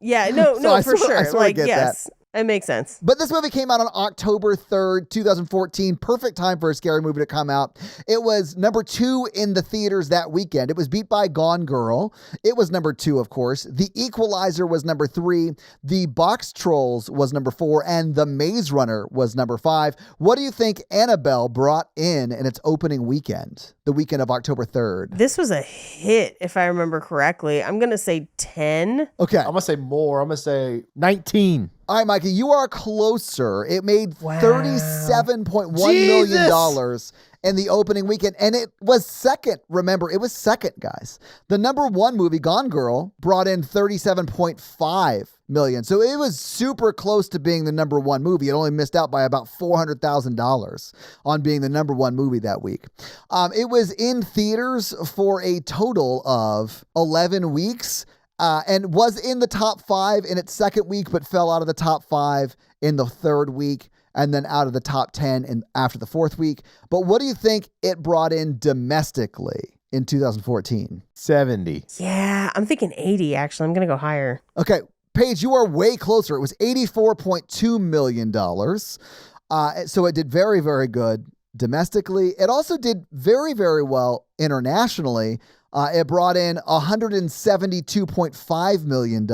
Yeah, no, for sure. Like, yes. That. It makes sense. But this movie came out on October 3rd, 2014. Perfect time for a scary movie to come out. It was number 2 in the theaters that weekend. It was beat by Gone Girl. It was number 2, of course. The Equalizer was number 3. The Box Trolls was number 4. And The Maze Runner was number 5. What do you think Annabelle brought in its opening weekend, the weekend of October 3rd? This was a hit, if I remember correctly. I'm going to say 10. Okay. I'm going to say more. I'm going to say 19. All right, Mikey, you are closer. It made $37.1 million in the opening weekend, and it was second. Remember, it was second, guys. The number 1 movie, Gone Girl, brought in $37.5 million. So it was super close to being the number 1 movie. It only missed out by about $400,000 on being the number 1 movie that week. It was in theaters for a total of 11 weeks. And was in the top 5 in its second week, but fell out of the top 5 in the third week, and then out of the top 10 after the fourth week. But what do you think it brought in domestically in 2014? 70. Yeah, I'm thinking 80, actually. I'm going to go higher. Okay, Paige, you are way closer. It was $84.2 million. So it did very, very good domestically. It also did very, very well internationally. It brought in $172.5 million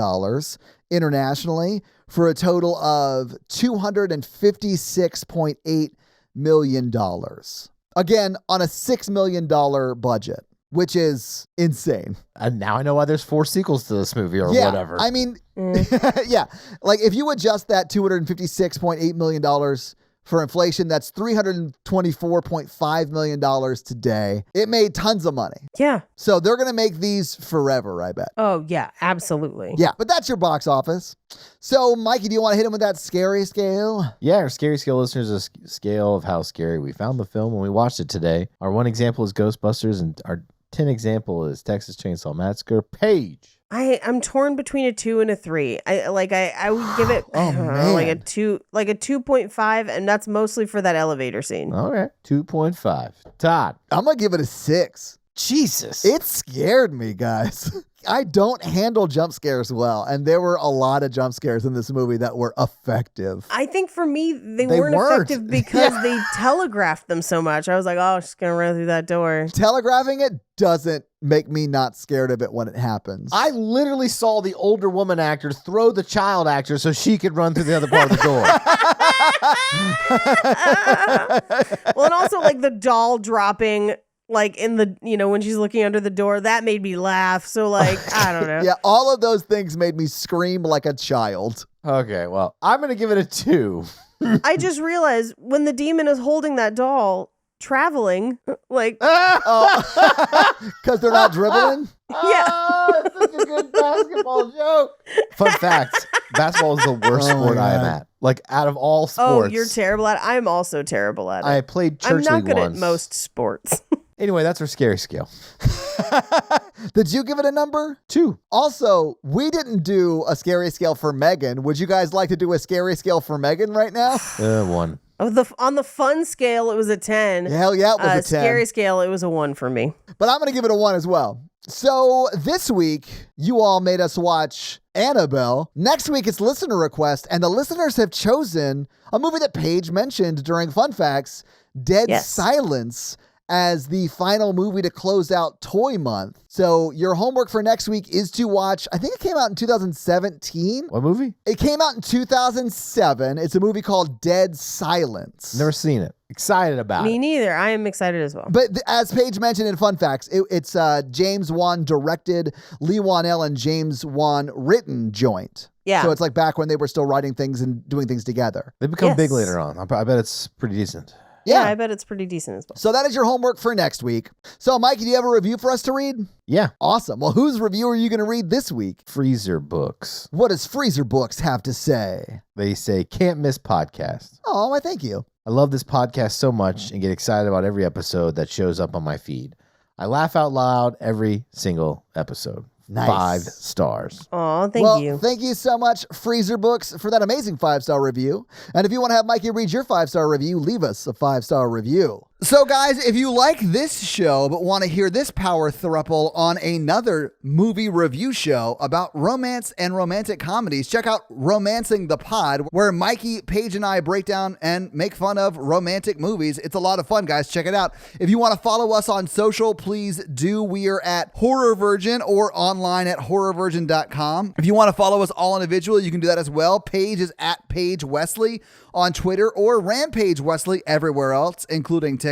internationally for a total of $256.8 million. Again, on a $6 million budget, which is insane. And now I know why there's 4 sequels to this movie or whatever. I mean, yeah. Like if you adjust that $256.8 million for inflation, that's $324.5 million today. It made tons of money. Yeah. So they're going to make these forever, I bet. Oh, yeah, absolutely. Yeah, but that's your box office. So, Mikey, do you want to hit him with that scary scale? Yeah, our Scary Scale listeners, a scale of how scary we found the film when we watched it today. Our 1 example is Ghostbusters, and our 10 example is Texas Chainsaw Massacre. Paige. I'm torn between a 2 and a 3. I would give it like a 2.5, and that's mostly for that elevator scene. All right, 2.5. Todd. I'm going to give it a 6. Jesus. It scared me, guys. I don't handle jump scares well, and there were a lot of jump scares in this movie that were effective. I think for me, they weren't. weren't effective because they telegraphed them so much. I was like, oh, she's going to run through that door. Telegraphing it doesn't make me not scared of it when it happens. I literally saw the older woman actor throw the child actor so she could run through the other part of the door. Well, and also like the doll dropping like in the, when she's looking under the door, that made me laugh. So like, I don't know. Yeah, all of those things made me scream like a child. Okay, well, I'm going to give it a 2. I just realized when the demon is holding that doll, traveling, like, Because they're not dribbling? yeah. Oh, it's such a good basketball joke. Fun fact, basketball is the worst sport I am at. Like, out of all sports. Oh, you're terrible at it. I'm also terrible at it. I played church I'm league not good once. at most sports. Anyway, that's our scary scale. Did you give it a number? 2. Also, we didn't do a scary scale for Megan. Would you guys like to do a scary scale for Megan right now? 1. On the fun scale, it was a 10. Hell yeah, it was a 10. Scary scale, it was a 1 for me. But I'm going to give it a 1 as well. So this week, you all made us watch Annabelle. Next week, it's listener request, and the listeners have chosen a movie that Paige mentioned during Fun Facts, Dead Silence, as the final movie to close out Toy Month. So your homework for next week is to watch, I think it came out in 2017. What movie? It came out in 2007. It's a movie called Dead Silence. Never seen it. Excited about Me it. neither. I am excited as well. But as Paige mentioned in Fun Facts, it's James Wan directed, Lee Wanell and James Wan written joint. Yeah. So it's like back when they were still writing things and doing things together. They become Yes. big later on. I bet it's pretty decent. Yeah, I bet it's pretty decent as well. So that is your homework for next week. So Mikey, do you have a review for us to read? Yeah. Awesome. Well, whose review are you going to read this week? Freezer Books. What does Freezer Books have to say? They say, can't miss podcast. Oh, why thank you. I love this podcast so much and get excited about every episode that shows up on my feed. I laugh out loud every single episode. Nice. 5 stars. Oh, thank you. Thank you so much, Freezer Books, for that amazing 5-star review. And if you want to have Mikey read your 5-star review, leave us a 5-star review. So, guys, if you like this show but want to hear this power throuple on another movie review show about romance and romantic comedies, check out Romancing the Pod, where Mikey, Paige, and I break down and make fun of romantic movies. It's a lot of fun, guys. Check it out. If you want to follow us on social, please do. We are at Horror Virgin or online at horrorvirgin.com. If you want to follow us all individually, you can do that as well. Paige is at Paige Wesley on Twitter or Rampage Wesley everywhere else, including TikTok.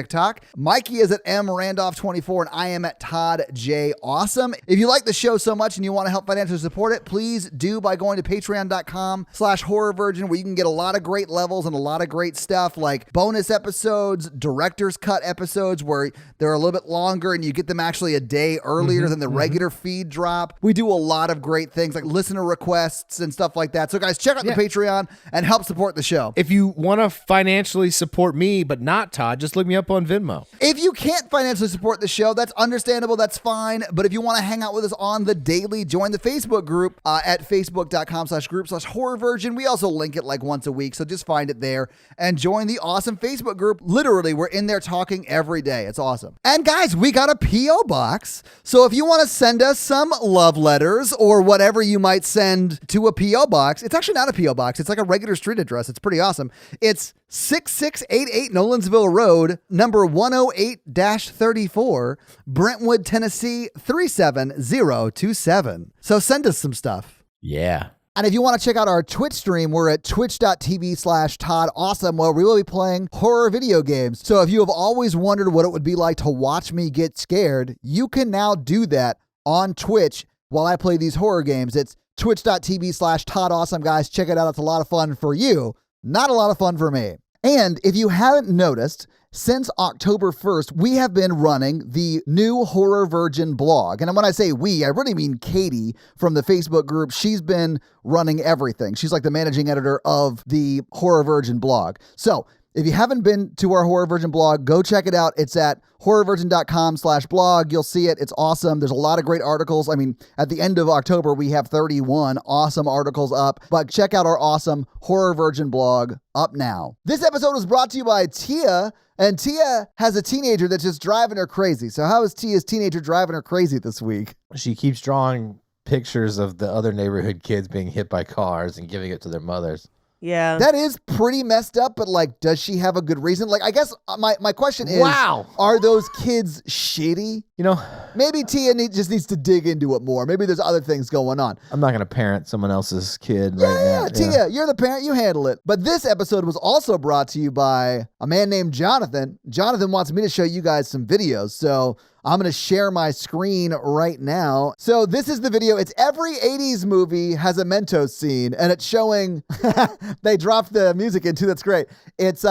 Mikey is at mrandolph24 and I am at Todd J. Awesome. If you like the show so much and you want to help financially support it, please do by going to patreon.com/horrorvirgin, where you can get a lot of great levels and a lot of great stuff like bonus episodes, director's cut episodes where they're a little bit longer and you get them actually a day earlier than the regular feed drop. We do a lot of great things like listener requests and stuff like that. So guys, check out the Patreon and help support the show. If you want to financially support me, but not Todd, just look me up on Venmo. If you can't financially support the show, that's understandable. That's fine. But if you want to hang out with us on the daily, join the Facebook group at facebook.com/group/horrorvirgin. We also link it like once a week. So just find it there and join the awesome Facebook group. Literally, we're in there talking every day. It's awesome. And guys, we got a P.O. box. So if you want to send us some love letters or whatever you might send to a P.O. box, it's actually not a P.O. box. It's like a regular street address. It's pretty awesome. It's 6688 Nolensville Road, number 108-34, Brentwood, Tennessee 37027. So send us some stuff. Yeah. And if you want to check out our Twitch stream, we're at twitch.tv/Todd Awesome, where we will be playing horror video games. So if you have always wondered what it would be like to watch me get scared, you can now do that on Twitch while I play these horror games. It's twitch.tv/Todd Awesome, guys. Check it out. It's a lot of fun for you. Not a lot of fun for me. And if you haven't noticed, since October 1st, we have been running the new Horror Virgin blog. And when I say we, I really mean Katie from the Facebook group. She's been running everything. She's like the managing editor of the Horror Virgin blog. So If you haven't been to our Horror Virgin blog, go check it out. It's at horrorvirgin.com/blog. You'll see it. It's awesome. There's a lot of great articles. I mean, at the end of October, we have 31 awesome articles up, but check out our awesome Horror Virgin blog up now. This episode was brought to you by Tia, and Tia has a teenager that's just driving her crazy. So how is Tia's teenager driving her crazy this week? She keeps drawing pictures of the other neighborhood kids being hit by cars and giving it to their mothers. Yeah. That is pretty messed up, but like, does she have a good reason? Like, I guess my question is, Wow. Are those kids shitty? You know, Maybe Tia just needs to dig into it more. Maybe there's other things going on. I'm not going to parent someone else's kid right now. Yeah, Tia, you're the parent, you handle it. But this episode was also brought to you by a man named Jonathan. Jonathan wants me to show you guys some videos, so I'm going to share my screen right now. So this is the video. It's every 80s movie has a Mentos scene, and it's showing, they dropped the music in too, that's great. It's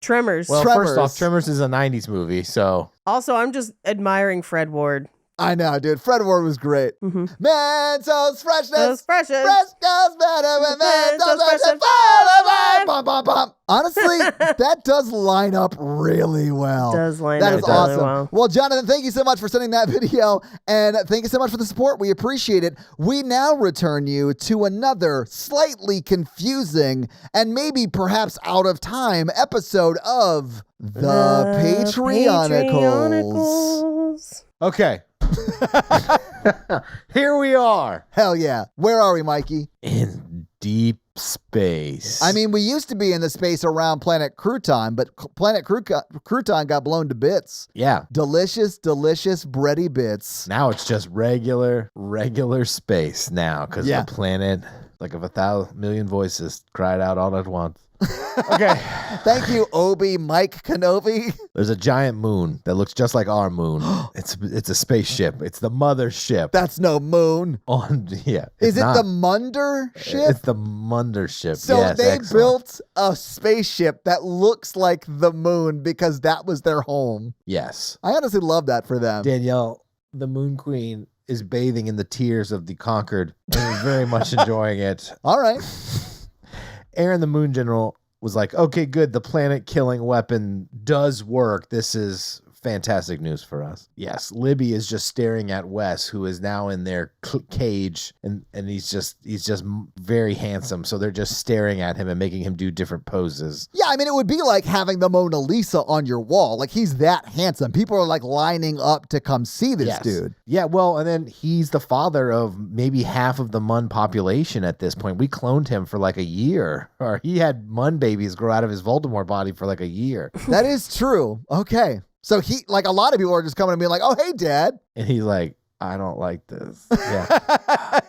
Tremors. Well, Tremors. first off, Tremors is a 90s movie, so... Also, I'm just admiring Fred Ward. I know, dude. Fred Ward was great. Mm-hmm. Mentos freshness. Those precious. Fresh goes better with Mentos Mentos freshness. freshness. Bum, bum, bum. Honestly, that does line up really well. Does line That up is really awesome. Well, Jonathan, thank you so much for sending that video, and thank you so much for the support. We appreciate it. We now return you to another slightly confusing and maybe perhaps out of time episode of The Patreonicals. Okay. Here we are. Hell yeah. Where are we, Mikey? In deep space. I mean, we used to be in the space around Planet Crouton, but Planet Crouton got blown to bits. Yeah. Delicious, delicious bready bits. Now it's just regular space now because Yeah. the planet, like if 1,000,000 voices cried out all at once. Okay. Thank you, Obi Mike Kenobi. There's a giant moon that looks just like our moon. It's a spaceship. It's the mothership. That's no moon. Yeah. Is it's it not. the Munder ship? It's the mothership. So yes, they excellent. built a spaceship that looks like the moon because that was their home. Yes. I honestly love that for them. Danielle, the Moon Queen, is bathing in the tears of the conquered and is very much enjoying it. All right. Aaron, the Moon General, was like, okay, good. The planet-killing weapon does work. This is fantastic news for us. Yes, Libby is just staring at Wes, who is now in their cage, and he's just very handsome. So they're just staring at him and making him do different poses. Yeah, I mean, it would be like having the Mona Lisa on your wall. Like, he's that handsome. People are like lining up to come see this dude. Yeah, well, and then he's the father of maybe half of the Mun population at this point. We cloned him for like a year, or he had Mun babies grow out of his Voldemort body for like a year. That is true. Okay. So he, like, a lot of people are just coming and being like, oh, hey, Dad. And he's like, I don't like this. Yeah.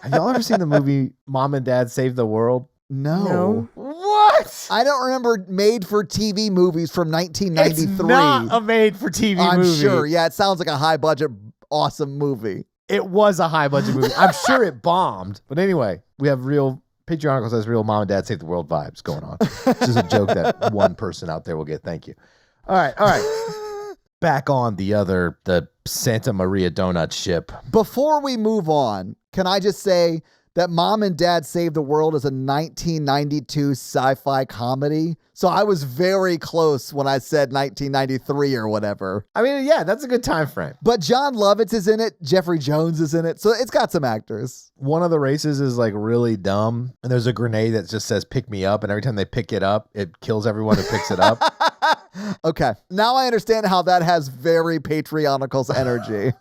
Have y'all ever seen the movie Mom and Dad Save the World? No. What? I don't remember made-for-TV movies from 1993. It's not a made-for-TV I'm movie. sure. Yeah, it sounds like a high-budget, awesome movie. It was a high-budget movie. I'm sure it bombed. But anyway, we have real... Patreonicals has real Mom and Dad Save the World vibes going on. This is a joke that one person out there will get. Thank you. All right. Back on the Santa Maria Donut ship. Before we move on, can I just say that Mom and Dad Save the World is a 1992 sci-fi comedy? So I was very close when I said 1993 or whatever. I mean, yeah, that's a good time frame. But John Lovitz is in it. Jeffrey Jones is in it. So it's got some actors. One of the races is like really dumb. And there's a grenade that just says pick me up. And every time they pick it up, it kills everyone who picks it up. Okay. Now I understand how that has very Patreonicals energy.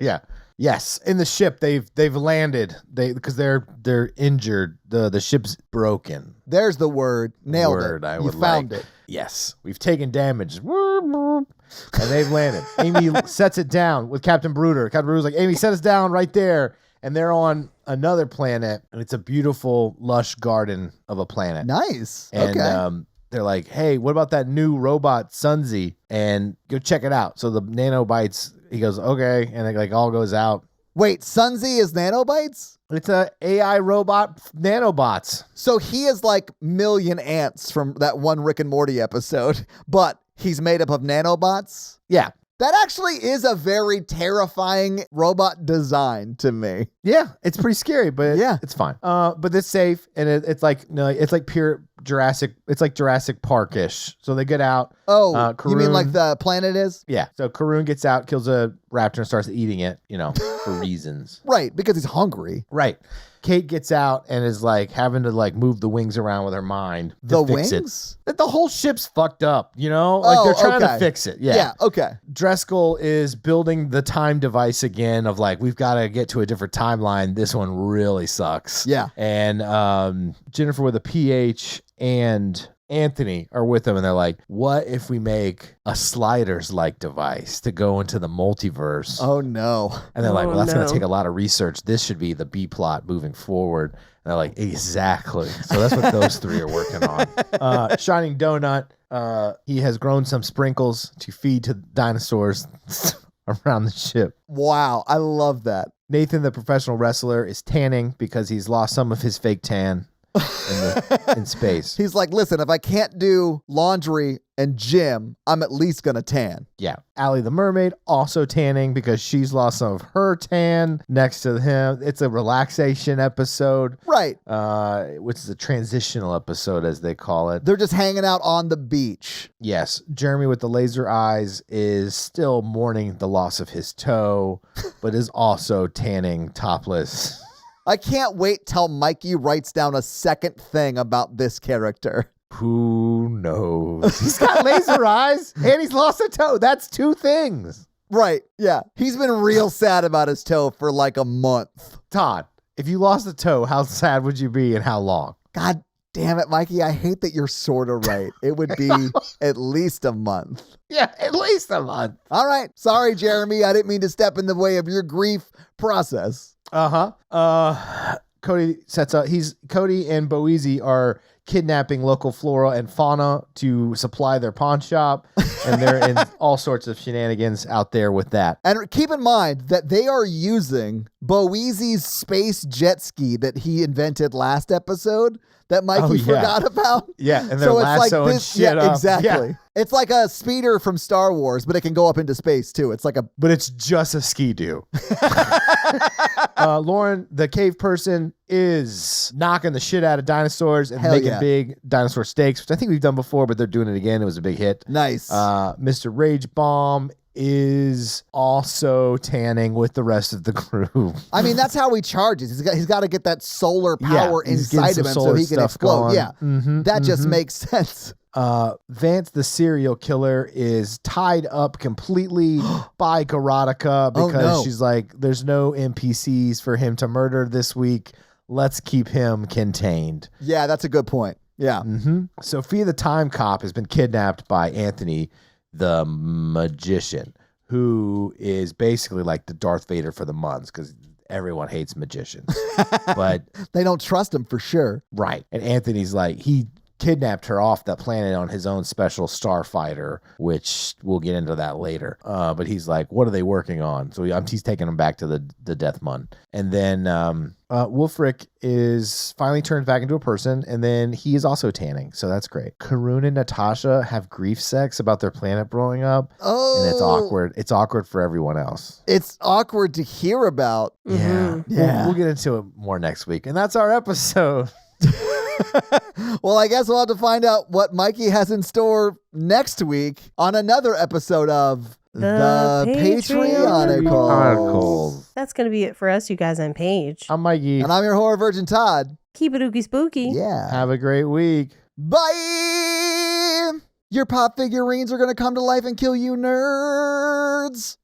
Yeah. Yes. In the ship, they've landed. Because they're injured. The ship's broken. There's the word. Nailed it. I You would found like. it. Yes. We've taken damage. And they've landed. Amy sets it down with Captain Bruder. Captain Bruder's like, Amy, set us down right there. And they're on another planet. And it's a beautiful, lush garden of a planet. Nice. And okay. They're like, hey, what about that new robot Sunzi? And go check it out. So the nanobites, he goes, okay. And it like all goes out. Wait, Sunzi is nanobites? It's a AI robot nanobots. So he is like Million Ants from that one Rick and Morty episode, but he's made up of nanobots? Yeah. That actually is a very terrifying robot design to me. Yeah, it's pretty scary, but Yeah. it's fine. But it's safe, and it's like pure Jurassic. It's like Jurassic Park-ish. So they get out. Oh, you mean Karun- like the planet is? Yeah. So Karun gets out, kills a raptor, and starts eating it. For reasons. Right, because he's hungry. Right. Kate gets out and is like having to like move the wings around with her mind. To The fix wings? It. The whole ship's fucked up, Like they're trying to fix it. Yeah, okay. Driscoll is building the time device again of like, we've got to get to a different timeline. This one really sucks. Yeah. And Jennifer with a PH and Anthony are with them, and they're like, what if we make a sliders-like device to go into the multiverse? Oh, no. And they're like, well, that's going no. to take a lot of research. This should be the B plot moving forward. And they're like, exactly. So that's what those three are working on. Shining Donut, he has grown some sprinkles to feed to dinosaurs around the ship. Wow, I love that. Nathan, the professional wrestler, is tanning because he's lost some of his fake tan in space. He's like, listen, if I can't do laundry and gym, I'm at least going to tan. Yeah. Allie the mermaid also tanning because she's lost some of her tan next to him. It's a relaxation episode. Right. Which is a transitional episode, as they call it. They're just hanging out on the beach. Yes. Jeremy with the laser eyes is still mourning the loss of his toe, but is also tanning topless. I can't wait till Mikey writes down a second thing about this character. Who knows? He's got laser eyes and he's lost a toe. That's two things. Right, yeah. He's been real sad about his toe for like a month. Todd, if you lost a toe, how sad would you be and how long? God damn it, Mikey. I hate that you're sort of right. It would be at least a month. Yeah, at least a month. All right. Sorry, Jeremy. I didn't mean to step in the way of your grief process. Cody sets up. Cody and Boezy are kidnapping local flora and fauna to supply their pawn shop, and they're in all sorts of shenanigans out there with that. And keep in mind that they are using Boezy's space jet ski that he invented last episode that Mikey forgot about. Yeah, and they're lassoing shit up. Exactly. Yeah. It's like a speeder from Star Wars, but it can go up into space too. It's like a... But it's just a ski-doo. Lauren, the cave person, is knocking the shit out of dinosaurs and making big dinosaur steaks, which I think we've done before, but they're doing it again. It was a big hit. Nice. Mr. Rage Bomb is also tanning with the rest of the crew. I mean, that's how he charges. He's got to get that solar power inside of him so he can explode. Going. Yeah, that just makes sense. Vance the serial killer is tied up completely by Karateka because she's like, there's no NPCs for him to murder this week. Let's keep him contained. Yeah, that's a good point. Yeah. Sophia the time cop has been kidnapped by Anthony the magician, who is basically like the Darth Vader for the Muns because everyone hates magicians. But they don't trust him for sure. Right. And Anthony's like, he kidnapped her off that planet on his own special starfighter, which we'll get into that later. But he's like, what are they working on? So he's taking him back to the Death Mun. And then Wolfric is finally turned back into a person, and then he is also tanning. So that's great. Karun and Natasha have grief sex about their planet blowing up. Oh. And it's awkward. It's awkward for everyone else. It's awkward to hear about. Yeah. We'll get into it more next week. And that's our episode. Well, I guess we'll have to find out what Mikey has in store next week on another episode of The Patreonicals. That's going to be it for us, you guys, on Paige. I'm Mikey. And I'm your horror virgin, Todd. Keep it ooky spooky. Yeah. Have a great week. Bye! Your pop figurines are going to come to life and kill you, nerds.